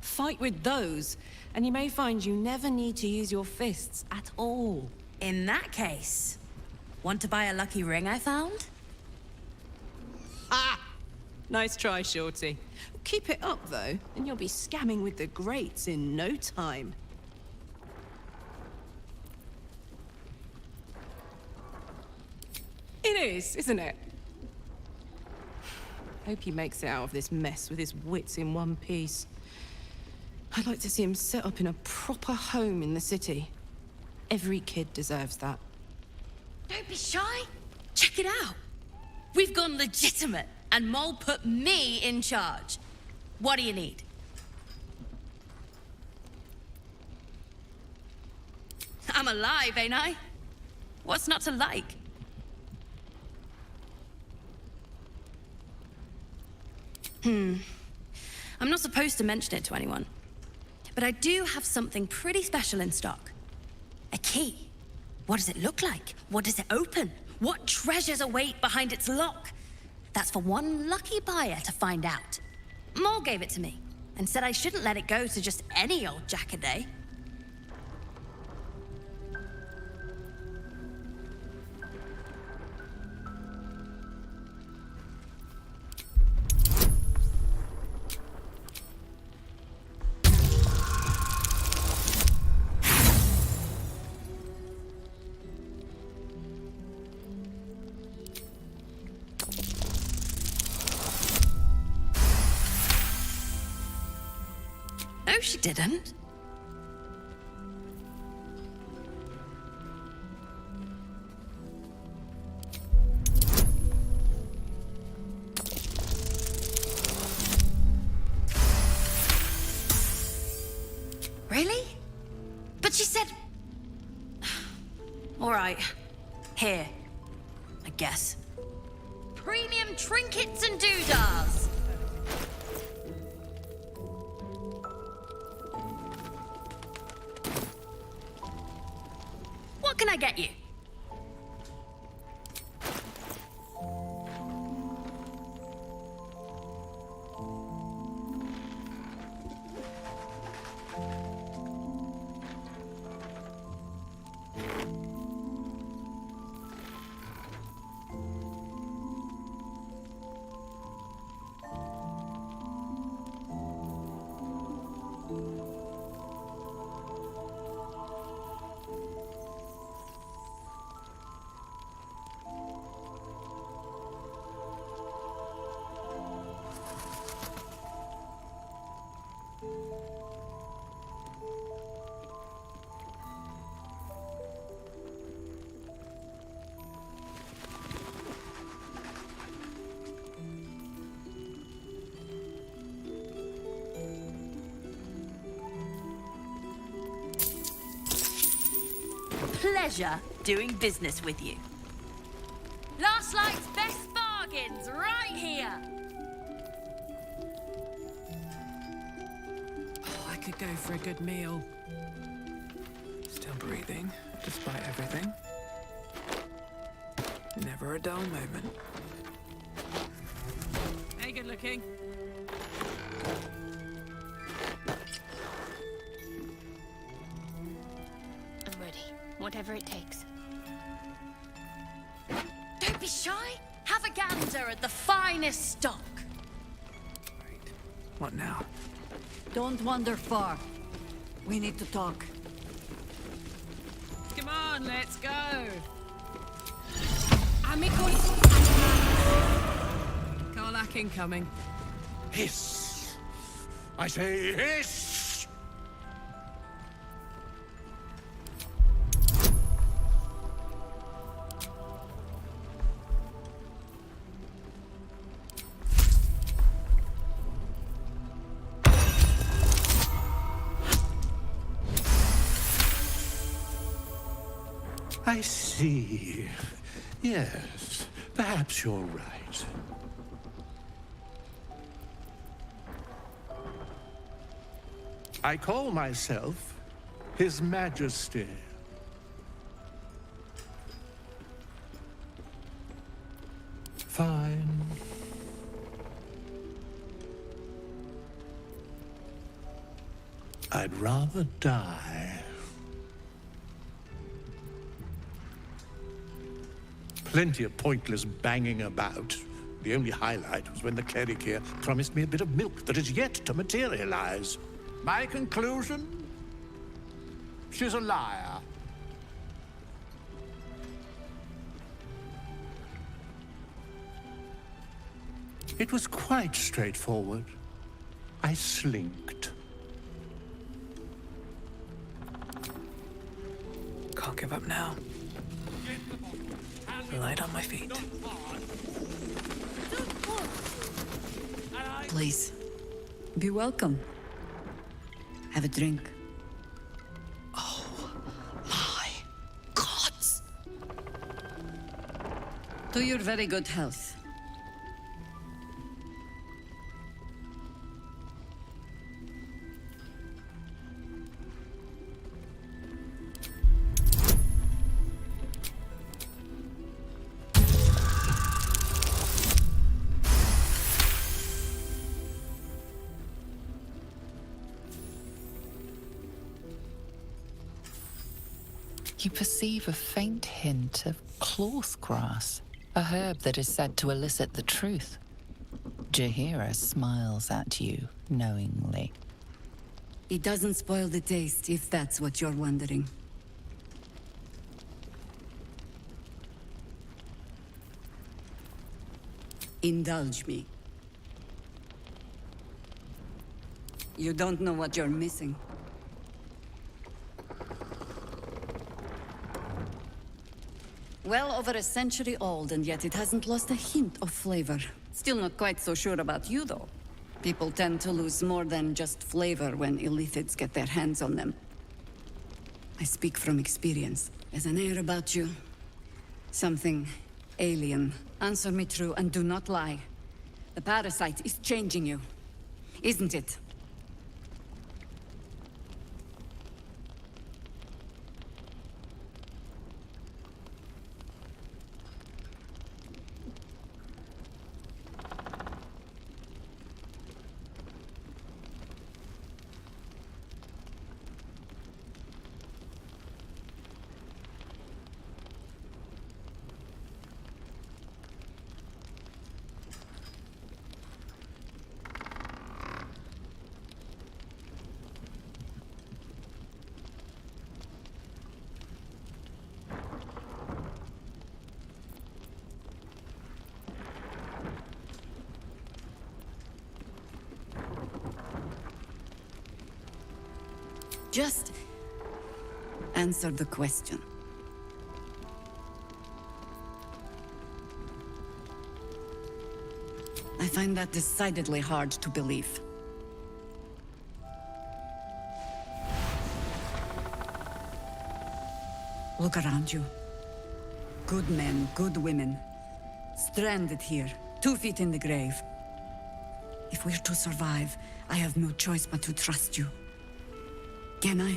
Fight with those, and you may find you never need to use your fists at all. In that case, want to buy a lucky ring I found? Ah! Nice try, Shorty. Keep it up, though, and you'll be scamming with the greats in no time. It is, isn't it? Hope he makes it out of this mess with his wits in one piece. I'd like to see him set up in a proper home in the city. Every kid deserves that. Don't be shy. Check it out. We've gone legitimate, and Mole put me in charge. What do you need? I'm alive, ain't I? What's not to like? I'm not supposed to mention it to anyone, but I do have something pretty special in stock. A key. What does it look like? What does it open? What treasures await behind its lock? That's for one lucky buyer to find out. Mole gave it to me and said I shouldn't let it go to just any old Jackaday. No, she didn't. Really? But she said... All right. Here. I guess. Premium trinkets and doodahs. What can I get you? Pleasure doing business with you. Last night's best bargains right here. Oh, I could go for a good meal. Still breathing, despite everything. Never a dull moment. Hey, good looking. I'm ready. Whatever it takes. Don't be shy. Have a gander at the finest stock. What now? Don't wander far. We need to talk. Come on, let's go. Amigos. Karlach incoming. Hiss! I say hiss! I see. Yes, perhaps you're right. I call myself His Majesty. Fine. I'd rather die. Plenty of pointless banging about. The only highlight was when the cleric here promised me a bit of milk that is yet to materialize. My conclusion? She's a liar. It was quite straightforward. I slinked. can't give up now. Light on my feet. Please, be welcome. Have a drink. Oh, my gods! To your very good health. You perceive a faint hint of cloth grass, a herb that is said to elicit the truth. Jaheira smiles at you knowingly. It doesn't spoil the taste, if that's what you're wondering. Indulge me. You don't know what you're missing. Well over a century old, and yet it hasn't lost a hint of flavor. Still not quite so sure about you, though. People tend to lose more than just flavor when illithids get their hands on them. I speak from experience. There's an air about you. Something alien. Answer me true and do not lie. The parasite is changing you, isn't it? Just answer the question. I find that decidedly hard to believe. Look around you. Good men, good women. Stranded here, 2 feet in the grave. If we're to survive, I have no choice but to trust you. Can I?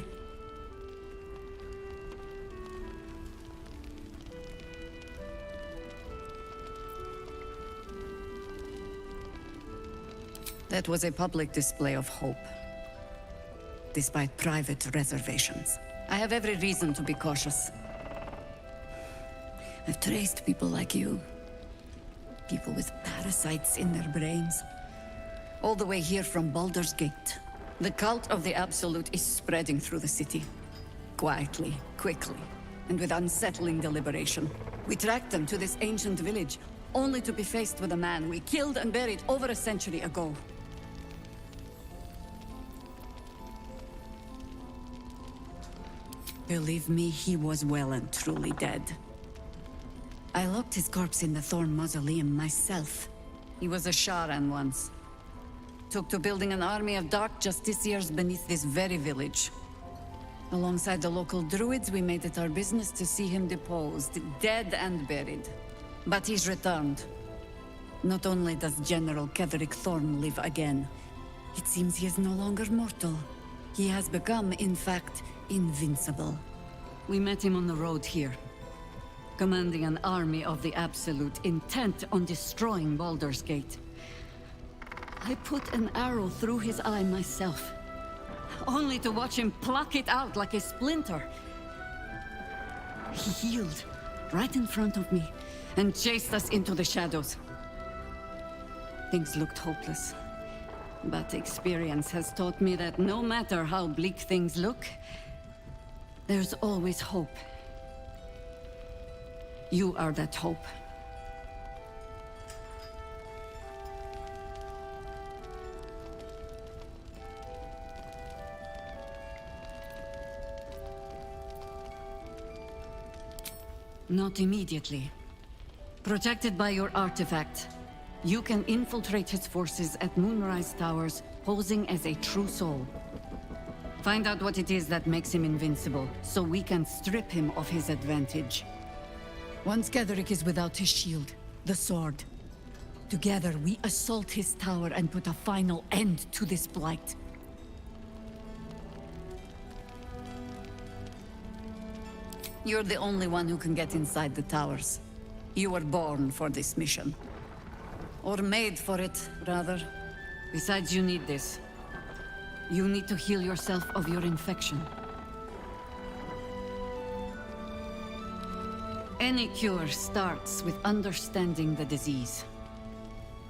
That was a public display of hope, despite private reservations. I have every reason to be cautious. I've traced people like you. People with parasites in their brains. All the way here from Baldur's Gate. The cult of the Absolute is spreading through the city. Quietly, quickly, and with unsettling deliberation. We tracked them to this ancient village, only to be faced with a man we killed and buried over a century ago. Believe me, he was well and truly dead. I locked his corpse in the Thorn Mausoleum myself. He was a Sharan once. Took to building an army of dark justiciars beneath this very village. Alongside the local druids, we made it our business to see him deposed, dead and buried. But he's returned. Not only does General Ketheric Thorn live again, it seems he is no longer mortal. He has become, in fact, invincible. We met him on the road here, commanding an army of the Absolute, intent on destroying Baldur's Gate. I put an arrow through his eye myself, only to watch him pluck it out like a splinter. He healed right in front of me and chased us into the shadows. Things looked hopeless, but experience has taught me that no matter how bleak things look, there's always hope. You are that hope. Not immediately. Protected by your artifact, you can infiltrate his forces at Moonrise Towers, posing as a true soul. Find out what it is that makes him invincible, so we can strip him of his advantage. Once Ketheric is without his shield, the sword, together we assault his tower and put a final end to this blight. You're the only one who can get inside the towers. You were born for this mission. Or made for it, rather. Besides, you need this. You need to heal yourself of your infection. Any cure starts with understanding the disease.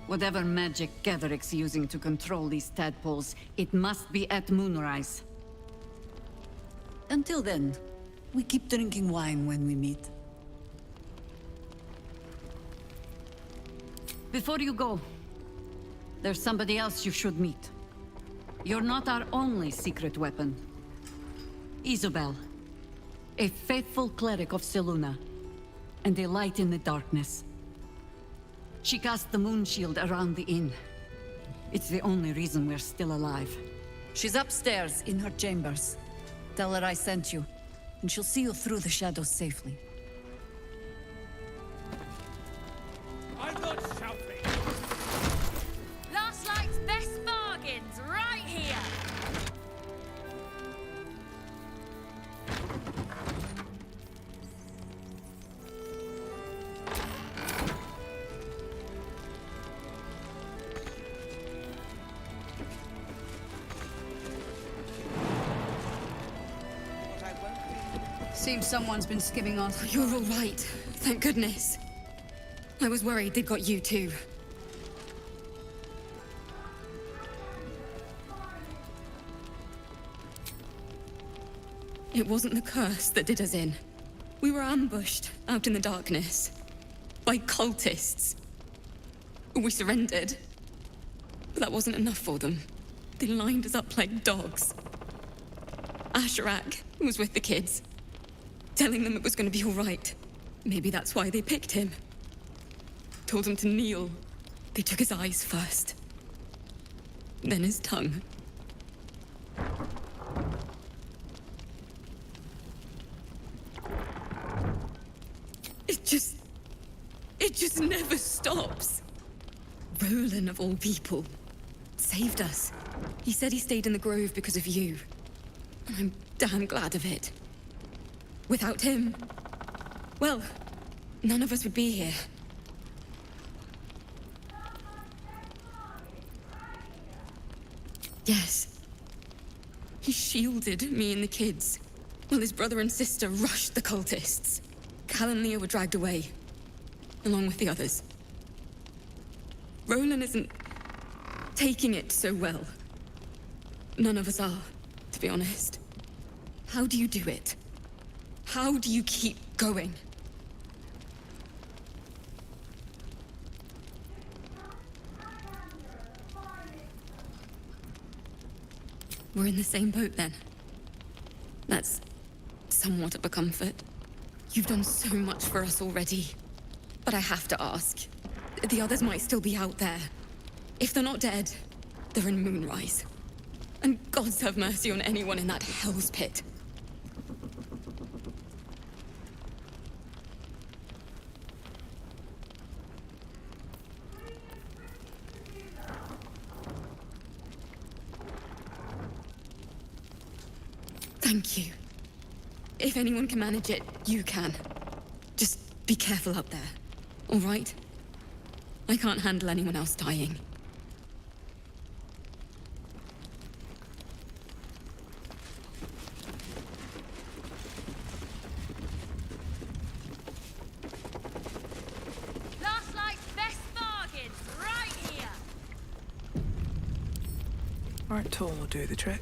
Whatever magic Ketheric's using to control these tadpoles, it must be at Moonrise. Until then, we keep drinking wine when we meet. Before you go, there's somebody else you should meet. You're not our only secret weapon. Isobel, a faithful cleric of Selûne, and a light in the darkness. She cast the moon shield around the inn. It's the only reason we're still alive. She's upstairs in her chambers. Tell her I sent you, and she'll see you through the shadows safely. I'm not shouting. Last Light's best bargains, right here! Seems someone's been skimming on. You're all right. Thank goodness. I was worried they'd got you too. It wasn't the curse that did us in. We were ambushed out in the darkness by cultists. We surrendered. But that wasn't enough for them. They lined us up like dogs. Asherak was with the kids, telling them it was going to be all right. Maybe that's why they picked him. Told him to kneel. They took his eyes first. Then his tongue. It just never stops. Roland, of all people, saved us. He said he stayed in the grove because of you. And I'm damn glad of it. Without him, well, none of us would be here. Yes. He shielded me and the kids, while his brother and sister rushed the cultists. Cal and Leah were dragged away, along with the others. Roland isn't taking it so well. None of us are, to be honest. How do you do it? How do you keep going? We're in the same boat then. That's somewhat of a comfort. You've done so much for us already. But I have to ask. The others might still be out there. If they're not dead, they're in Moonrise. And gods have mercy on anyone in that hell's pit. Thank you. If anyone can manage it, you can. Just be careful up there, all right? I can't handle anyone else dying. Last Light's best bargains, right here! Right tool will do the trick.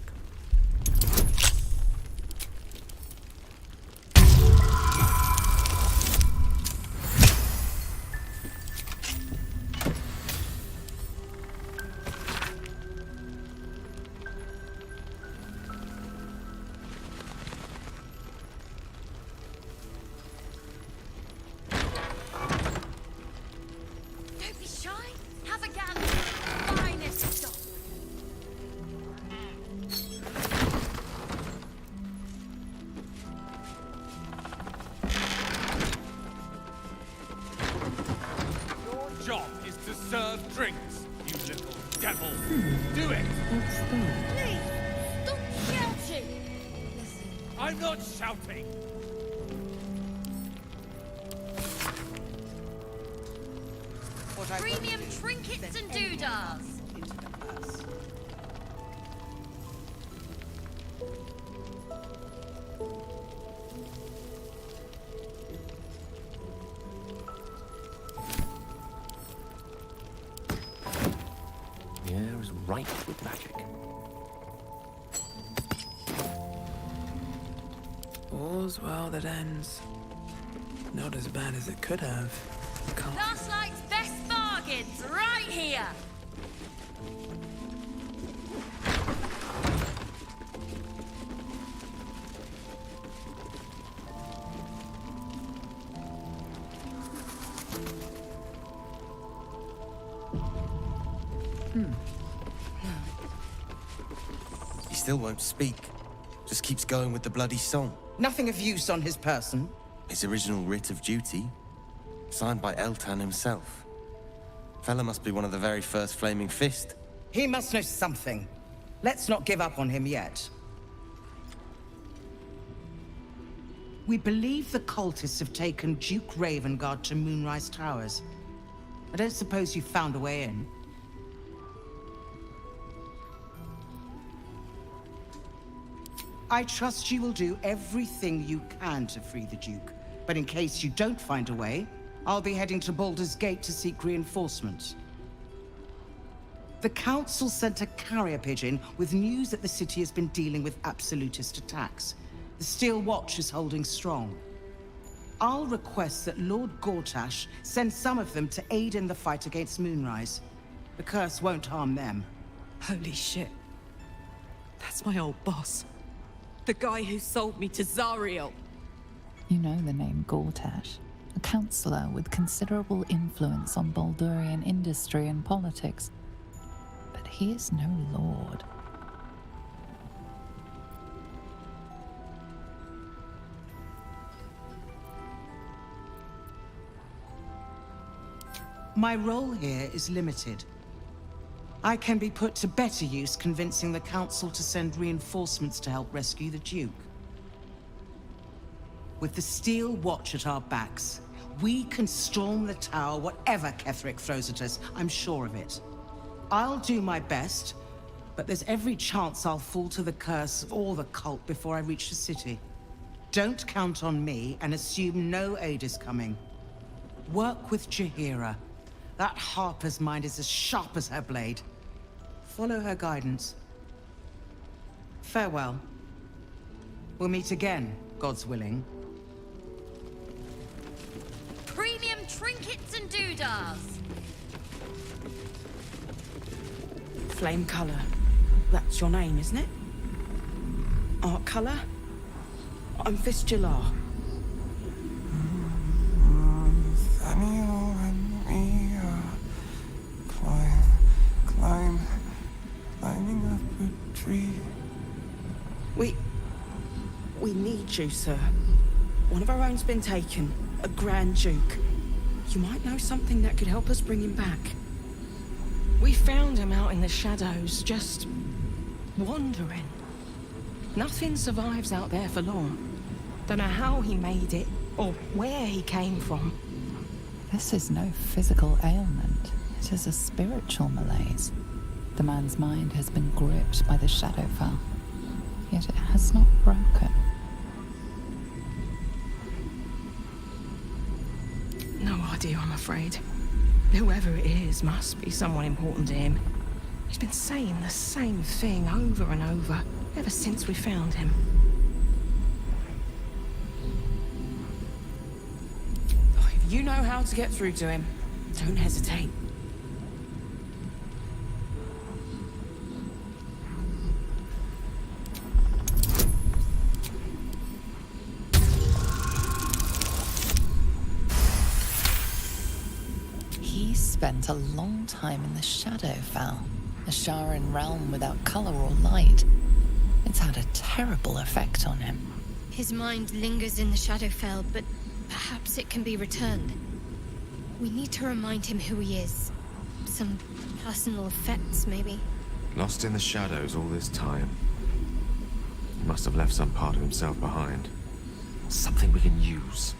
I'm not shouting! Premium trinkets and doodahs! The air is rife with magic. All's well that ends. Not as bad as it could have. Lastlight's best bargains, right here! He still won't speak. Just keeps going with the bloody song. Nothing of use on his person. His original writ of duty, signed by Eltan himself. Fella must be one of the very first Flaming Fist. He must know something. Let's not give up on him yet. We believe the cultists have taken Duke Ravengard to Moonrise Towers. I don't suppose you found a way in. I trust you will do everything you can to free the Duke. But in case you don't find a way, I'll be heading to Baldur's Gate to seek reinforcements. The Council sent a carrier pigeon with news that the city has been dealing with absolutist attacks. The Steel Watch is holding strong. I'll request that Lord Gortash send some of them to aid in the fight against Moonrise. The curse won't harm them. Holy shit. That's my old boss. The guy who sold me to Zariel. You know the name Gortash, a councillor with considerable influence on Baldurian industry and politics. But he is no lord. My role here is limited. I can be put to better use convincing the Council to send reinforcements to help rescue the Duke. With the Steel Watch at our backs, we can storm the tower whatever Ketheric throws at us, I'm sure of it. I'll do my best, but there's every chance I'll fall to the curse or the cult before I reach the city. Don't count on me and assume no aid is coming. Work with Jaheira. That Harper's mind is as sharp as her blade. Follow her guidance. Farewell. We'll meet again, God's willing. Premium trinkets and doodahs! Flame Color. That's your name, isn't it? Art Color? I'm Fistula. Nathaniel and me climbing up a tree. We need you, sir. One of our own's been taken, a Grand Duke. You might know something that could help us bring him back. We found him out in the shadows, just wandering. Nothing survives out there for long. Don't know how he made it, or where he came from. This is no physical ailment. It is a spiritual malaise. The man's mind has been gripped by the Shadowfell, yet it has not broken. No idea, I'm afraid. Whoever it is must be someone important to him. He's been saying the same thing over and over, ever since we found him. If you know how to get through to him, don't hesitate. He spent a long time in the Shadowfell, a Sharan realm without color or light. It's had a terrible effect on him. His mind lingers in the Shadowfell, but perhaps it can be returned. We need to remind him who he is. Some personal effects, maybe. Lost in the shadows all this time. He must have left some part of himself behind. Something we can use.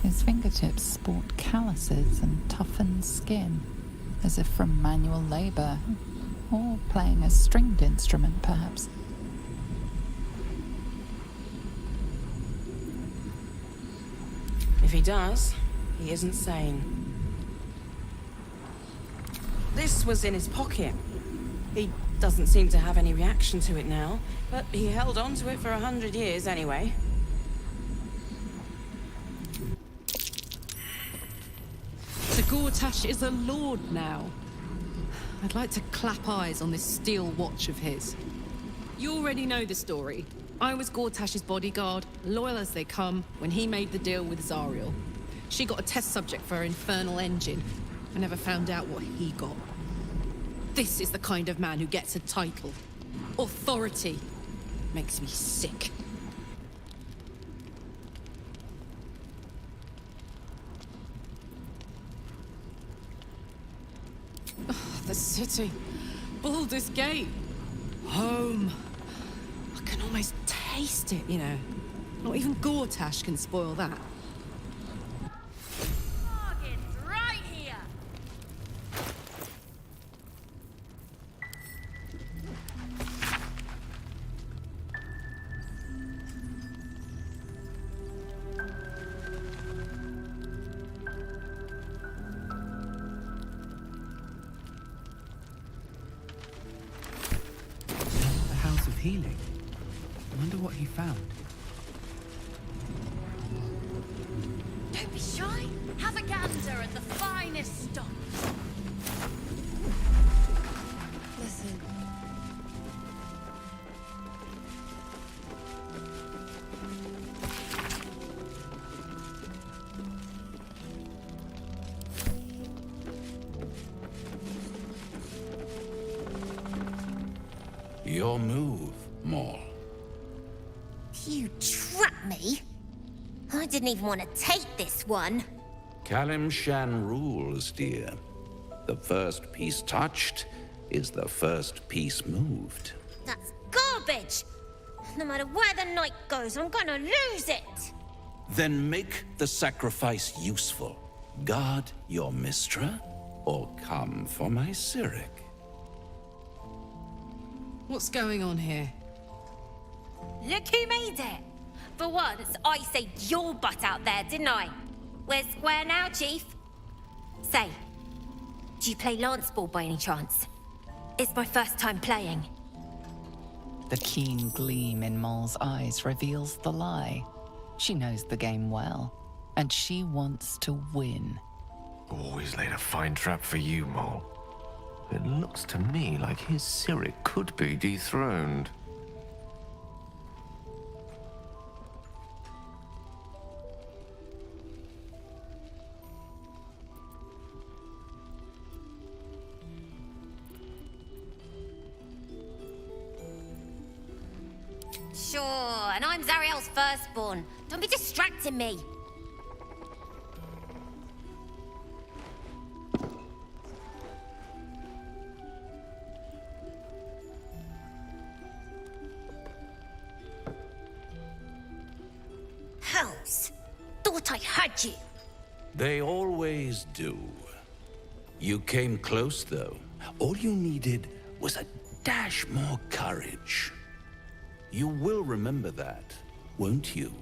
His fingertips sport calluses and toughened skin, as if from manual labor, or playing a stringed instrument, perhaps. If he does, he isn't sane. This was in his pocket. He doesn't seem to have any reaction to it now, but he held on to it for 100 years anyway. The Gortash is a lord now. I'd like to clap eyes on this steel watch of his. You already know the story. I was Gortash's bodyguard, loyal as they come, when he made the deal with Zariel. She got a test subject for her infernal engine. I never found out what he got. This is the kind of man who gets a title. Authority. Makes me sick. The city. Baldur's Gate. Home. I can almost taste it, you know. Not even Gortash can spoil that. Right here. The House of Healing. I wonder what he found. Don't be shy. Have a gander at the finest stock. Listen. Your move, Maul. You trapped me. I didn't even want to take this one. Kalimshan rules, dear. The first piece touched is the first piece moved. That's garbage. No matter where the night goes, I'm gonna lose it. Then make the sacrifice useful. Guard your Mistra, or come for my Cyric. What's going on here? Look who made it. For once, I saved your butt out there, didn't I? We're square now, Chief. Say, do you play lance ball by any chance? It's my first time playing. The keen gleam in Maul's eyes reveals the lie. She knows the game well, and she wants to win. Always laid a fine trap for you, Maul. It looks to me like his Cyric could be dethroned. Sure, and I'm Zariel's firstborn. Don't be distracting me. Hells, thought I had you. They always do. You came close, though. All you needed was a dash more courage. You will remember that, won't you?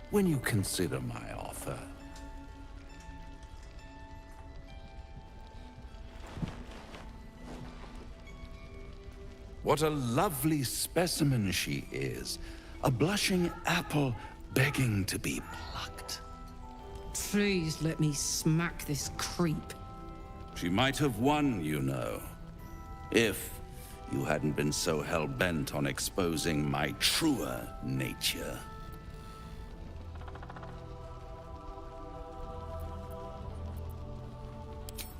When you consider my offer. What a lovely specimen she is. A blushing apple begging to be plucked. Please let me smack this creep. She might have won, you know. If you hadn't been so hell-bent on exposing my truer nature.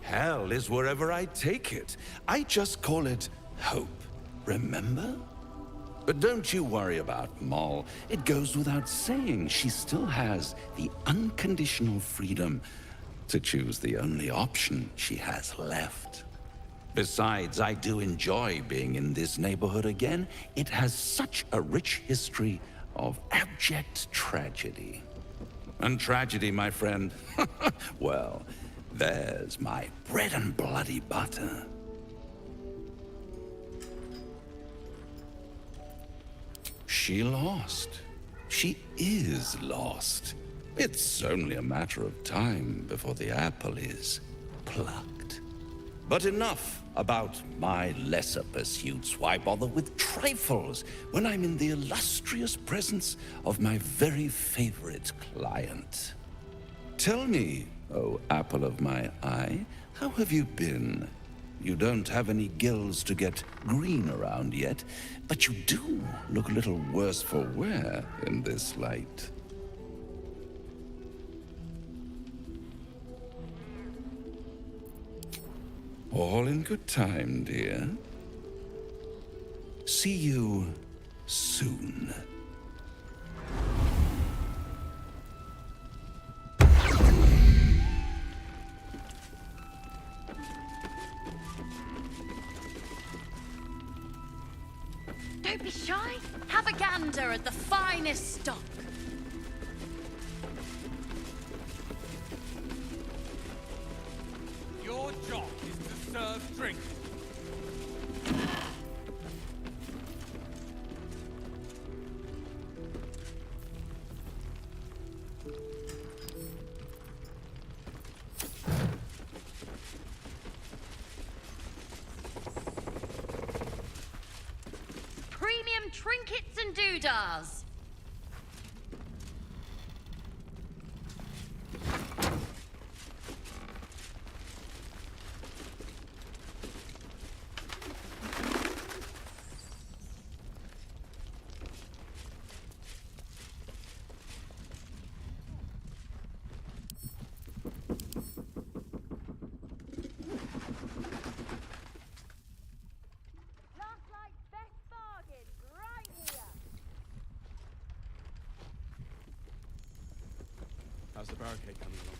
Hell is wherever I take it. I just call it hope, remember? But don't you worry about Moll. It goes without saying she still has the unconditional freedom to choose the only option she has left. Besides, I do enjoy being in this neighborhood again. It has such a rich history of abject tragedy. And tragedy, my friend, well, there's my bread and bloody butter. She lost. She is lost. It's only a matter of time before the apple is plucked. But enough about my lesser pursuits. Why bother with trifles when I'm in the illustrious presence of my very favorite client? Tell me, oh apple of my eye, how have you been? You don't have any gills to get green around yet, but you do look a little worse for wear in this light. All in good time, dear. See you soon. Don't be shy. Have a gander at the finest stock. Your job is to serve drink. Premium trinkets and doodahs. How's the barricade coming along?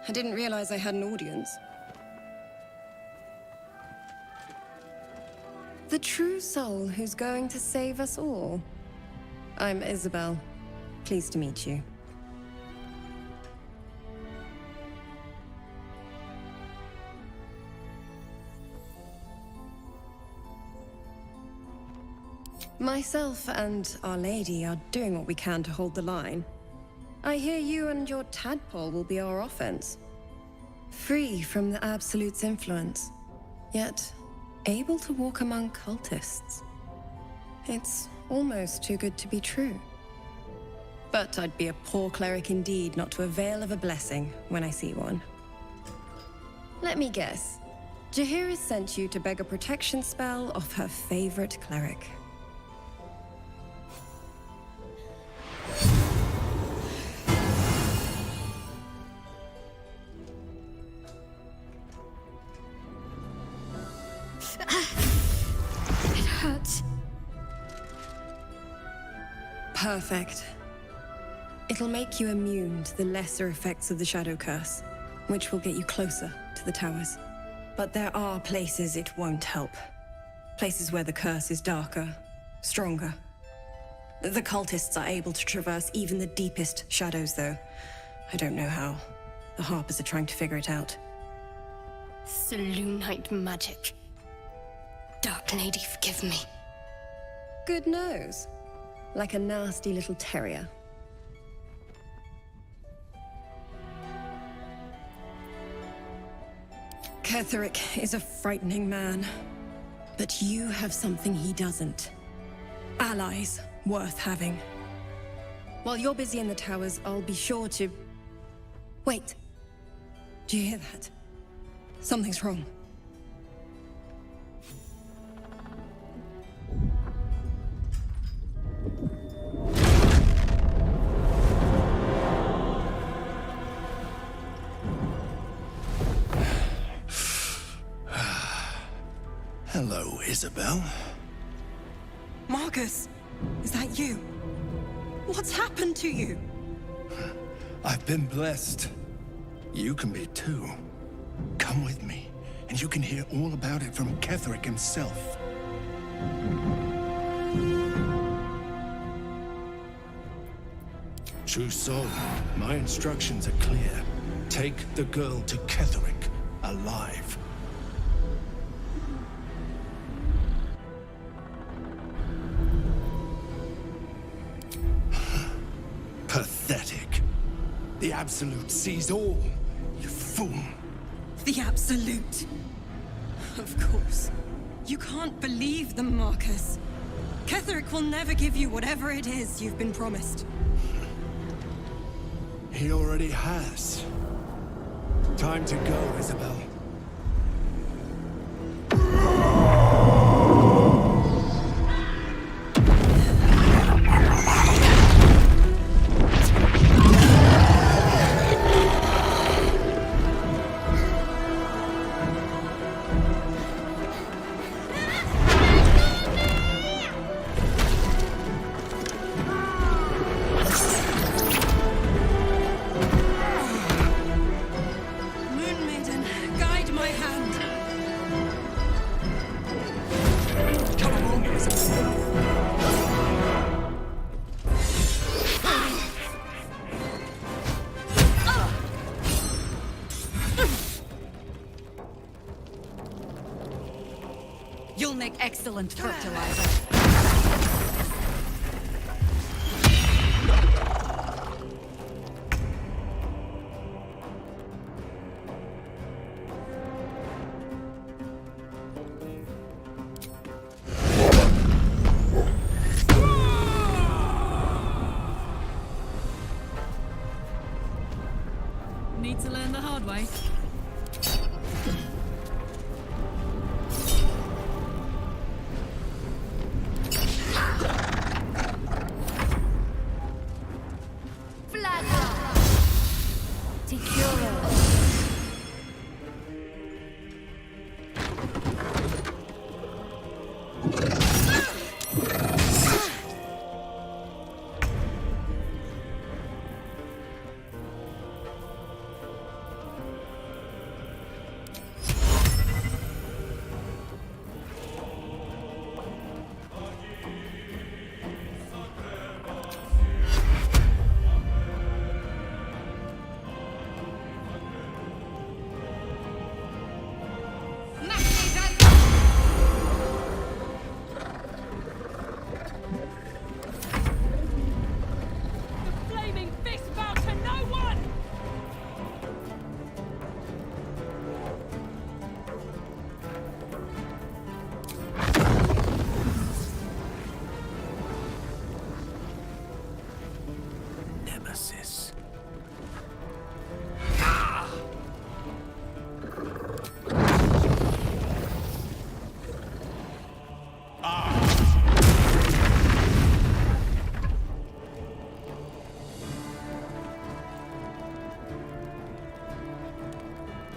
I didn't realize I had an audience. The true soul who's going to save us all. I'm Isabel. Pleased to meet you. Myself and Our Lady are doing what we can to hold the line. I hear you and your tadpole will be our offense. Free from the Absolute's influence. Yet, Able to walk among cultists. It's almost too good to be true. But I'd be a poor cleric indeed not to avail of a blessing when I see one. Let me guess. Jaheira sent you to beg a protection spell off her favorite cleric. It hurts. Perfect. It'll make you immune to the lesser effects of the Shadow Curse, which will get you closer to the towers. But there are places it won't help. Places where the curse is darker, stronger. The cultists are able to traverse even the deepest shadows, though. I don't know how. The Harpers are trying to figure it out. Selûnite magic. Dark Lady, forgive me. Good nose. Like a nasty little terrier. Ketheric is a frightening man. But you have something he doesn't. Allies worth having. While you're busy in the towers, I'll be sure to... Wait. Do you hear that? Something's wrong. Hello, Isabel. Marcus, is that you? What's happened to you? I've been blessed. You can be too. Come with me, and you can hear all about it from Ketheric himself. True soul, my instructions are clear. Take the girl to Ketheric, alive. Pathetic. The Absolute sees all, you fool. The Absolute. Of course. You can't believe them, Marcus. Ketheric will never give you whatever it is you've been promised. He already has. Time to go, Isabel. Moon Maiden, guide my hand. Come along, Isabel. You'll make excellent fertilizer. Need to learn the hard way. nemesis.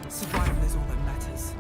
Survival is all that matters.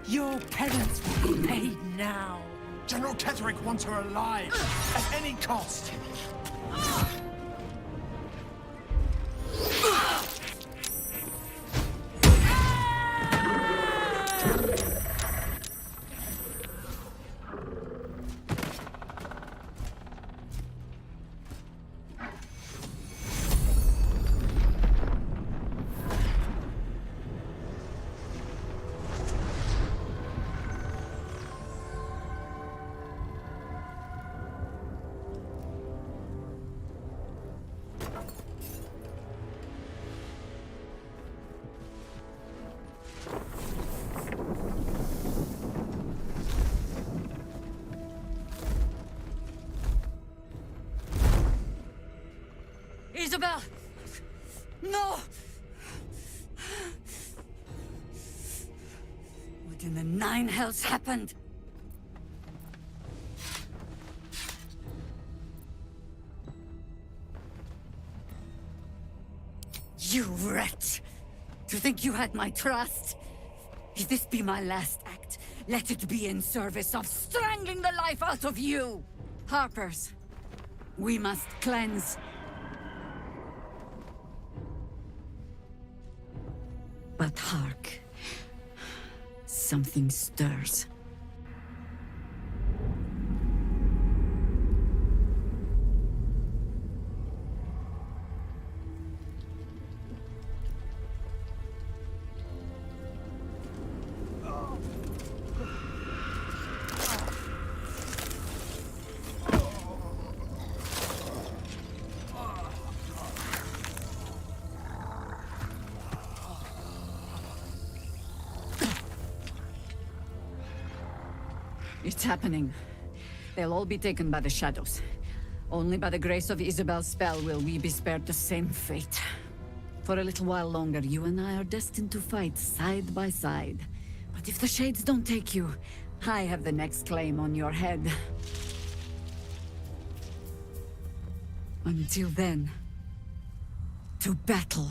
Your penance will be paid now. General Ketherick wants her alive, at any cost. Isabel! No! What in the nine hells happened? You wretch! To think you had my trust? If this be my last act, let it be in service of strangling the life out of you! Harpers, we must cleanse. But hark, something stirs. It's happening. They'll all be taken by the shadows. Only by the grace of Isabel's spell will we be spared the same fate. For a little while longer, you and I are destined to fight side by side. But if the Shades don't take you, I have the next claim on your head. Until then, to battle.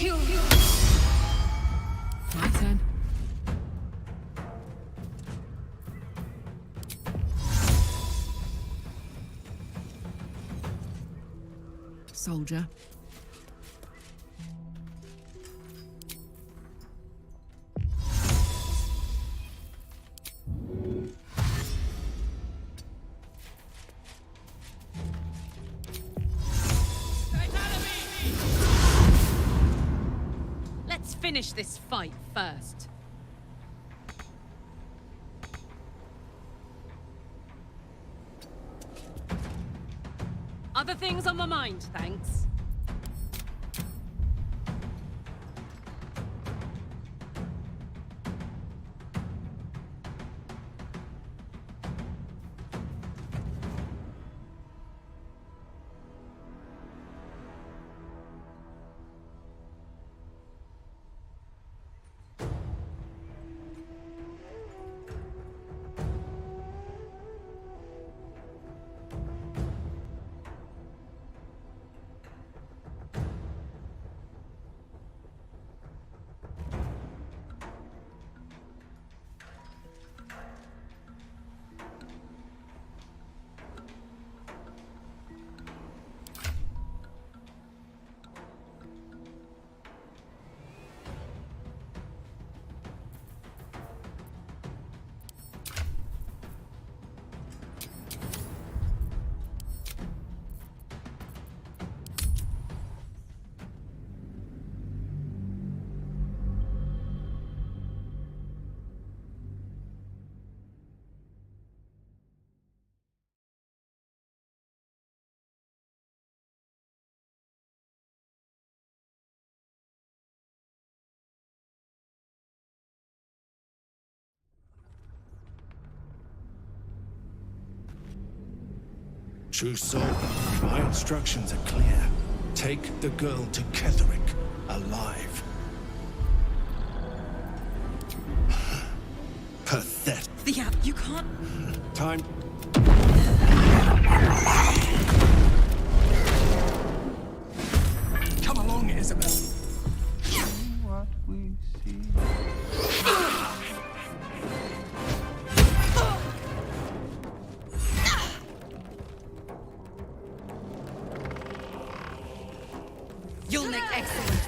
you. My turn. Soldier. Let's finish this fight first. Other things on my mind, thanks. True Soul, my instructions are clear. Take the girl to Ketherick, alive. Pathetic. Yeah, you can't... Time. Come along, Isabel. What we see. You'll make excellent.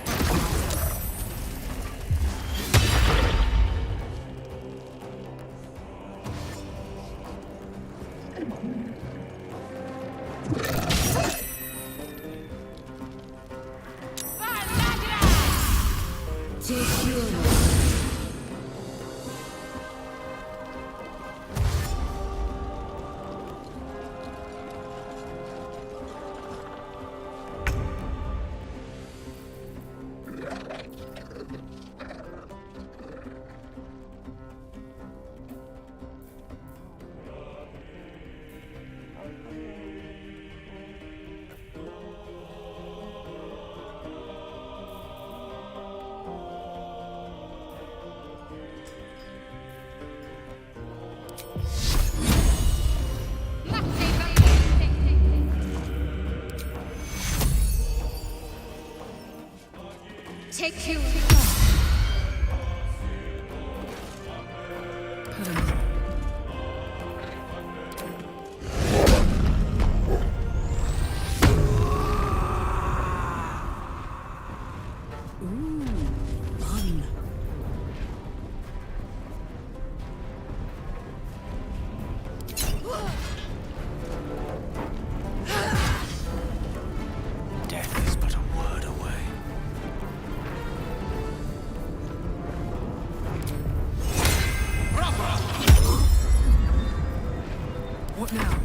Take you. Death is but a word away. What now?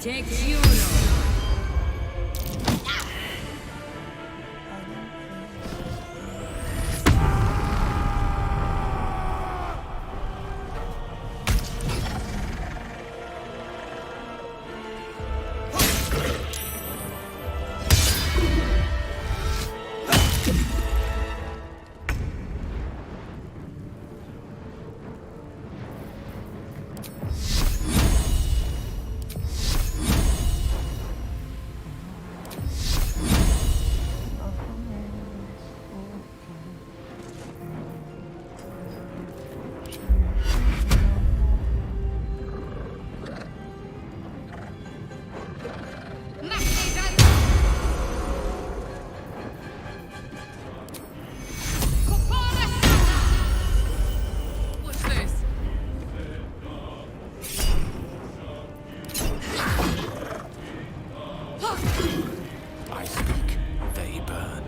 Take Juno. I speak, they burn.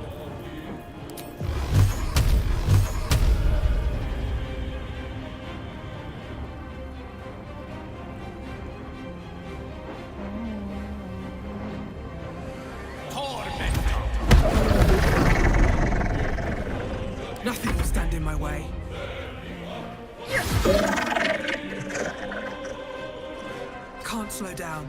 Nothing will stand in my way. Can't slow down.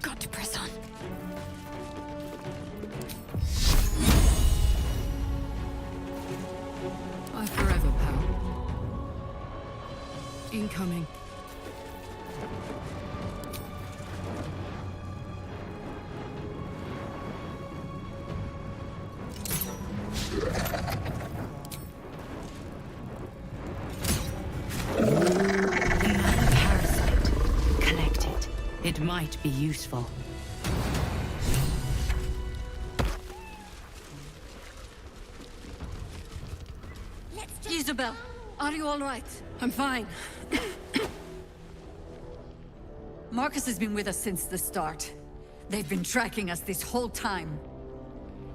Got to press on. Bye forever, pal. Incoming. Collect it. It might be useful. Isabel, are you all right? I'm fine. Marcus has been with us since the start. They've been tracking us this whole time.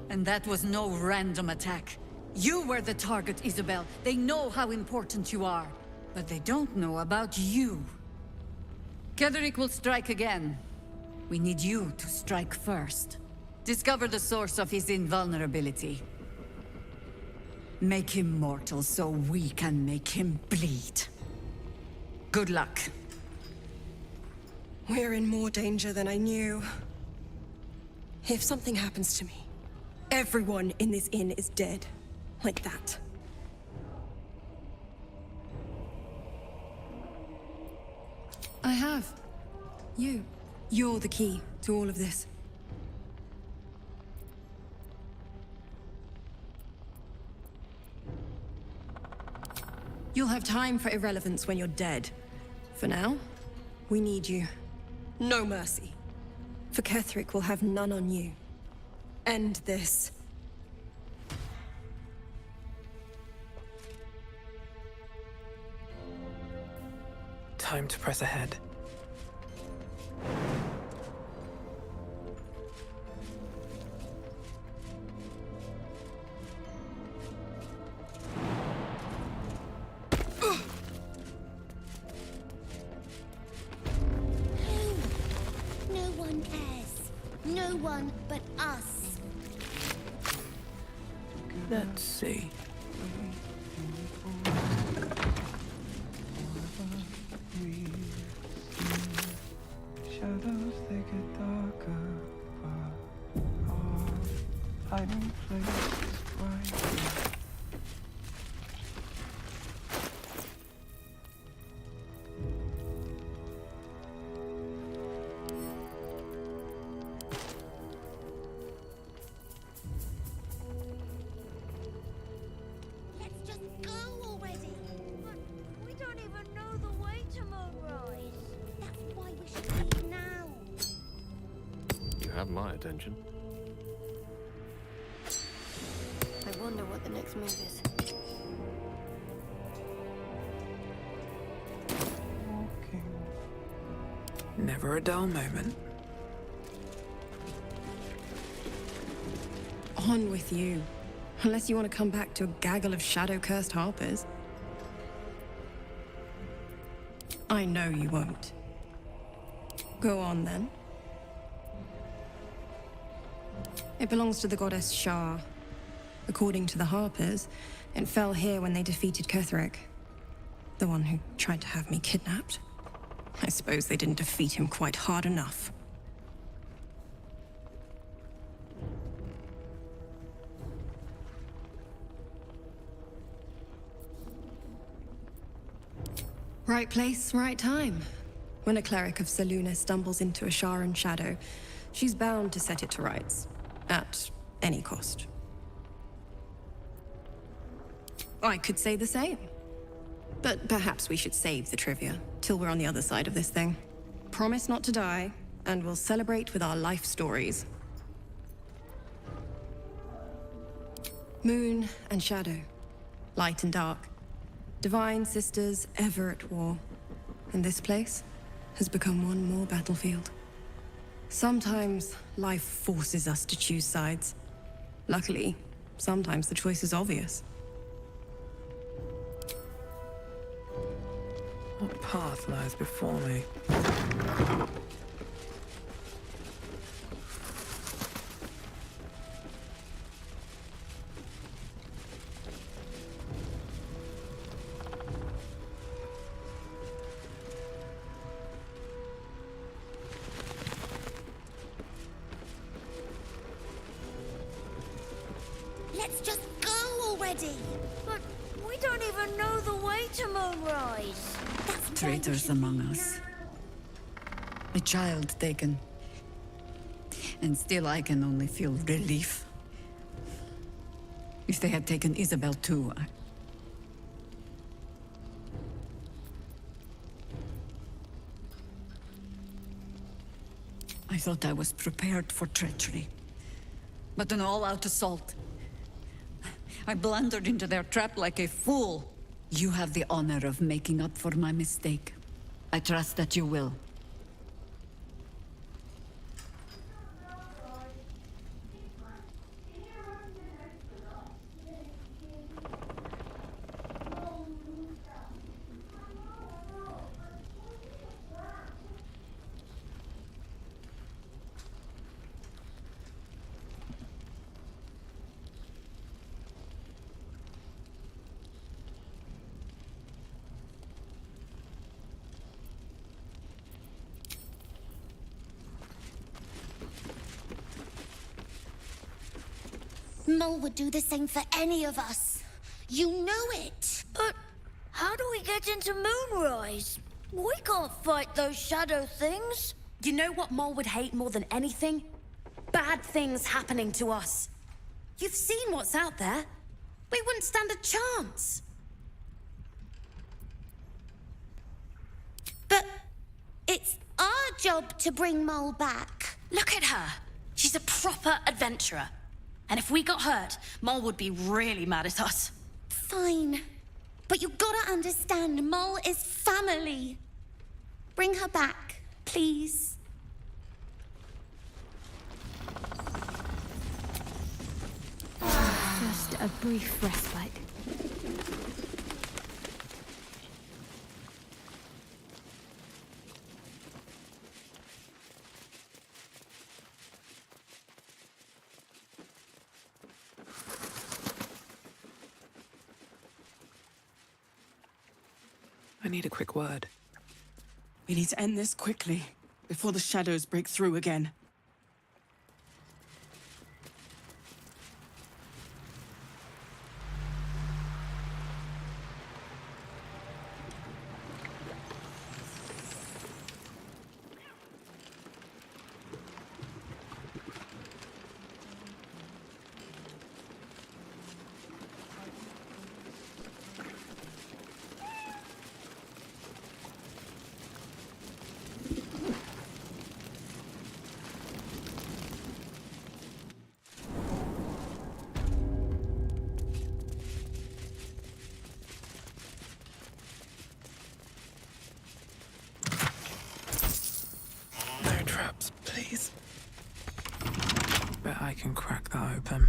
And that was no random attack. You were the target, Isabel. They know how important you are. But they don't know about you. Ketheric will strike again. We need you to strike first. Discover the source of his invulnerability. Make him mortal so we can make him bleed. Good luck. We're in more danger than I knew. If something happens to me, everyone in this inn is dead. Like that. I have. You're the key to all of this. You'll have time for irrelevance when you're dead. For now, we need you. No mercy. For Ketheric will have none on you. End this. Time to press ahead. No one but us. Let's see. Shadows, they get darker, but our hiding place is bright. Let's just go already. But we don't even know the way to Moonrise. That's why we should leave now. You have my attention. I wonder what the next move is. Never a dull moment. On with you. Unless you want to come back to a gaggle of shadow-cursed harpers. I know you won't. Go on, then. It belongs to the goddess Shar. According to the Harpers, it fell here when they defeated Ketheric. The one who tried to have me kidnapped. I suppose they didn't defeat him quite hard enough. Right place, right time. When a cleric of Selûne stumbles into a Sharan shadow, she's bound to set it to rights. At any cost. I could say the same. But perhaps we should save the trivia till we're on the other side of this thing. Promise not to die, and we'll celebrate with our life stories. Moon and shadow. Light and dark. Divine sisters ever at war. And this place has become one more battlefield. Sometimes life forces us to choose sides. Luckily, sometimes the choice is obvious. What path lies before me? Let's just go already. But we don't even know the way to Moonrise. That's why we Traitors should among leave us. A child taken. And still I can only feel relief. If they had taken Isabel too, I thought I was prepared for treachery. But an all-out assault. I blundered into their trap like a fool. You have the honor of making up for my mistake. I trust that you will. Mol would do the same for any of us. You know it. But how do we get into Moonrise? We can't fight those shadow things. You know what Mol would hate more than anything? Bad things happening to us. You've seen what's out there. We wouldn't stand a chance. But it's our job to bring Mol back. Look at her. She's a proper adventurer. And if we got hurt, Mol would be really mad at us. Fine. But you gotta understand, Mol is family. Bring her back, please. Just a brief respite. need a quick word. We need to end this quickly, before the shadows break through again. No traps, please. Bet I can crack that open.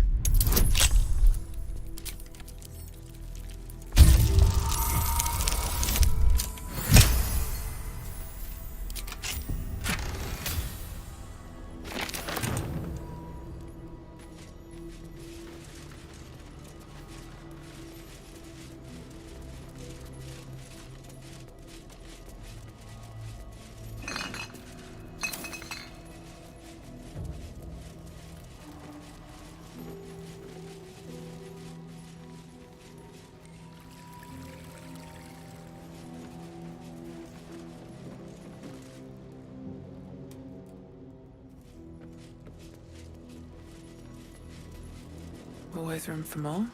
Always room for more?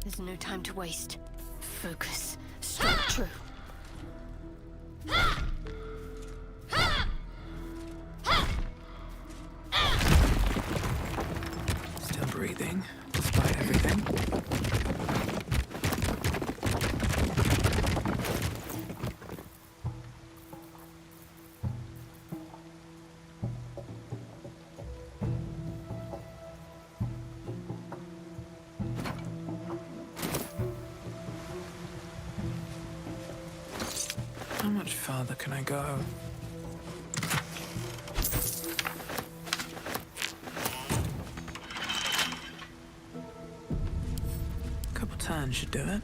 There's no time to waste. Focus. Strike true. Still breathing, despite everything. How much farther can I go? Couple turns should do it.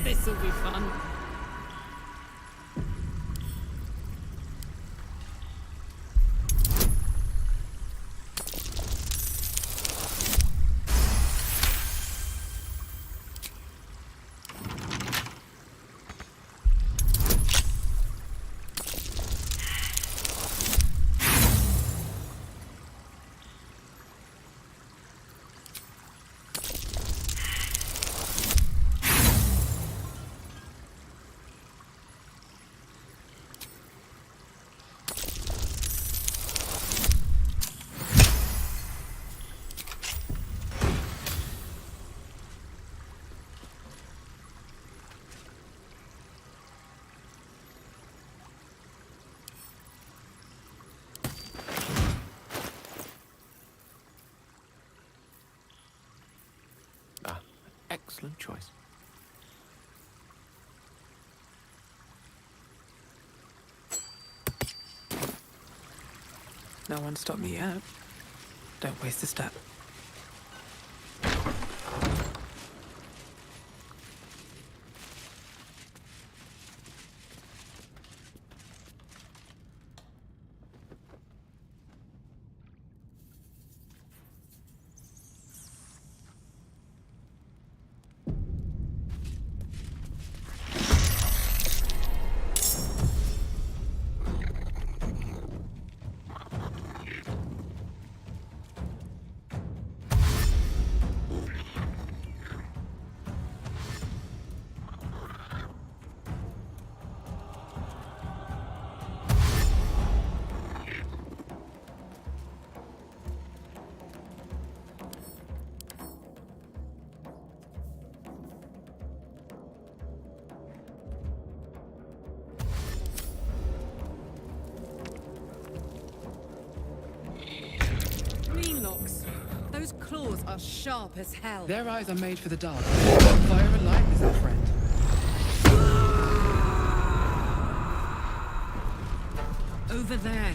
This'll be fun. Excellent choice. No one stopped me yet. Don't waste a step. Murlocs. Those claws are sharp as hell. Their eyes are made for the dark. Fire and light is our friend. Over there.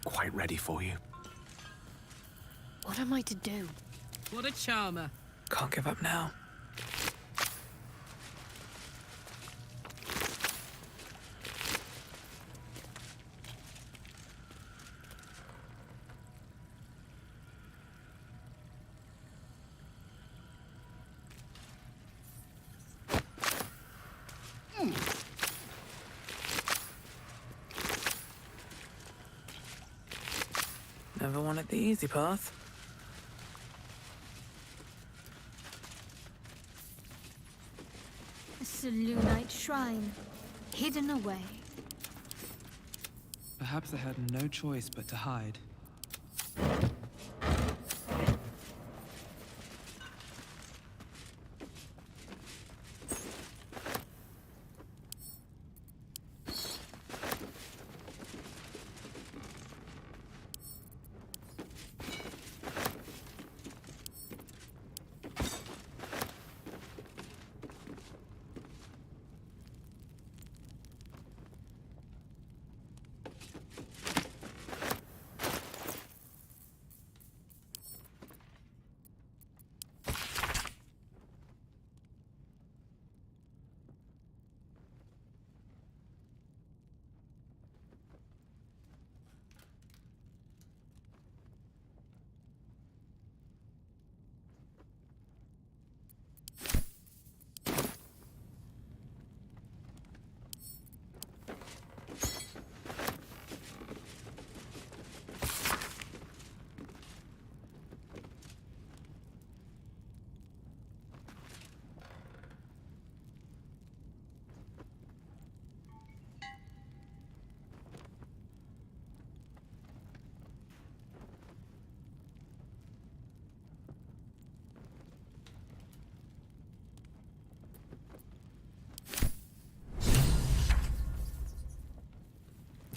Quite ready for you. What am I to do? What a charmer. Can't give up now. Never wanted the easy path. A Selûnite shrine, hidden away. Perhaps I had no choice but to hide.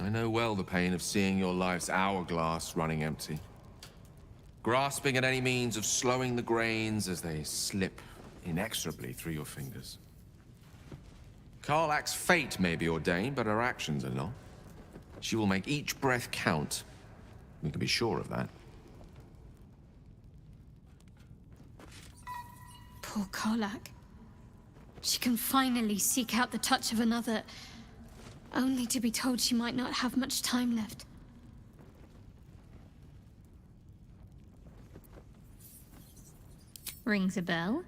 I know well the pain of seeing your life's hourglass running empty. Grasping at any means of slowing the grains as they slip inexorably through your fingers. Karlach's fate may be ordained, but her actions are not. She will make each breath count. We can be sure of that. Poor Karlach. She can finally seek out the touch of another, only to be told she might not have much time left. Rings a bell?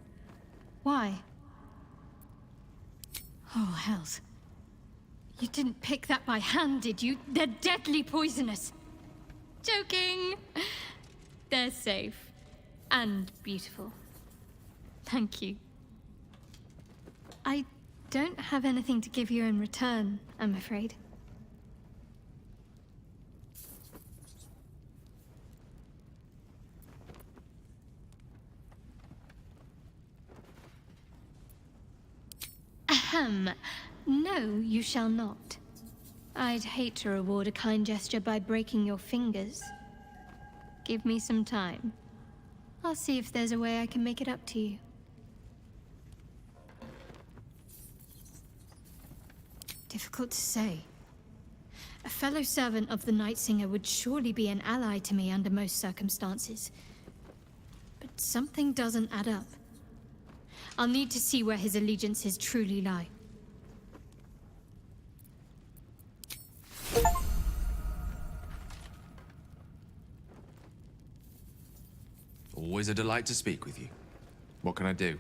Why? Oh, hells. You didn't pick that by hand, did you? They're deadly poisonous. Joking. They're safe. And beautiful. Thank you. I don't have anything to give you in return, I'm afraid. Ahem. No, you shall not. I'd hate to reward a kind gesture by breaking your fingers. Give me some time. I'll see if there's a way I can make it up to you. Difficult to say. A fellow servant of the Night Singer would surely be an ally to me under most circumstances. But something doesn't add up. I'll need to see where his allegiances truly lie. Always a delight to speak with you. What can I do?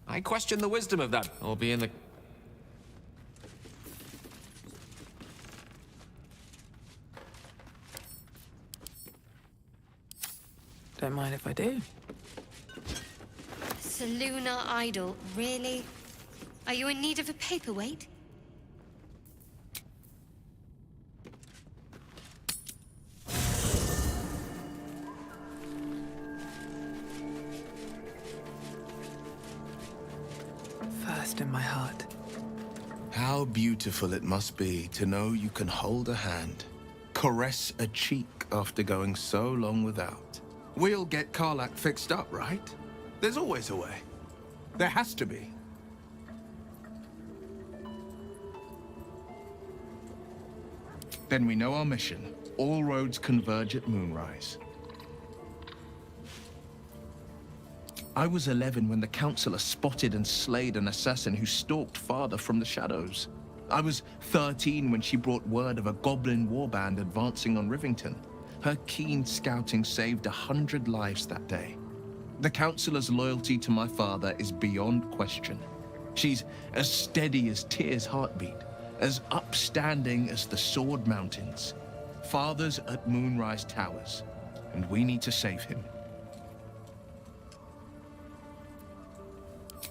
I question the wisdom of that. I'll be in the... Don't mind if I do. Selûne idol, really? Are you in need of a paperweight? First in my heart. How beautiful it must be to know you can hold a hand, caress a cheek after going so long without. We'll get Karlach fixed up, right? There's always a way. There has to be. Then we know our mission. All roads converge at moonrise. I was 11 when the Councilor spotted and slayed an assassin who stalked father from the shadows. I was 13 when she brought word of a goblin warband advancing on Rivington. Her keen scouting saved 100 lives that day. The Councillor's loyalty to my father is beyond question. She's as steady as Tyr's heartbeat, as upstanding as the Sword Mountains. Father's at Moonrise Towers, and we need to save him.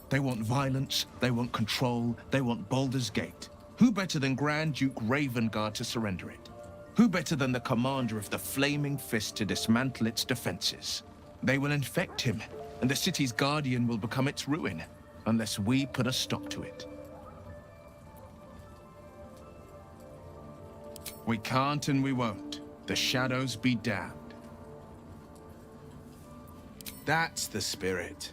They want violence, they want control, they want Baldur's Gate. Who better than Grand Duke Ravengard to surrender it? Who better than the commander of the Flaming Fist to dismantle its defenses? They will infect him, and the city's guardian will become its ruin, unless we put a stop to it. We can't and we won't. The shadows be damned. That's the spirit.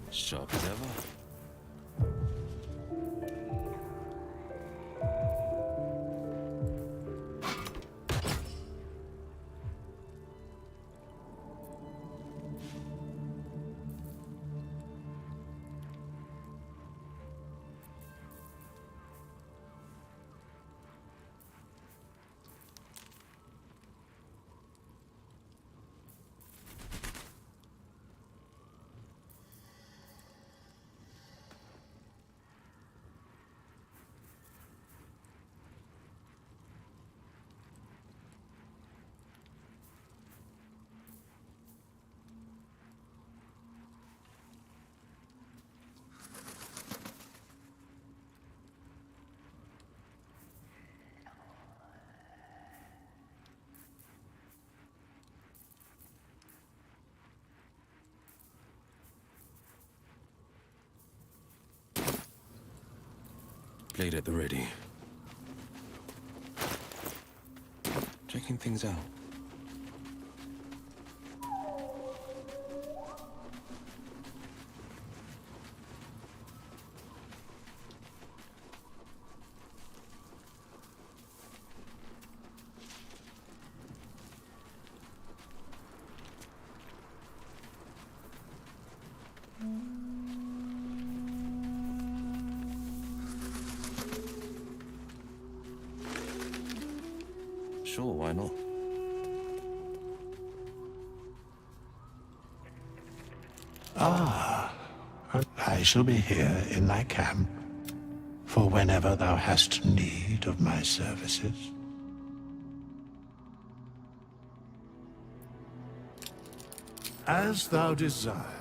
Sharp as ever. Blade at the ready. Checking things out. Sure, why not? Ah, I shall be here in thy camp for whenever thou hast need of my services. As thou desire.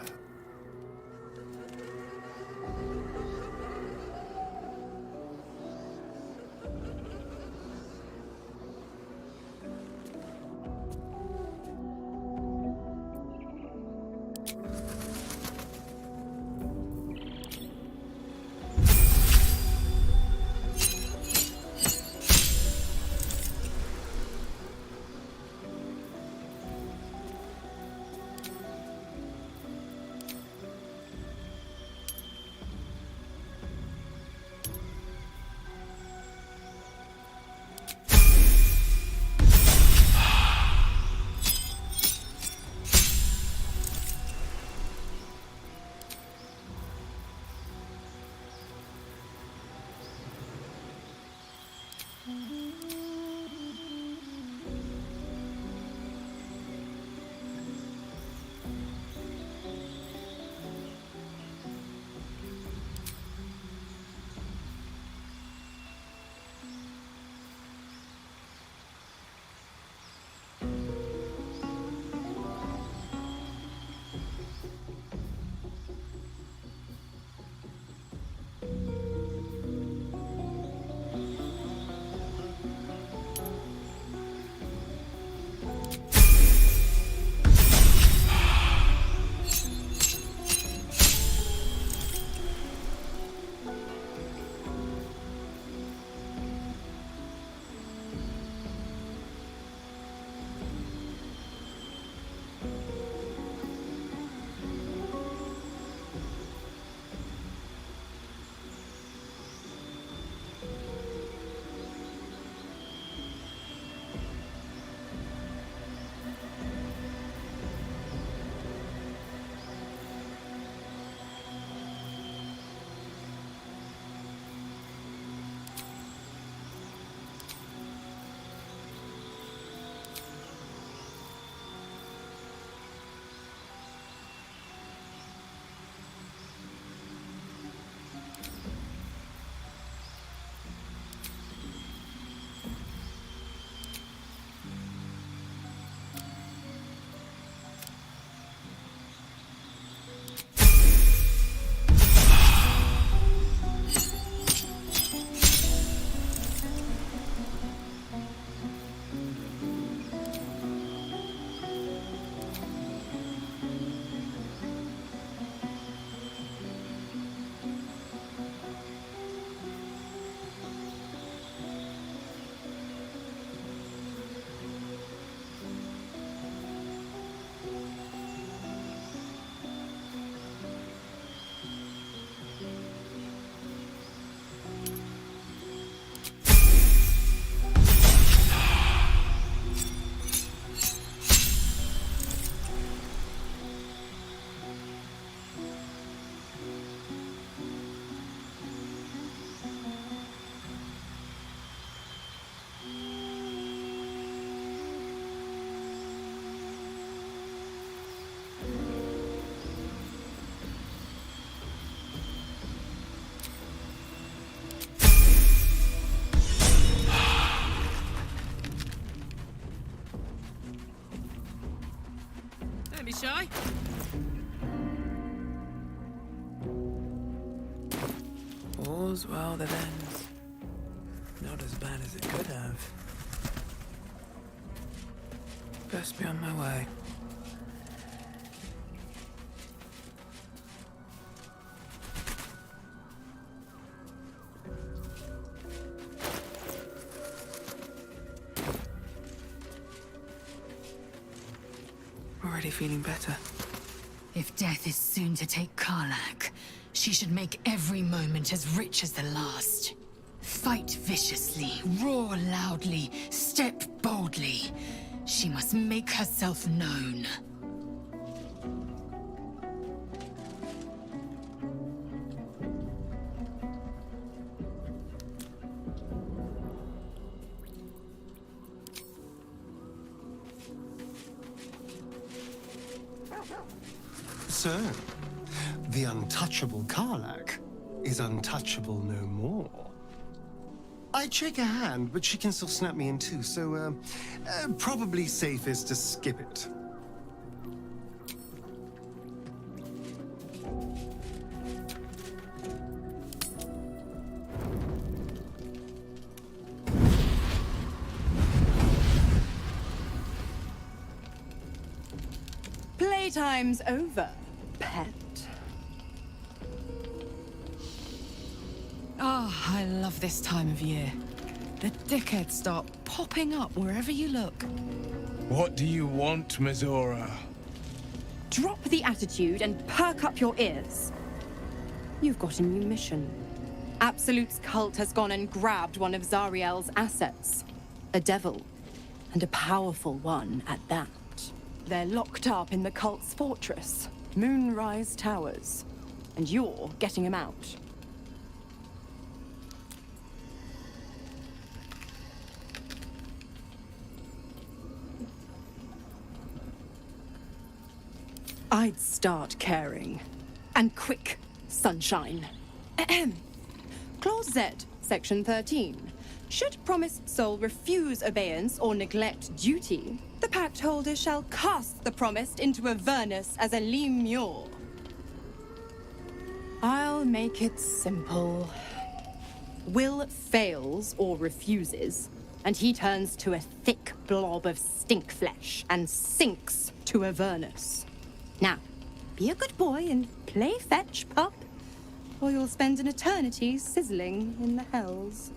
shy? All's well that ends. Not as bad as it could have. Best be on my way. Already feeling better. If death is soon to take Karlach, she should make every moment as rich as the last. Fight viciously, roar loudly, step boldly. She must make herself known. So, the untouchable Karlach is untouchable no more. I'd shake her hand, but she can still snap me in two, so probably safest to skip it. Playtime's over, pet. Oh, I love this time of year. The dickheads start popping up wherever you look. What do you want, Mizora? Drop the attitude and perk up your ears. You've got a new mission. Absolute's cult has gone and grabbed one of Zariel's assets. A devil. And a powerful one at that. They're locked up in the cult's fortress, Moonrise Towers. And you're getting him out. I'd start caring. And quick, sunshine. Ahem. Clause Z, Section 13. Should promised soul refuse obeyance or neglect duty, the pact holder shall cast the promised into Avernus as a lemure. I'll make it simple. Will fails or refuses, and he turns to a thick blob of stink flesh and sinks to Avernus. Now, be a good boy and play fetch, pup, or you'll spend an eternity sizzling in the hells.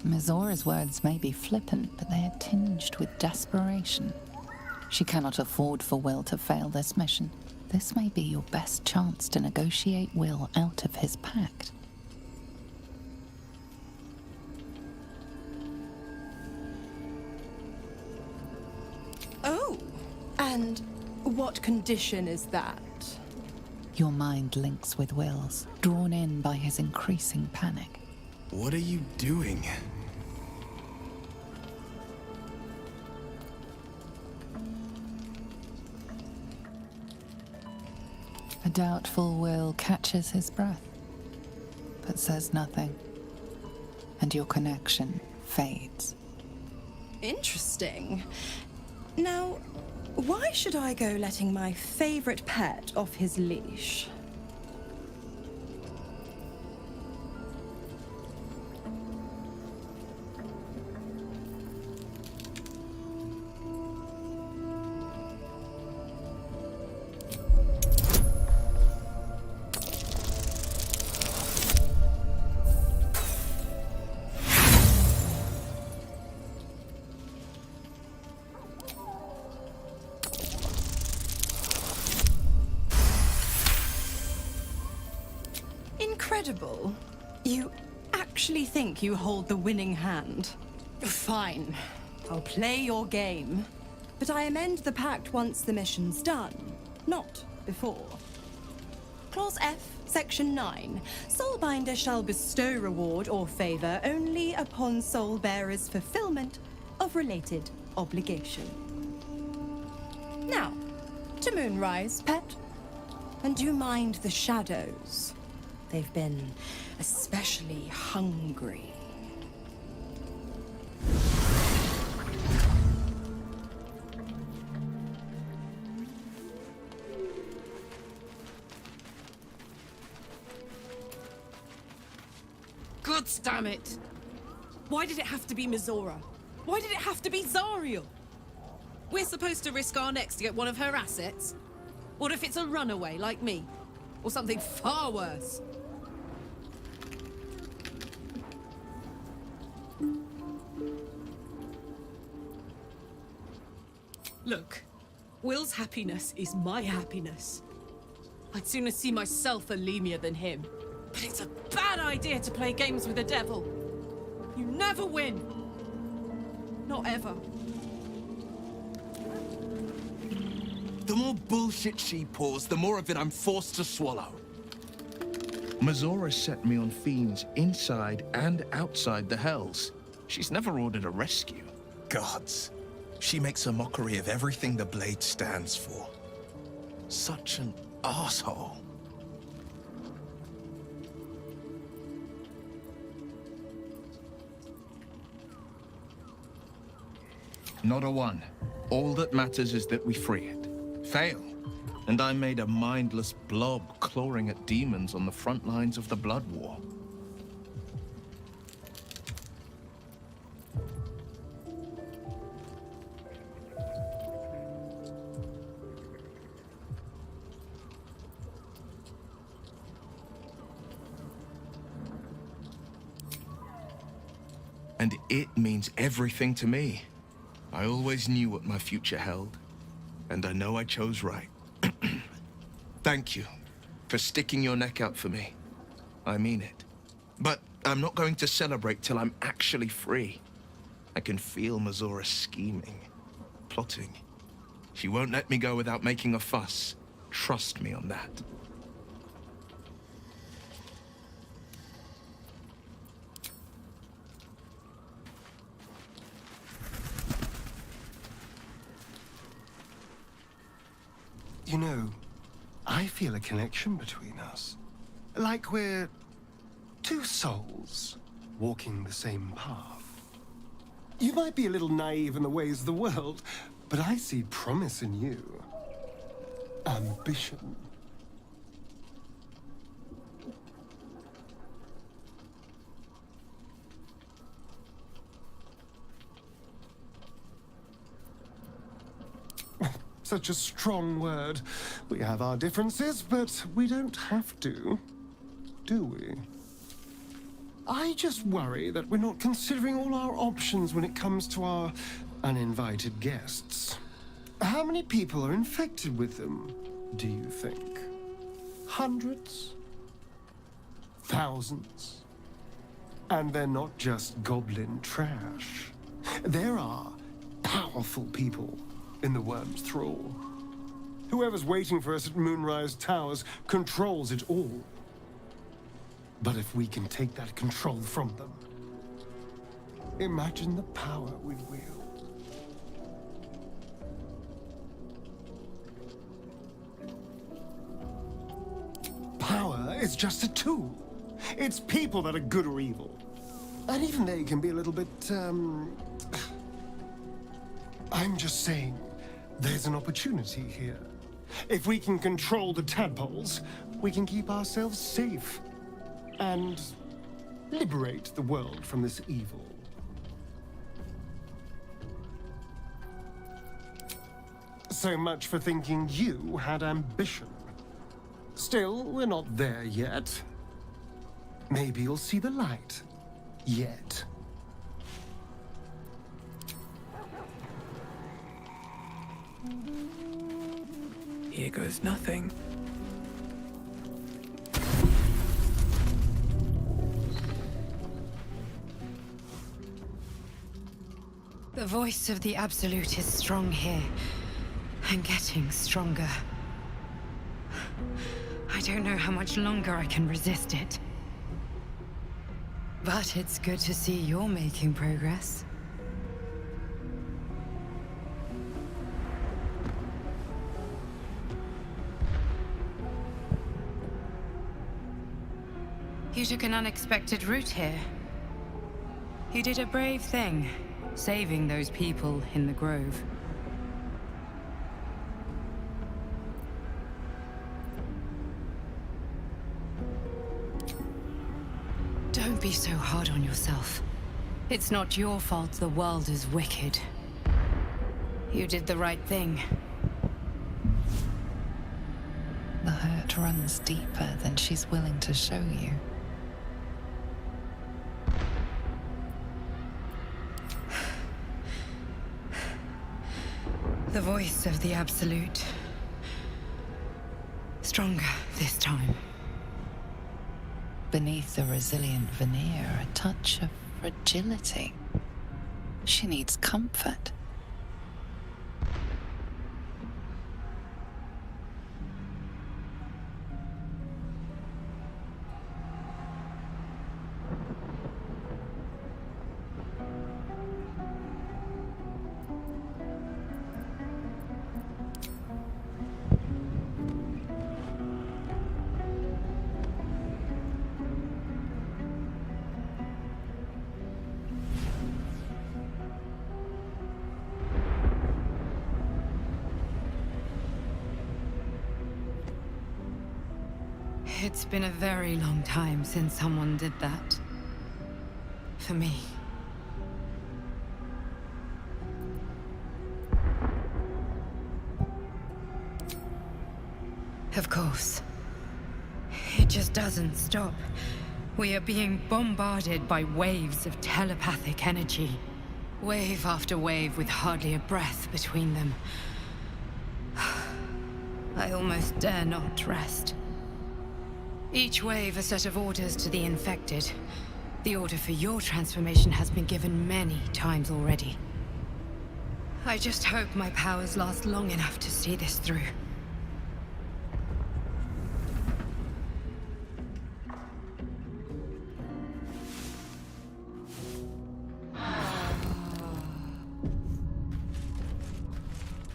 Mizora's words may be flippant, but they are tinged with desperation. She cannot afford for Will to fail this mission. This may be your best chance to negotiate Will out of his pact. Oh, and what condition is that? Your mind links with Will's, drawn in by his increasing panic. What are you doing? A doubtful Will catches his breath, but says nothing, and your connection fades. Interesting. Now, why should I go letting my favorite pet off his leash? Incredible. You actually think you hold the winning hand? Fine. I'll play your game. But I amend the pact once the mission's done, not before. Clause F, Section 9. Soulbinder shall bestow reward or favor only upon soul-bearer's fulfillment of related obligation. Now, to Moonrise, pet. And do you mind the shadows? They've been especially hungry. Gods damn it! Why did it have to be Mizora? Why did it have to be Zariel? We're supposed to risk our necks to get one of her assets? What if it's a runaway like me? Or something far worse? Look, Will's happiness is my happiness. I'd sooner see myself a Lemur than him. But it's a bad idea to play games with the devil. You never win. Not ever. The more bullshit she pours, the more of it I'm forced to swallow. Mizora set me on fiends inside and outside the Hells. She's never ordered a rescue. Gods. She makes a mockery of everything the Blade stands for. Such an asshole. Not a one. All that matters is that we free it. Fail, and I'm made a mindless blob clawing at demons on the front lines of the Blood War. And it means everything to me. I always knew what my future held, and I know I chose right. Thank you for sticking your neck out for me. I mean it. But I'm not going to celebrate till I'm actually free. I can feel Mizora scheming, plotting. She won't let me go without making a fuss. Trust me on that. You know, I feel a connection between us. Like we're two souls walking the same path. You might be a little naive in the ways of the world, but I see promise in you. Ambition. Such a strong word. We have our differences, but we don't have to, do we? I just worry that we're not considering all our options when it comes to our uninvited guests. How many people are infected with them, do you think? Hundreds? Thousands? And they're not just goblin trash. There are powerful people in the Worm's thrall. Whoever's waiting for us at Moonrise Towers controls it all. But if we can take that control from them, imagine the power we'd wield. Power is just a tool. It's people that are good or evil. And even they can be a little bit, I'm just saying, there's an opportunity here. If we can control the tadpoles, we can keep ourselves safe and liberate the world from this evil. So much for thinking you had ambition. Still, we're not there yet. Maybe you'll see the light. Yet. Here goes nothing. The voice of the Absolute is strong here, and getting stronger. I don't know how much longer I can resist it. But it's good to see you're making progress. You took an unexpected route here. You did a brave thing, saving those people in the Grove. Don't be so hard on yourself. It's not your fault the world is wicked. You did the right thing. The hurt runs deeper than she's willing to show you. The voice of the Absolute. Stronger this time. Beneath the resilient veneer, a touch of fragility. She needs comfort. It's been a very long time since someone did that. For me. Of course. It just doesn't stop. We are being bombarded by waves of telepathic energy. Wave after wave with hardly a breath between them. I almost dare not rest. Each wave a set of orders to the infected. The order for your transformation has been given many times already. I just hope my powers last long enough to see this through.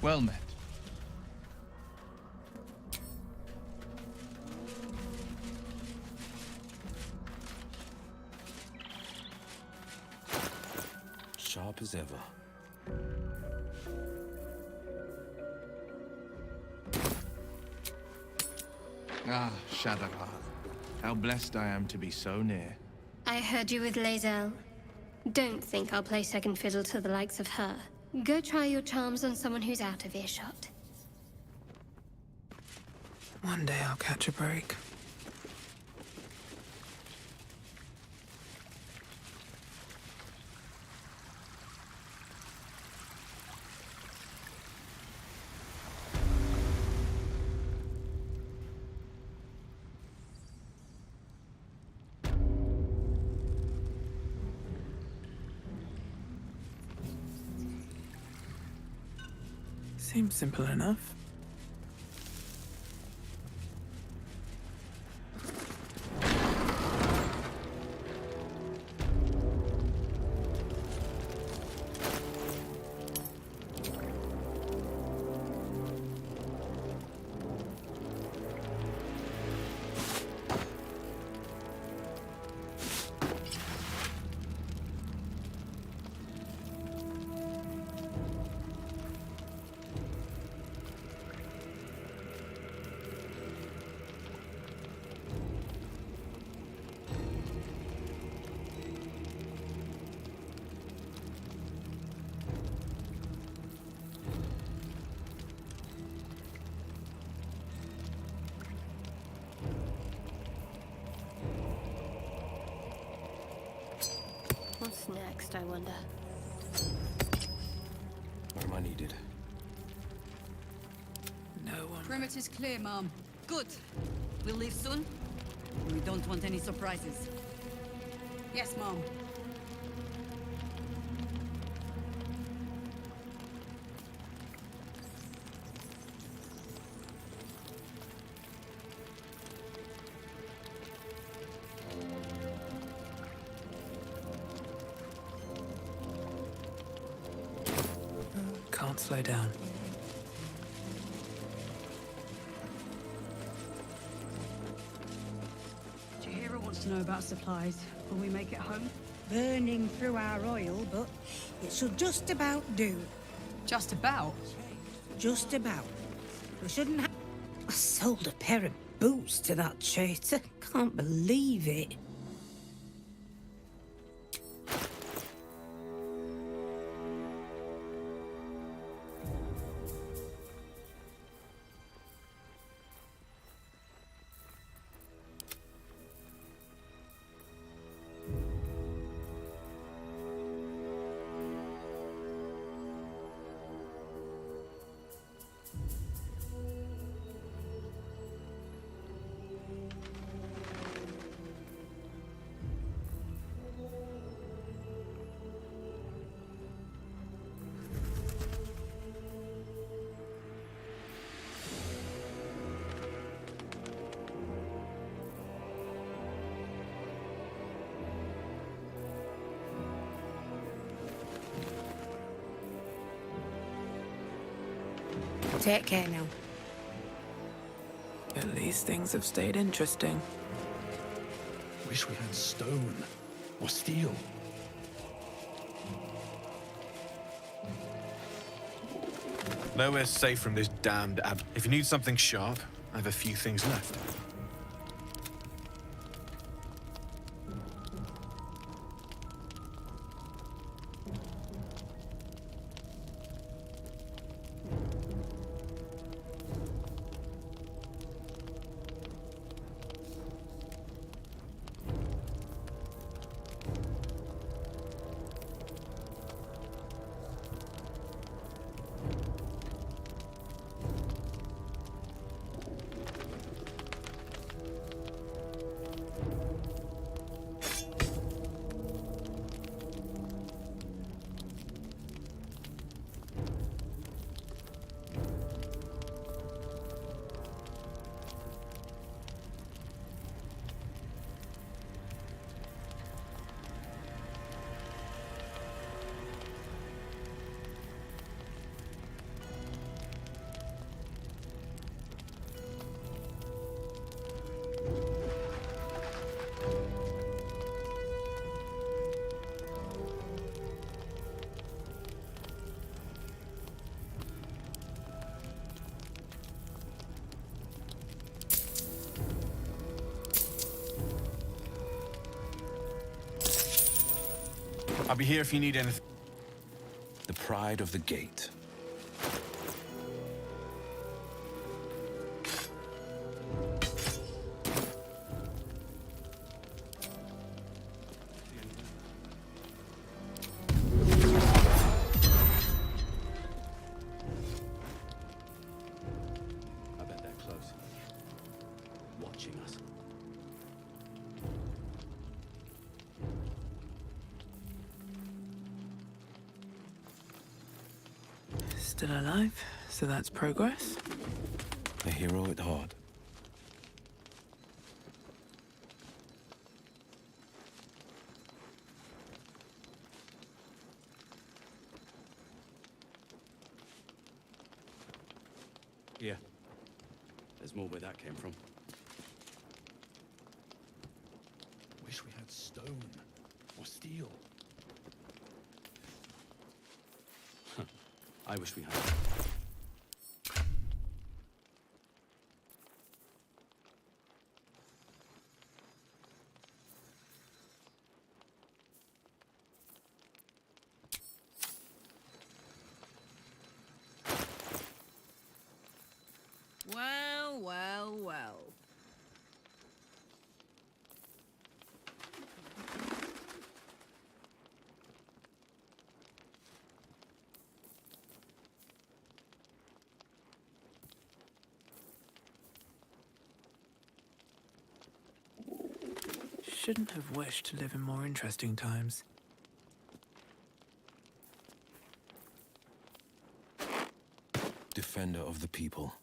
Well met. Sharp as ever. Ah, Shadowheart. How blessed I am to be so near. I heard you with Lae'zel. Don't think I'll play second fiddle to the likes of her. Go try your charms on someone who's out of earshot. One day I'll catch a break. Seems simple enough. What's next, I wonder? Where am I needed? No one. Perimeter's clear, Mom. Good. We'll leave soon. We don't want any surprises. Yes, Mom. Can't slow down. Jaheira wants to know about supplies when we make it home. Burning through our oil, but it should just about do. Just about? Just about. We shouldn't have... I sold a pair of boots to that traitor. Can't believe it. Take care now. At least things have stayed interesting. Wish we had stone or steel. Nowhere's safe from this damned ab. If you need something sharp, I have a few things left. I'll be here if you need anything. The pride of the gate. I bet they're close. Watching us. Still alive, so that's progress. A hero at heart. Yeah. There's more where that came from. Wish we had stone or steel. I wish we had. Well, well, well. Shouldn't have wished to live in more interesting times. Defender of the people.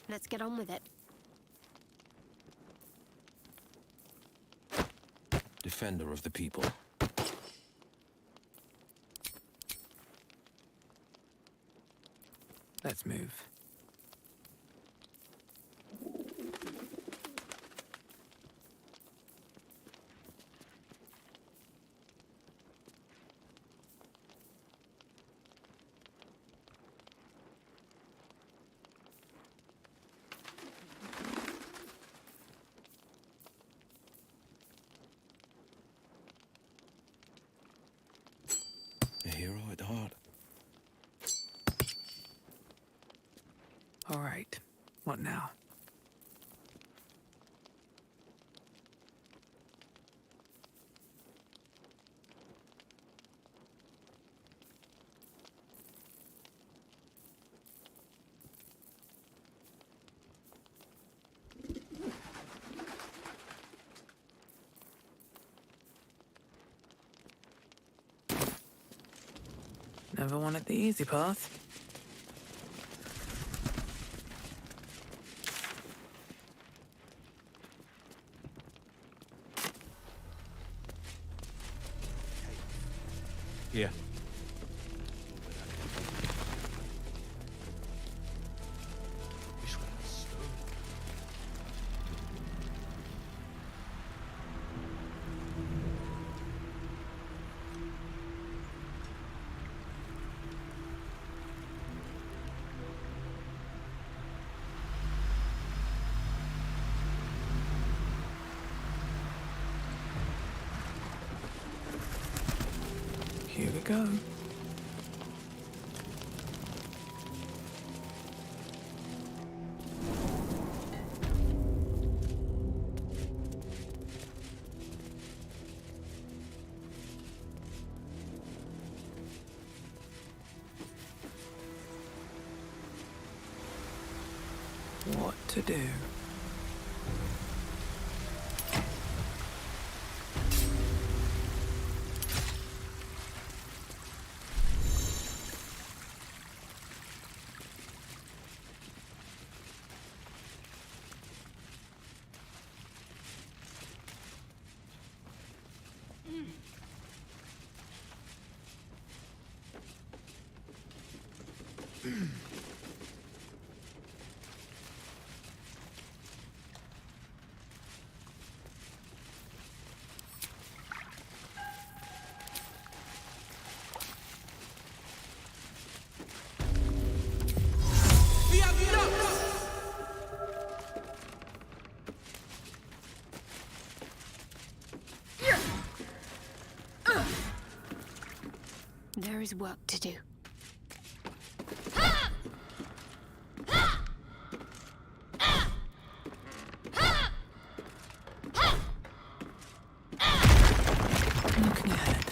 Let's get on with it. Defender of the people. Let's move. A hero at heart. All right. What now? Never wanted the easy path. Here. Here we go. What to do? There is work to do. Looking ahead.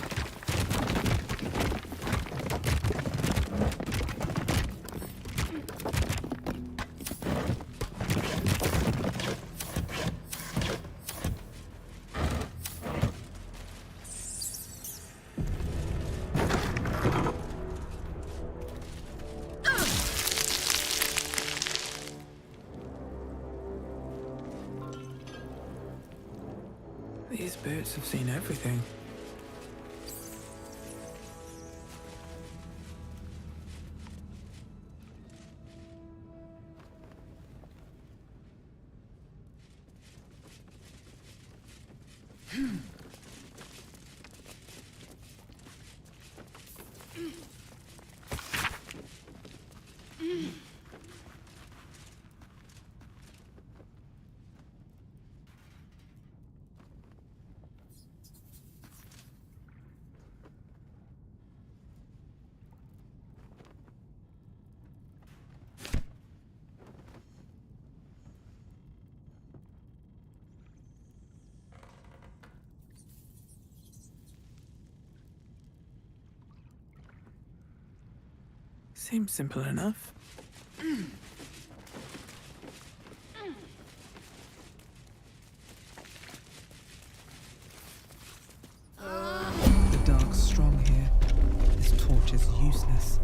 These boots have seen everything. Seems simple enough. The dark's strong here. This torch is useless.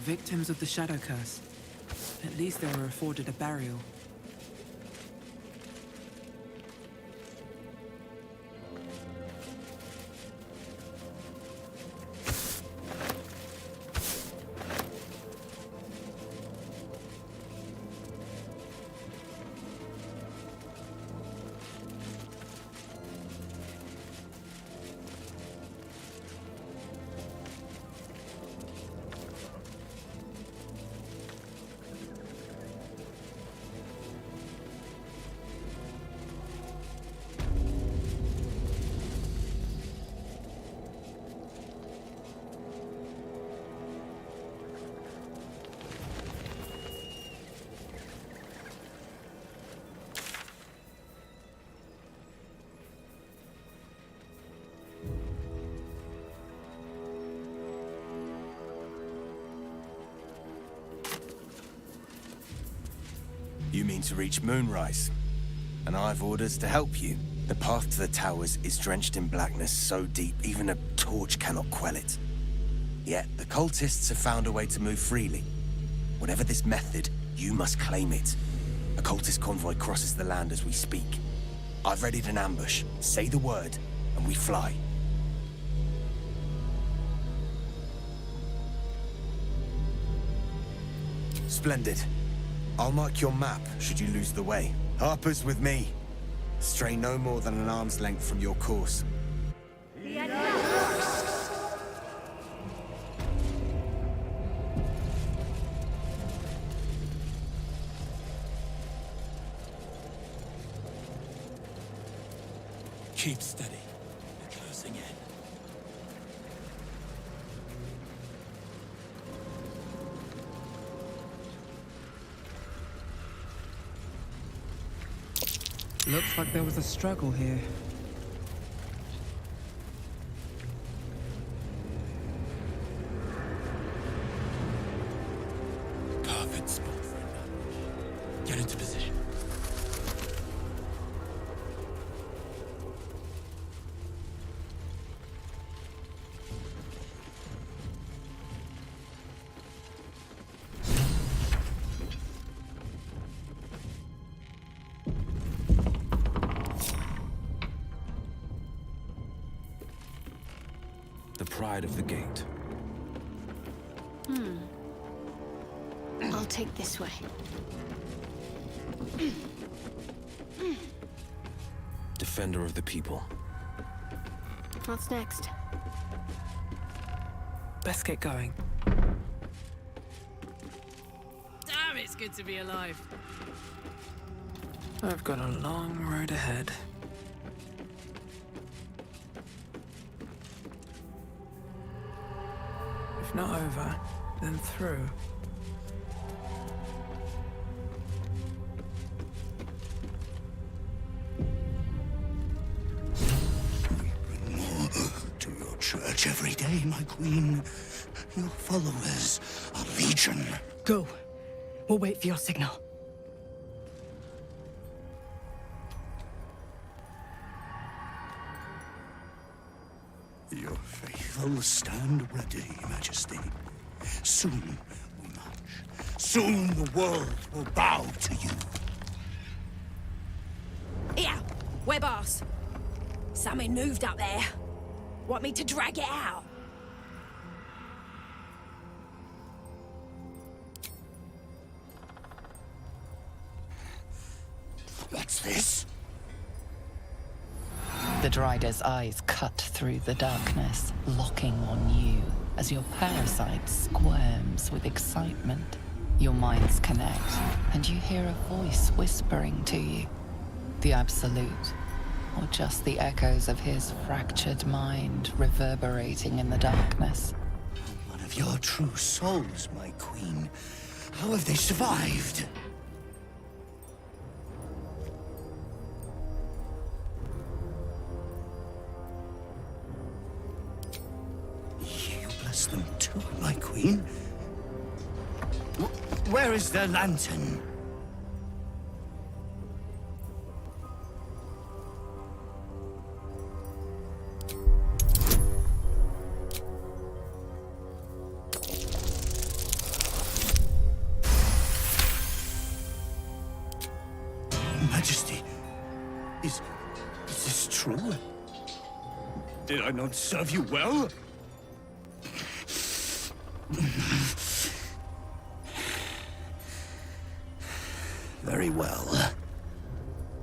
Victims of the Shadow Curse. At least they were afforded a burial. You mean to reach Moonrise, and I've orders to help you. The path to the towers is drenched in blackness so deep even a torch cannot quell it. Yet the cultists have found a way to move freely. Whatever this method, you must claim it. A cultist convoy crosses the land as we speak. I've readied an ambush. Say the word, and we fly. Splendid. I'll mark your map should you lose the way. Harper's with me. Stray no more than an arm's length from your course. Keep steady. We're closing in. Looks like there was a struggle here. Perfect spot for it. Get into position. Pride of the gate. I'll take this way. Defender of the people. What's next? Let's get going. Damn, it's good to be alive. I've got a long road ahead. If not over, then through. To your church every day, my queen. Your followers are legion. Go. We'll wait for your signal. Your faithful stand ready, Majesty. Soon we march. Soon the world will bow to you. Here, we're boss. Something moved up there. Want me to drag it out? What's this? The Drider's eyes cut through the darkness, locking on you as your parasite squirms with excitement. Your minds connect, and you hear a voice whispering to you. The Absolute, or just the echoes of his fractured mind reverberating in the darkness. One of your true souls, my queen. How have they survived? You bless them too, my queen. Where is their lantern? true? Did I not serve you well? Very well.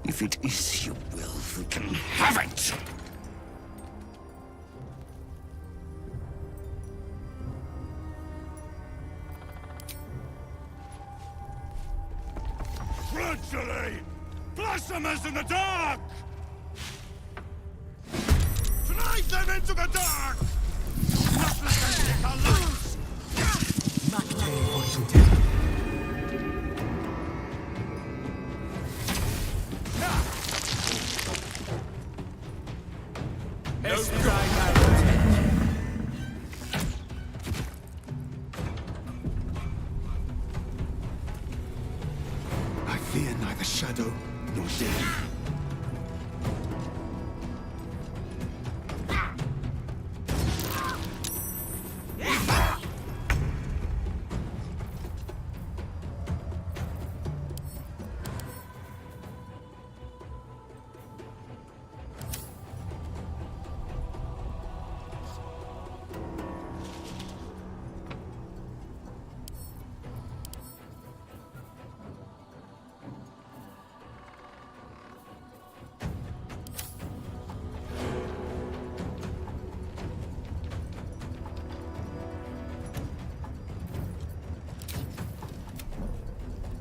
If it is your will, we can have it! Gradually! Blasphemous in the dark! Drive them into the dark! Nothing can lose! I fear neither shadow nor death.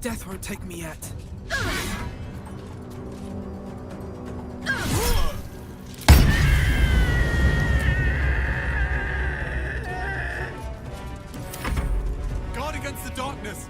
Death won't take me yet. Guard against the darkness!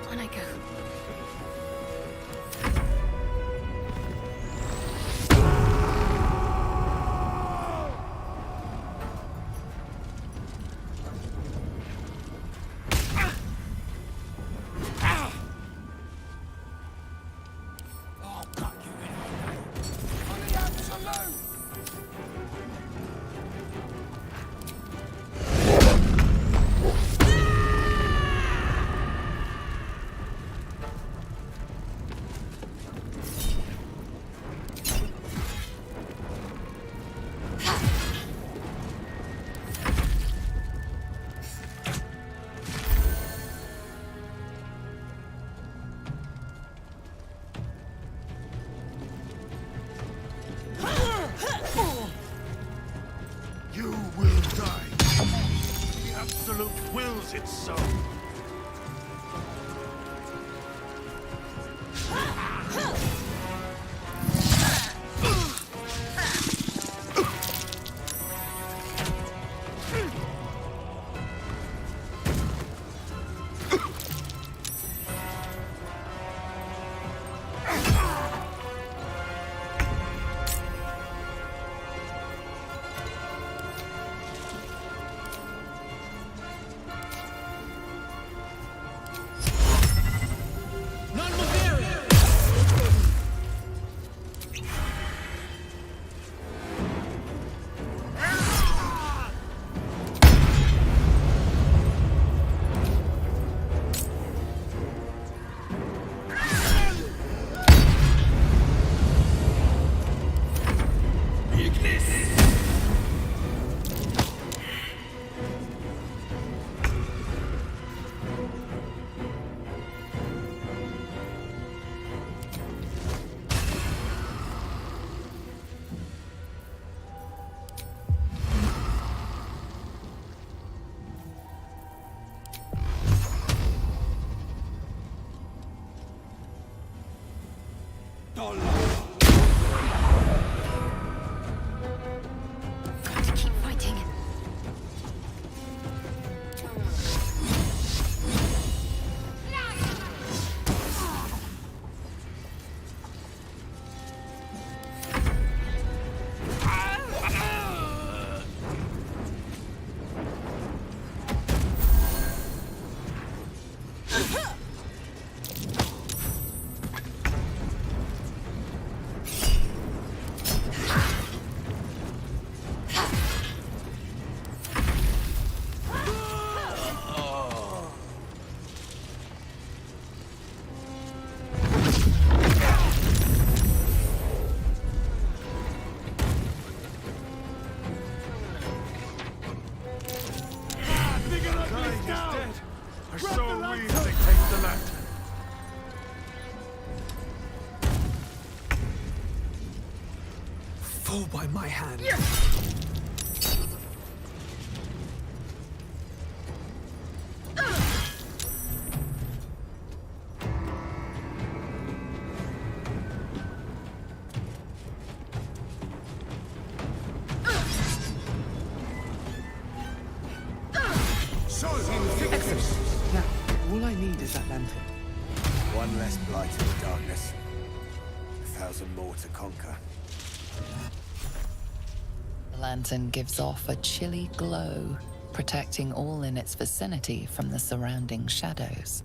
On I go. You will die. The Absolute wills it so. Got to keep fighting. All by my hand. Excellent. Now, all I need is that lantern. One less blight in the darkness. 1,000 more to conquer. The lantern gives off a chilly glow, protecting all in its vicinity from the surrounding shadows.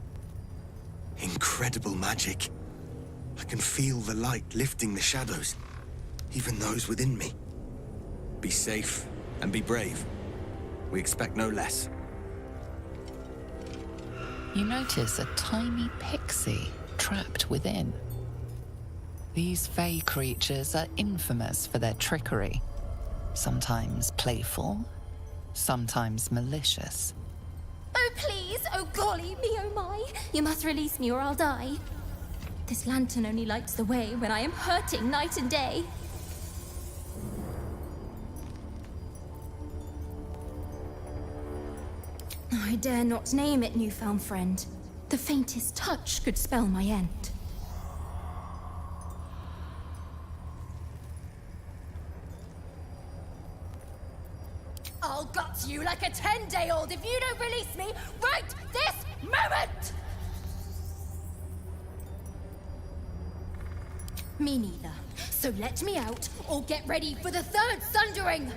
Incredible magic. I can feel the light lifting the shadows, even those within me. Be safe and be brave. We expect no less. You notice a tiny pixie trapped within. These fey creatures are infamous for their trickery. Sometimes playful, sometimes malicious. Oh, please! Oh, golly me, oh my! You must release me or I'll die. This lantern only lights the way when I am hurting night and day. I dare not name it, newfound friend. The faintest touch could spell my end. I'll gut you like a 10-day-old if you don't release me right this moment! Me neither. So let me out, or get ready for the third sundering!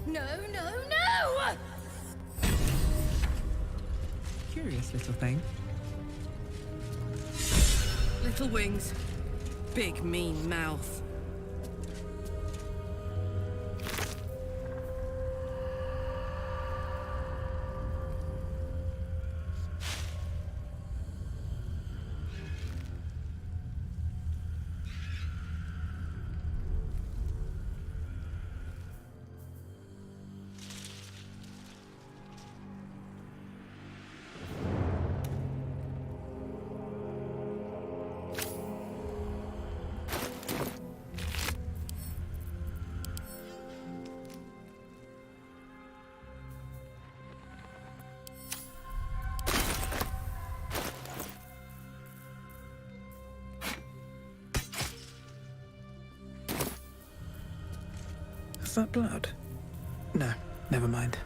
No, no, no! Curious little thing. Little wings, big mean mouth. Is that blood? No, never mind.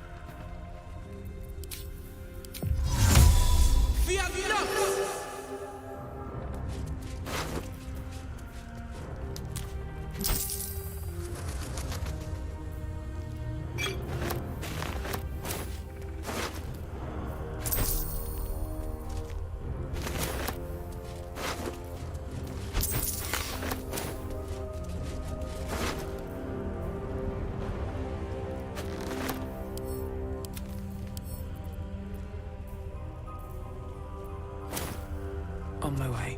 On my way.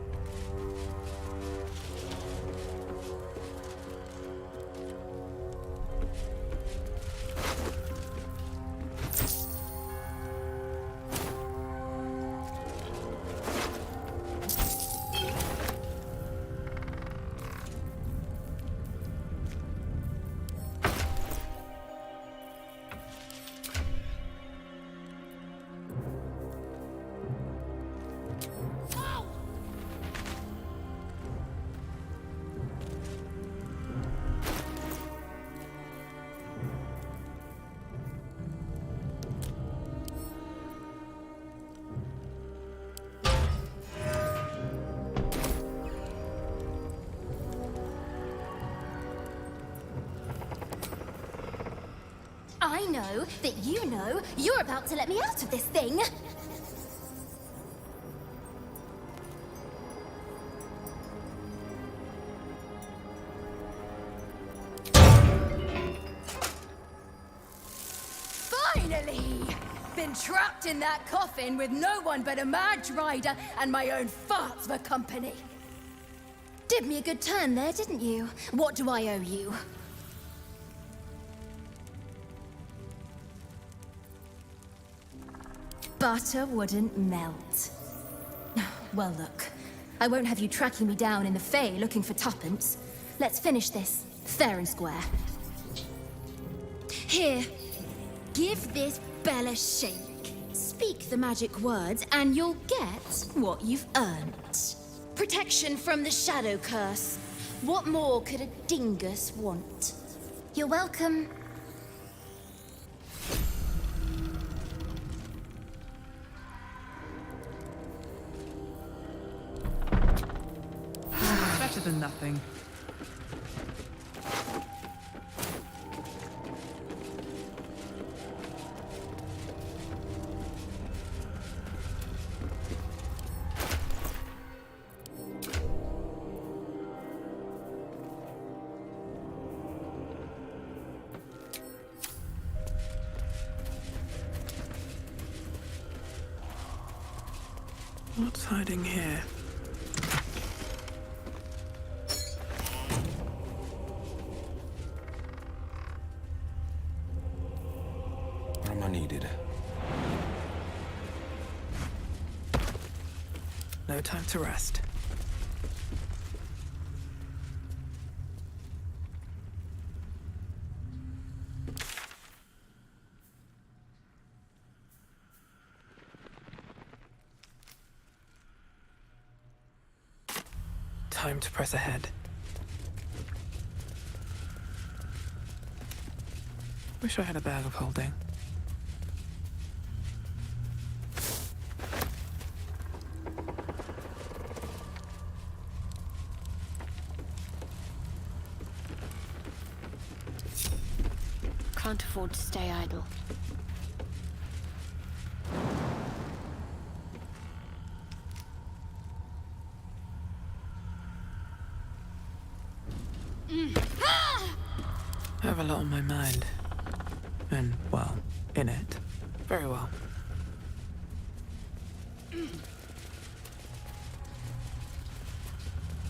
I know that you know you're about to let me out of this thing. Finally! Been trapped in that coffin with no one but a Madge Rider and my own farts for company. Did me a good turn there, didn't you? What do I owe you? Butter wouldn't melt. Well, look, I won't have you tracking me down in the Fae looking for tuppence. Let's finish this, fair and square. Here, give this bell a shake. Speak the magic words and you'll get what you've earned. Protection from the shadow curse. What more could a dingus want? You're welcome. Better than nothing. What's hiding here? Am I needed? No time to rest. Time to press ahead. Wish I had a bag of holding. Can't afford to stay idle. I have a lot on my mind. And, well, in it. Very well.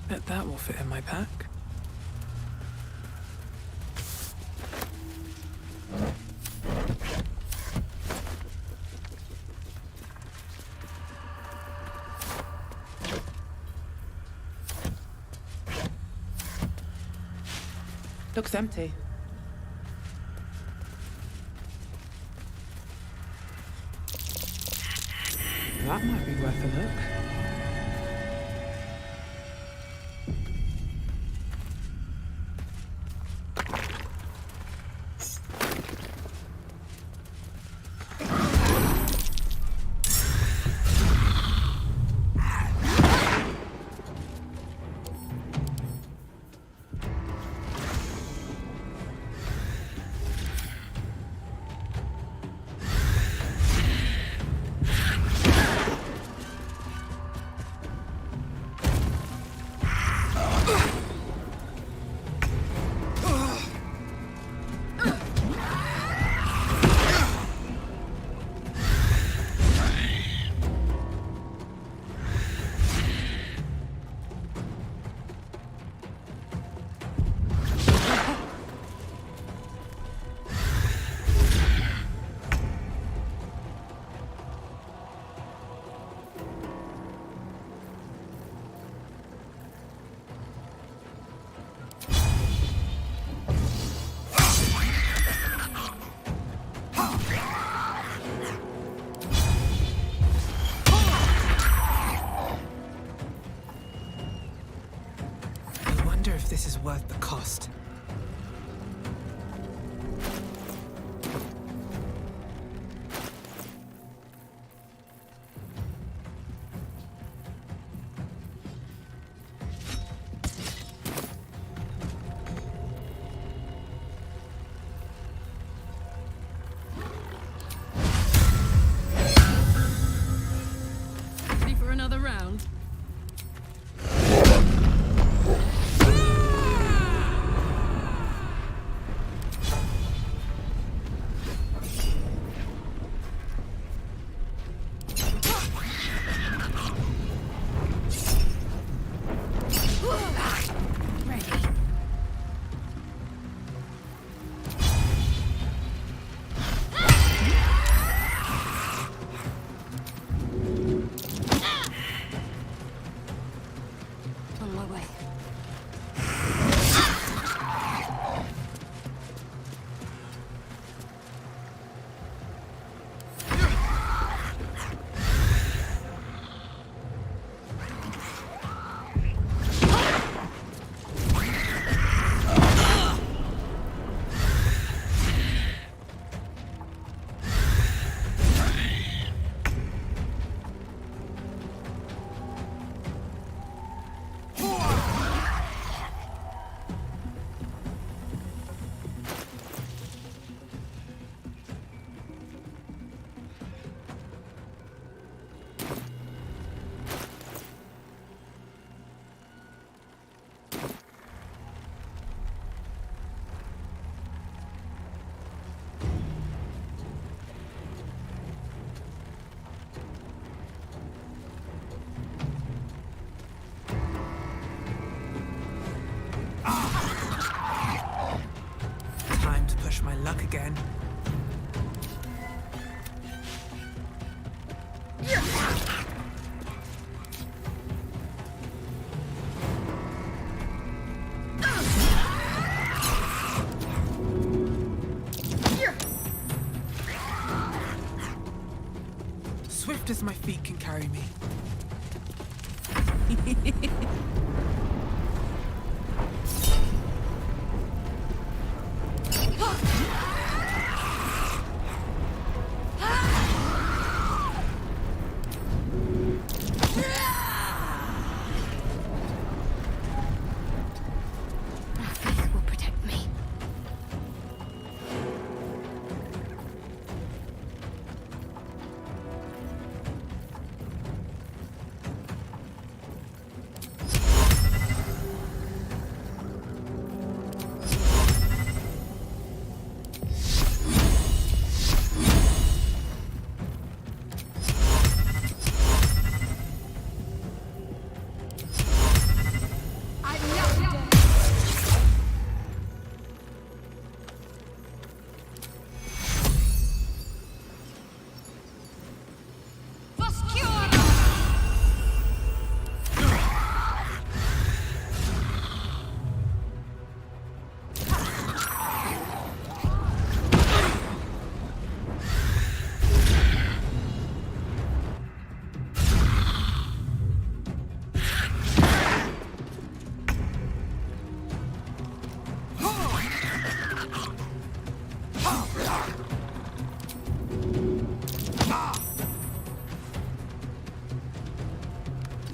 Bet that will fit in my pack. Looks empty. That might be worth a look. If this is worth the cost. Ready for another round? as my feet can carry me. My faith will protect me.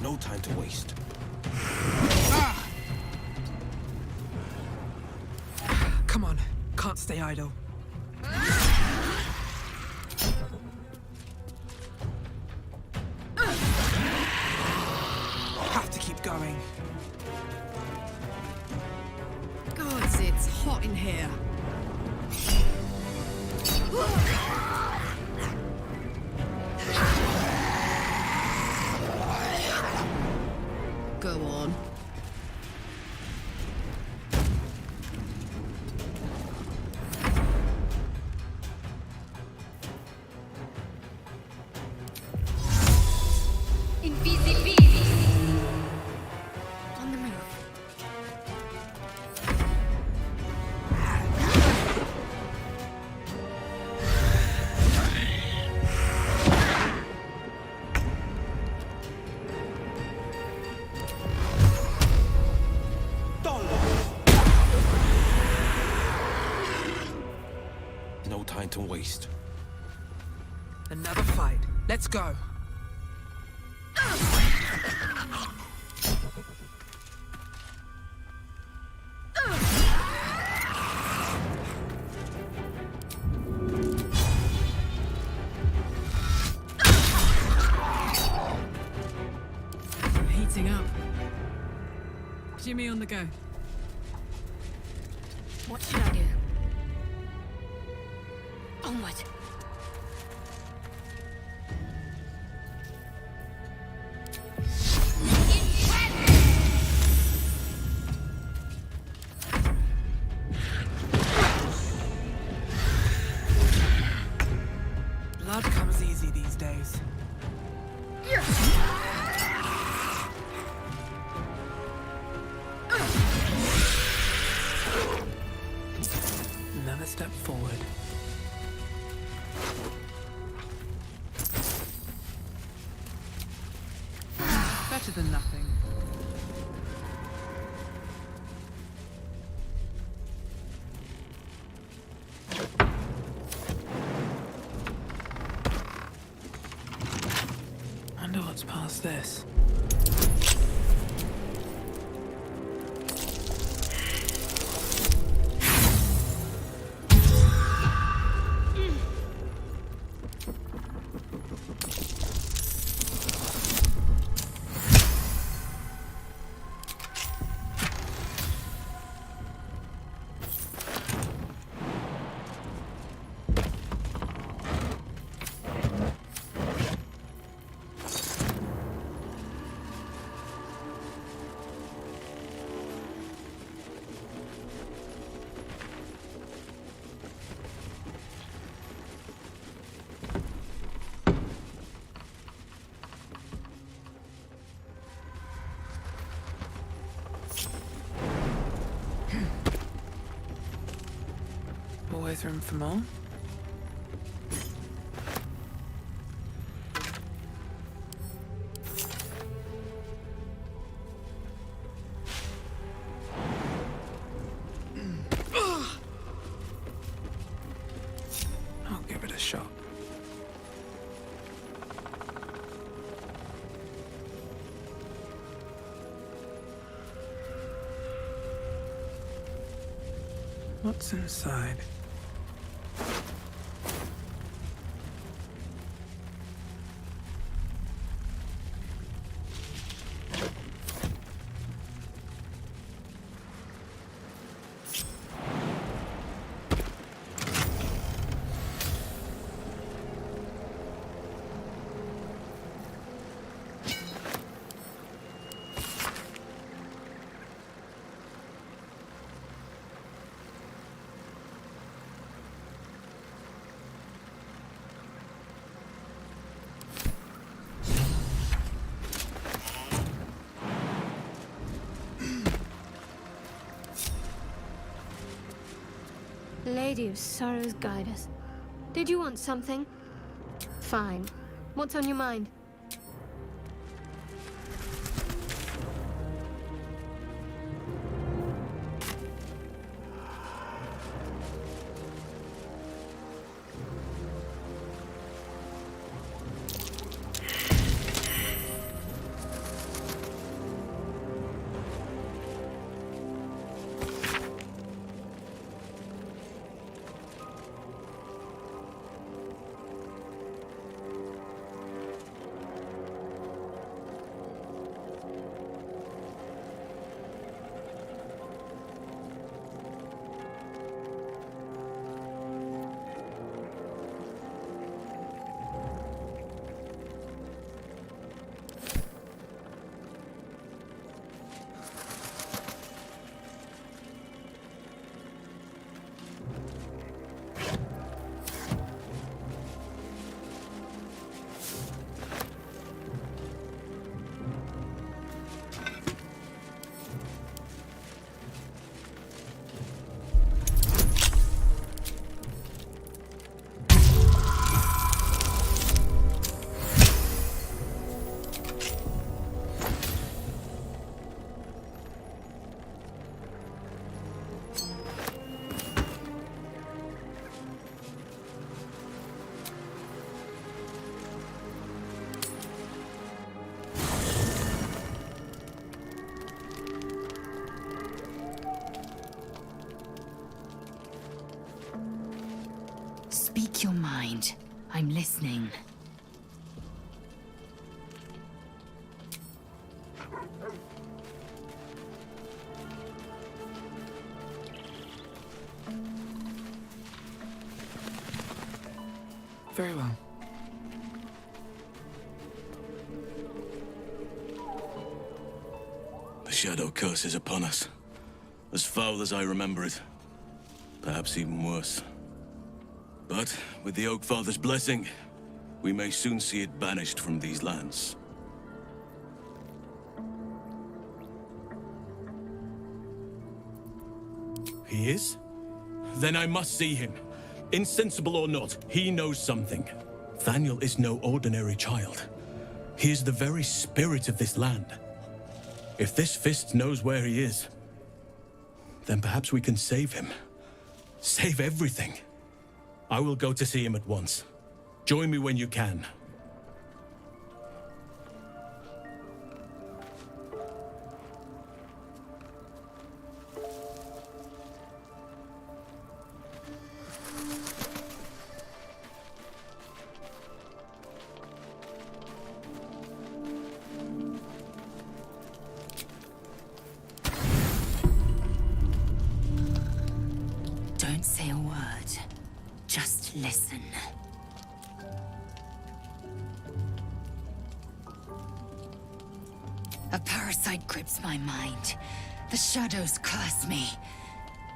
No time to waste. Come on, can't stay idle. Have to keep going. Gods, it's hot in here. Go on. Invisibility. On the move. No time to waste. Another fight. Let's go. Heating up. Jimmy on the go. What should I do? Onward. Blood comes easy these days. Another step forward. Better than nothing. Wonder what's past this. Always room for more. What's inside? Lady of Sorrows, guide us. Did you want something? Fine. What's on your mind? Speak your mind. I'm listening. Very well. The Shadow Curse is upon us. As foul as I remember it. Perhaps even worse. But with the Oak Father's blessing, we may soon see it banished from these lands. He is? Then I must see him. Insensible or not, he knows something. Thaniel is no ordinary child. He is the very spirit of this land. If this fist knows where he is, then perhaps we can save him. Save everything. I will go to see him at once. Join me when you can. Don't say a word. Just listen. A parasite grips my mind. The shadows curse me.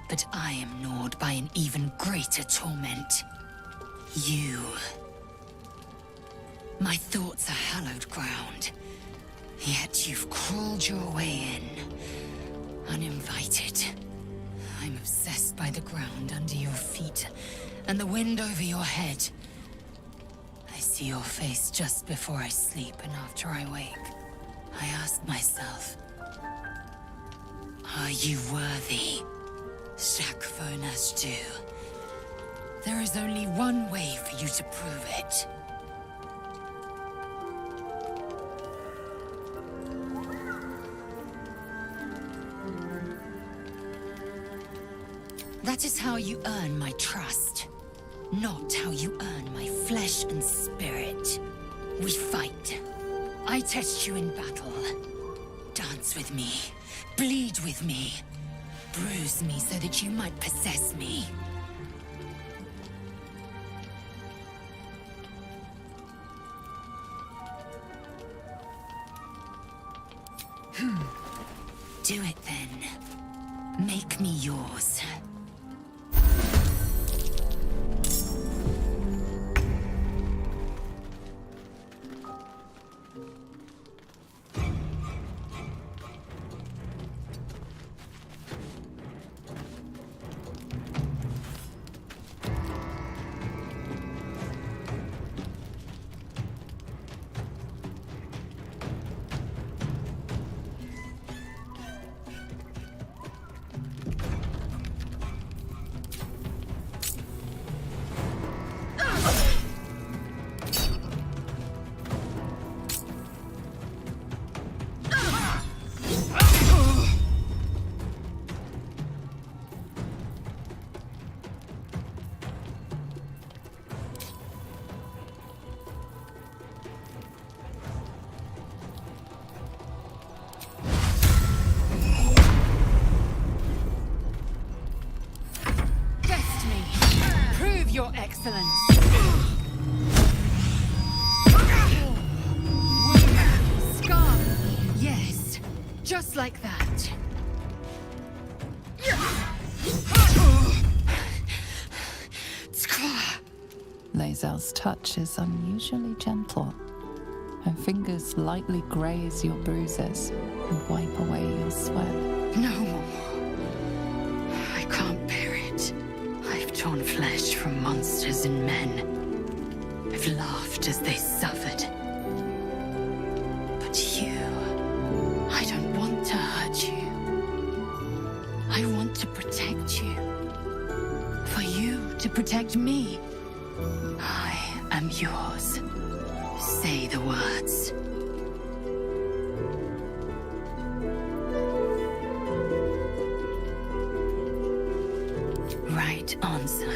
But I am gnawed by an even greater torment. You. My thoughts are hallowed ground. Yet you've crawled your way in. Uninvited. I'm obsessed by the ground under your feet and the wind over your head. I see your face just before I sleep and after I wake. I ask myself, are you worthy? Shakvo Naz'ju. There is only one way for you to prove it. That is how you earn my trust. Not how you earn my flesh and spirit. We fight. I test you in battle. Dance with me. Bleed with me. Bruise me so that you might possess me. Do it then. Make me yours. Your Excellence. Scar. Yes, just like that. Lae'zel's touch is unusually gentle. Her fingers lightly graze your bruises and wipe away your sweat. No. I can't bear it. I've torn flesh from monsters and men. I've laughed as they suffered. But you... I don't want to hurt you. I want to protect you. For you to protect me. I am yours. Say the words. Right answer.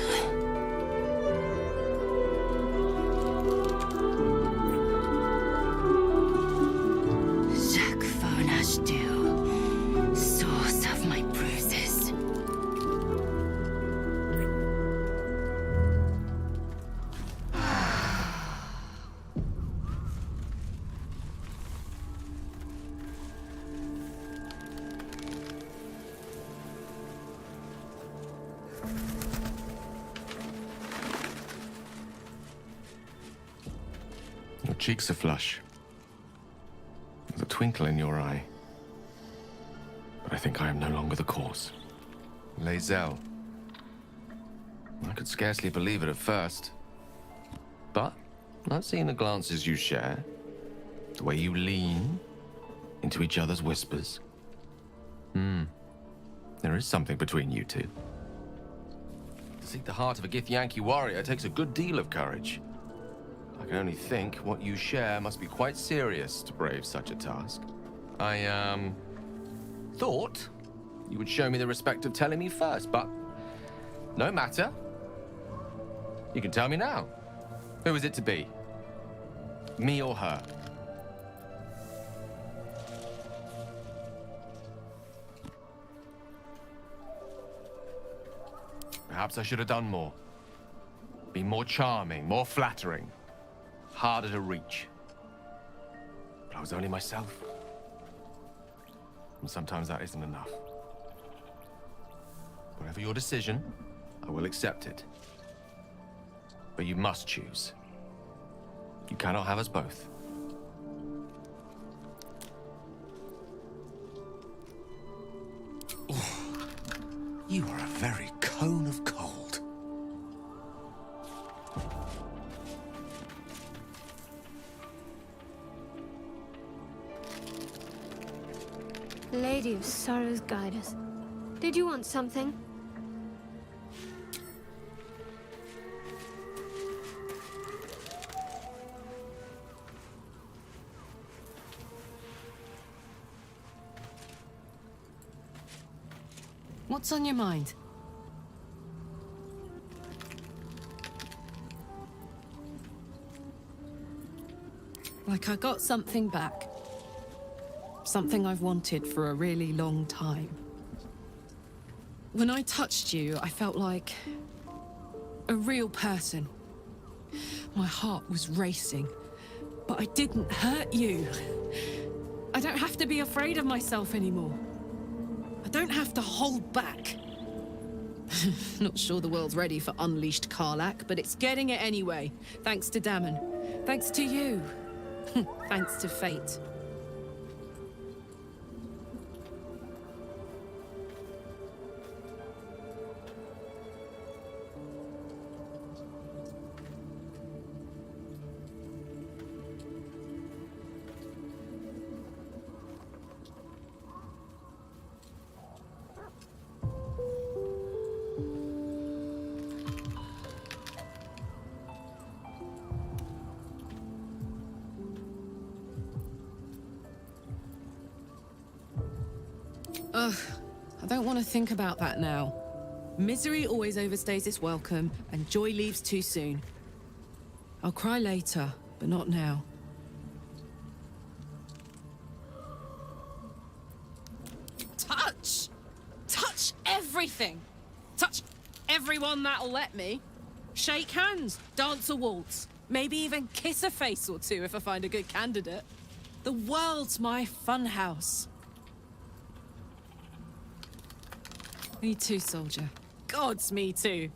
Jack Fonashdu, source of my bruises. Your cheeks are flush. There's a twinkle in your eye. But I think I am no longer the cause. Lae'zel. I could scarcely believe it at first. But I've seen the glances you share, the way you lean into each other's whispers. There is something between you two. To seek the heart of a Githyanki warrior takes a good deal of courage. I can only think what you share must be quite serious to brave such a task. I, thought you would show me the respect of telling me first, but no matter. You can tell me now. Who is it to be? Me or her? Perhaps I should have done more. Be more charming, more flattering. Harder to reach. But I was only myself. And sometimes that isn't enough. Whatever your decision, I will accept it. But you must choose. You cannot have us both. You are a very cone of cold. Lady of Sorrows, guide us. Did you want something? What's on your mind? Like I got something back. Something I've wanted for a really long time. When I touched you, I felt like a real person. My heart was racing, but I didn't hurt you. I don't have to be afraid of myself anymore. I don't have to hold back. Not sure the world's ready for unleashed Karlach, but it's getting it anyway. Thanks to Dammon. Thanks to you. Thanks to fate. Ugh, I don't want to think about that now. Misery always overstays its welcome, and joy leaves too soon. I'll cry later, but not now. Touch! Touch everything! Touch everyone that'll let me. Shake hands, dance a waltz, maybe even kiss a face or two if I find a good candidate. The world's my funhouse. Me too, soldier. Gods, me too.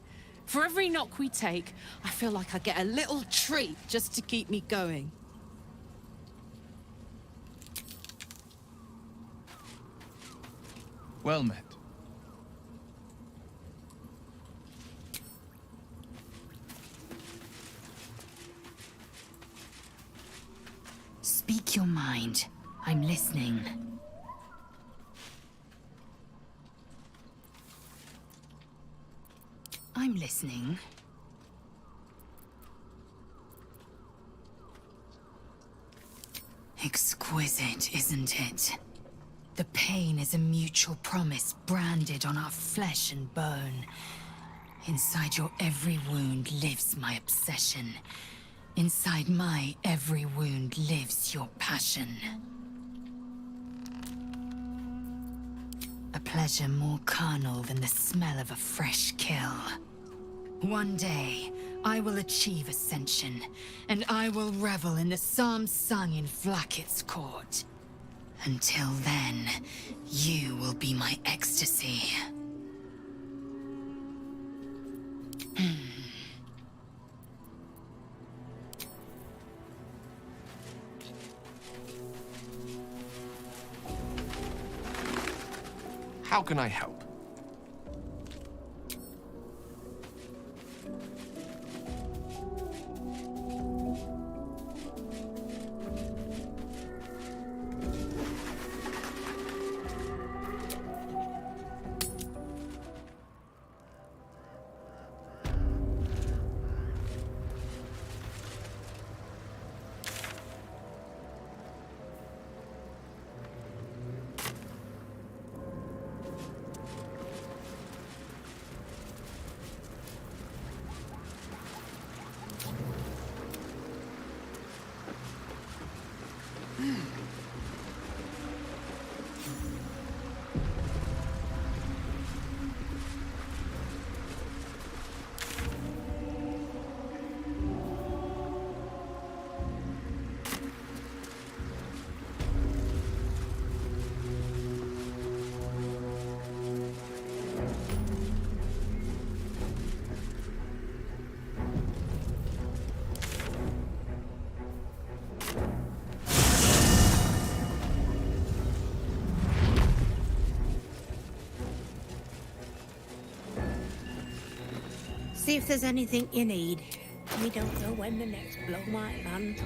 For every knock we take, I feel like I get a little treat just to keep me going. Well met. Speak your mind. I'm listening. I'm listening. Exquisite, isn't it? The pain is a mutual promise branded on our flesh and bone. Inside your every wound lives my obsession. Inside my every wound lives your passion. A pleasure more carnal than the smell of a fresh kill. One day, I will achieve ascension, and I will revel in the psalms sung in Vlaakith's court. Until then, you will be my ecstasy. How can I help? See if there's anything you need. We don't know when the next blow might land.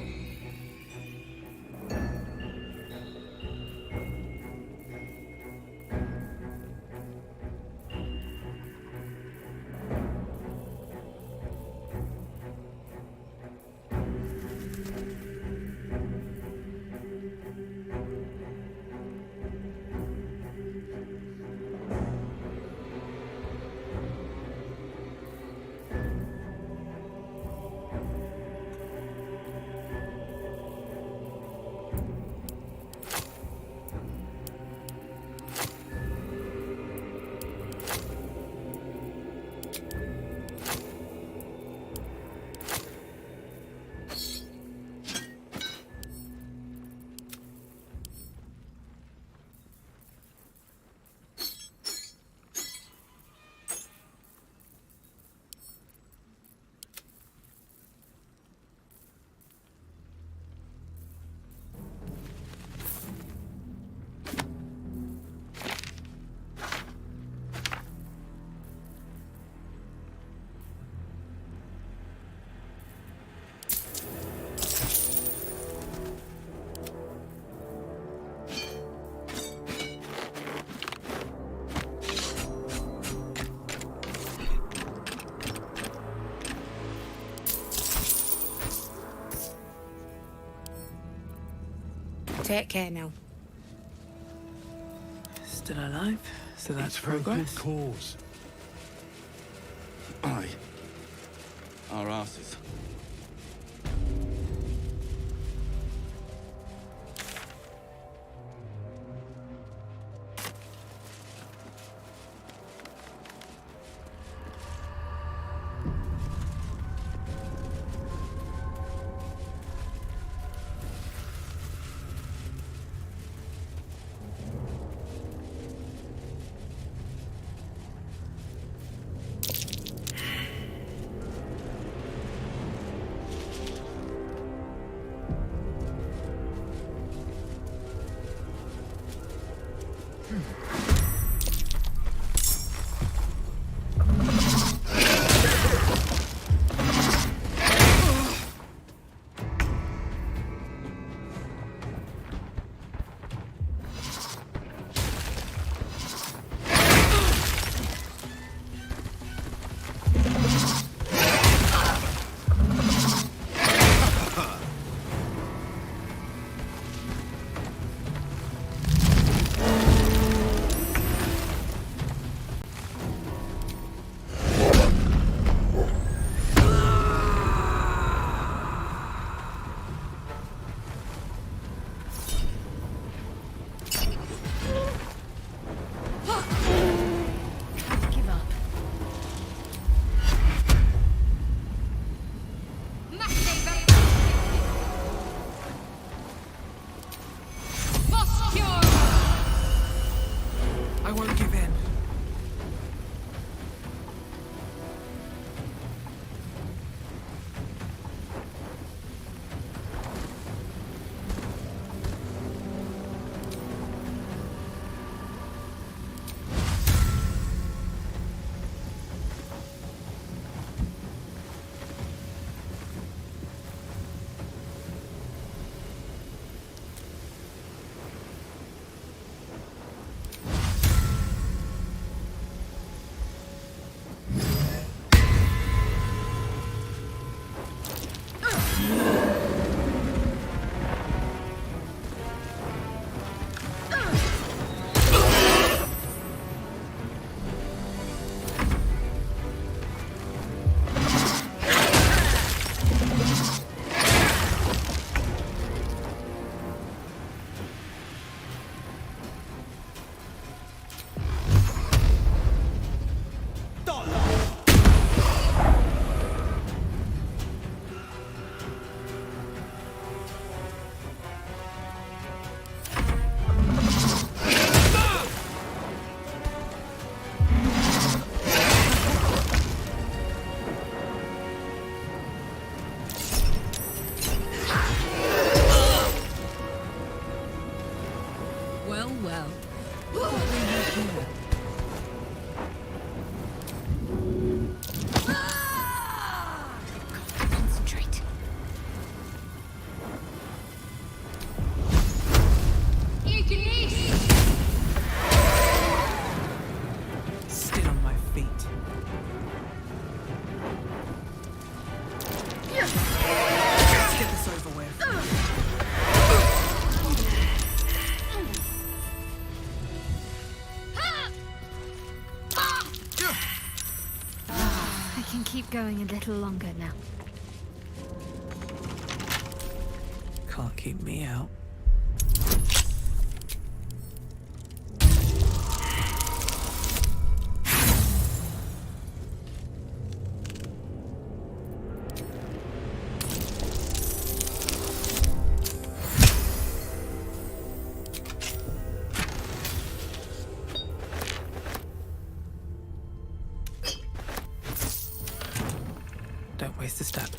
Take care now. Still alive, so that's It's for a progress. good cause. Aye. Our asses. I won't give in. Well, well. Concentrate. Still on my feet. Let's get this over with. I can keep going a little longer now. Can't keep me out. Don't waste a step.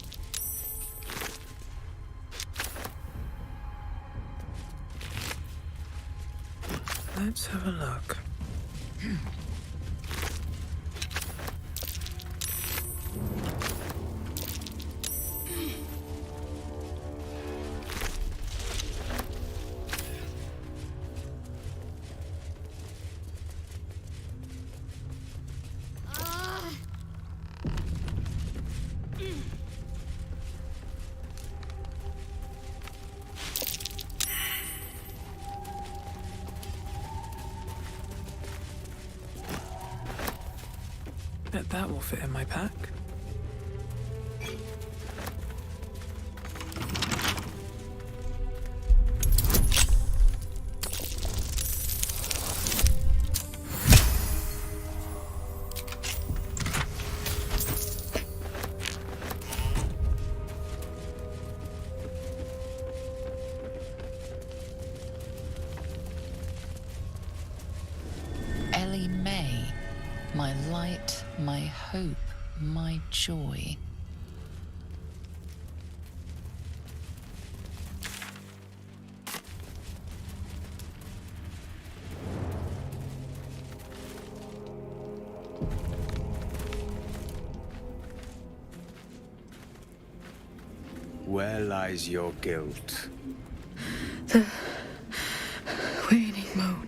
Let's have a look. Bet that will fit in my pack. Ellie May, my light, my hope, my joy. Where lies your guilt? The waning moon.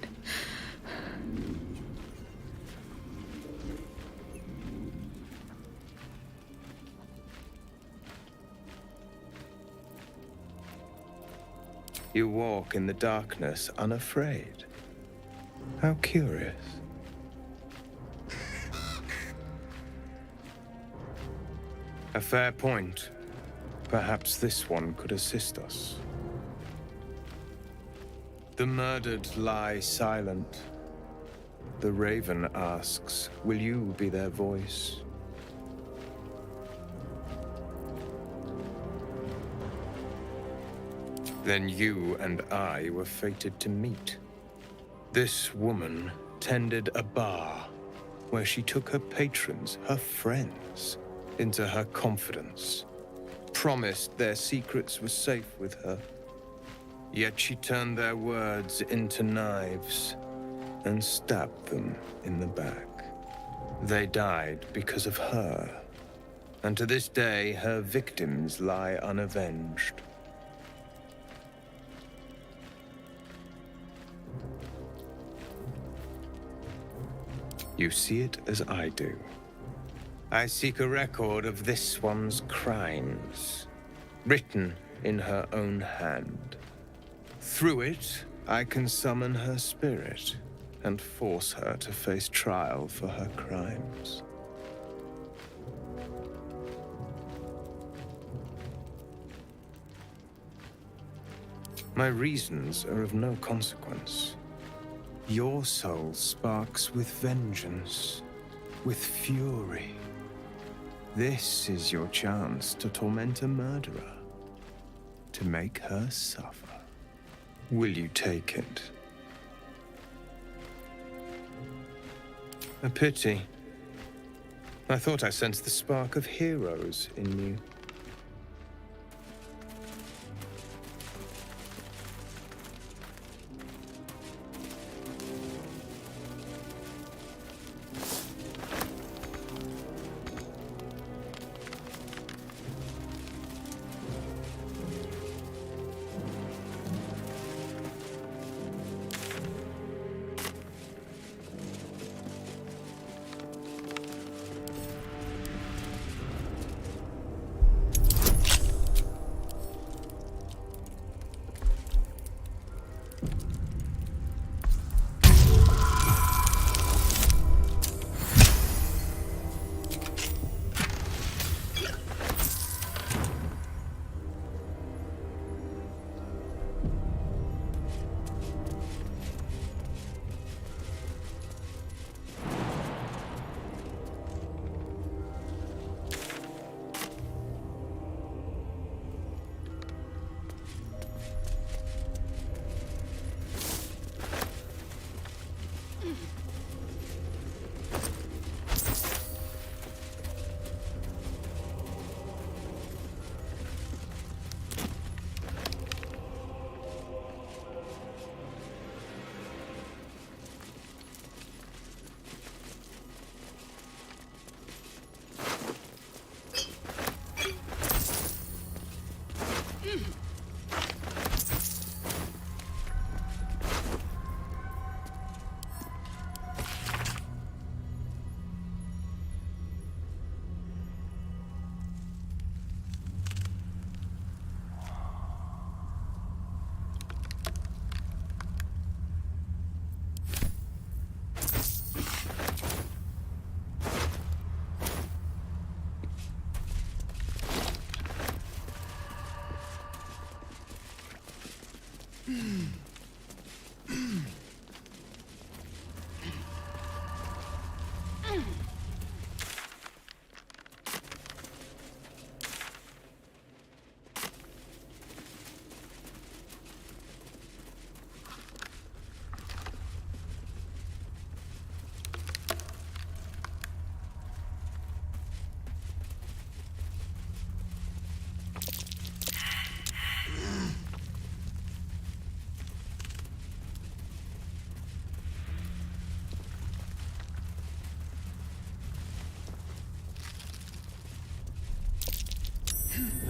You walk in the darkness unafraid. How curious. A fair point. Perhaps this one could assist us. The murdered lie silent. The raven asks, will you be their voice? Then you and I were fated to meet. This woman tended a bar where she took her patrons, her friends, into her confidence, promised their secrets were safe with her. Yet she turned their words into knives and stabbed them in the back. They died because of her, and to this day her victims lie unavenged. You see it as I do. I seek a record of this one's crimes, written in her own hand. Through it, I can summon her spirit and force her to face trial for her crimes. My reasons are of no consequence. Your soul sparks with vengeance, with fury. This is your chance to torment a murderer, to make her suffer. Will you take it? A pity. I thought I sensed the spark of heroes in you.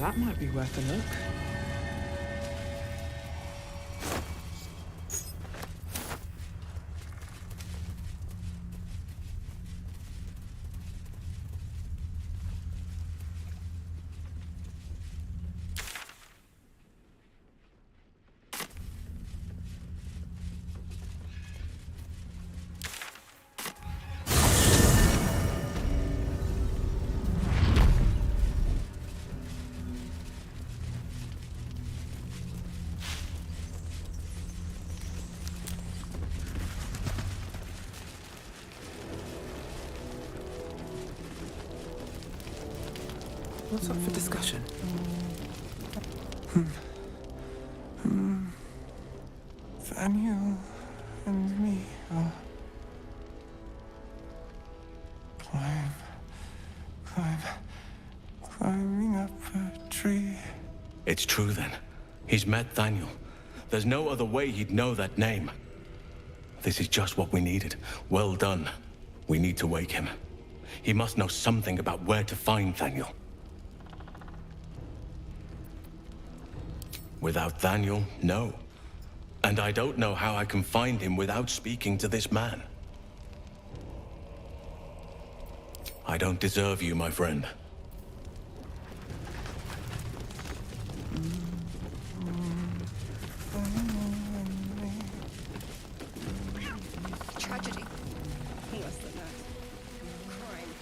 That might be worth a look. What's up for discussion? Daniel and me are climbing up a tree. It's true then. He's met Daniel. There's no other way he'd know that name. This is just what we needed. Well done. We need to wake him. He must know something about where to find Daniel. Without Daniel, no. And I don't know how I can find him without speaking to this man. I don't deserve you, my friend. Tragedy. Worse than that. Crime.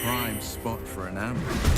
Prime spot for an ambush.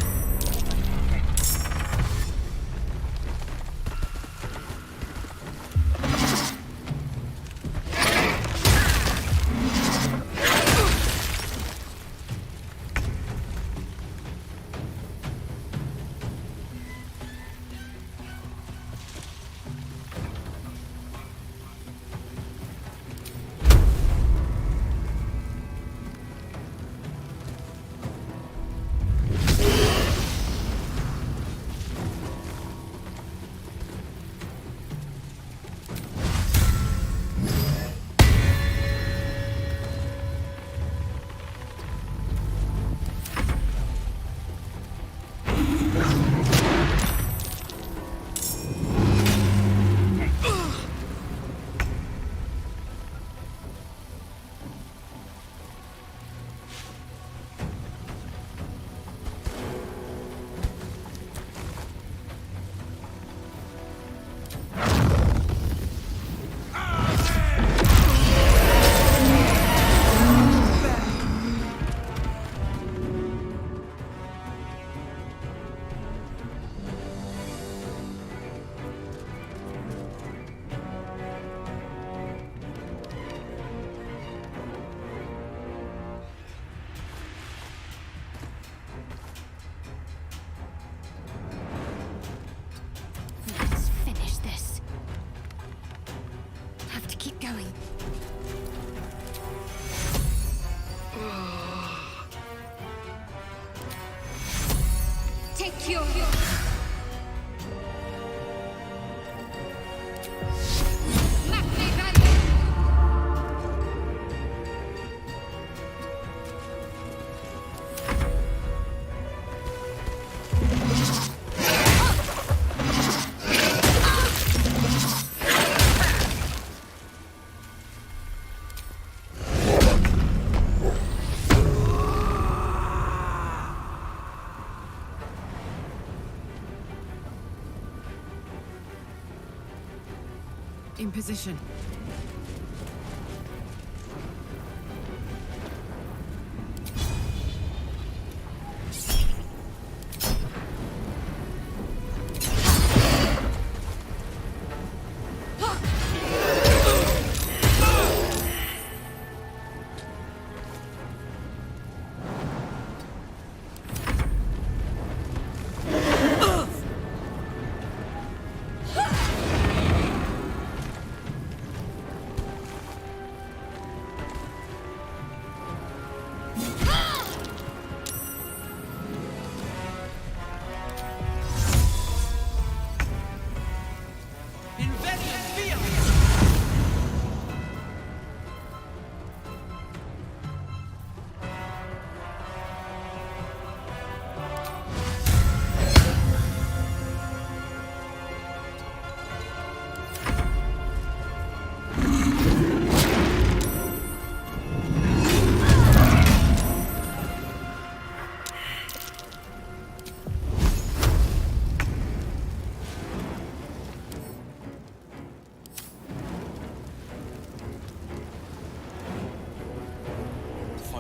Let's finish this. Have to keep going. Take your... In position.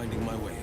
finding my way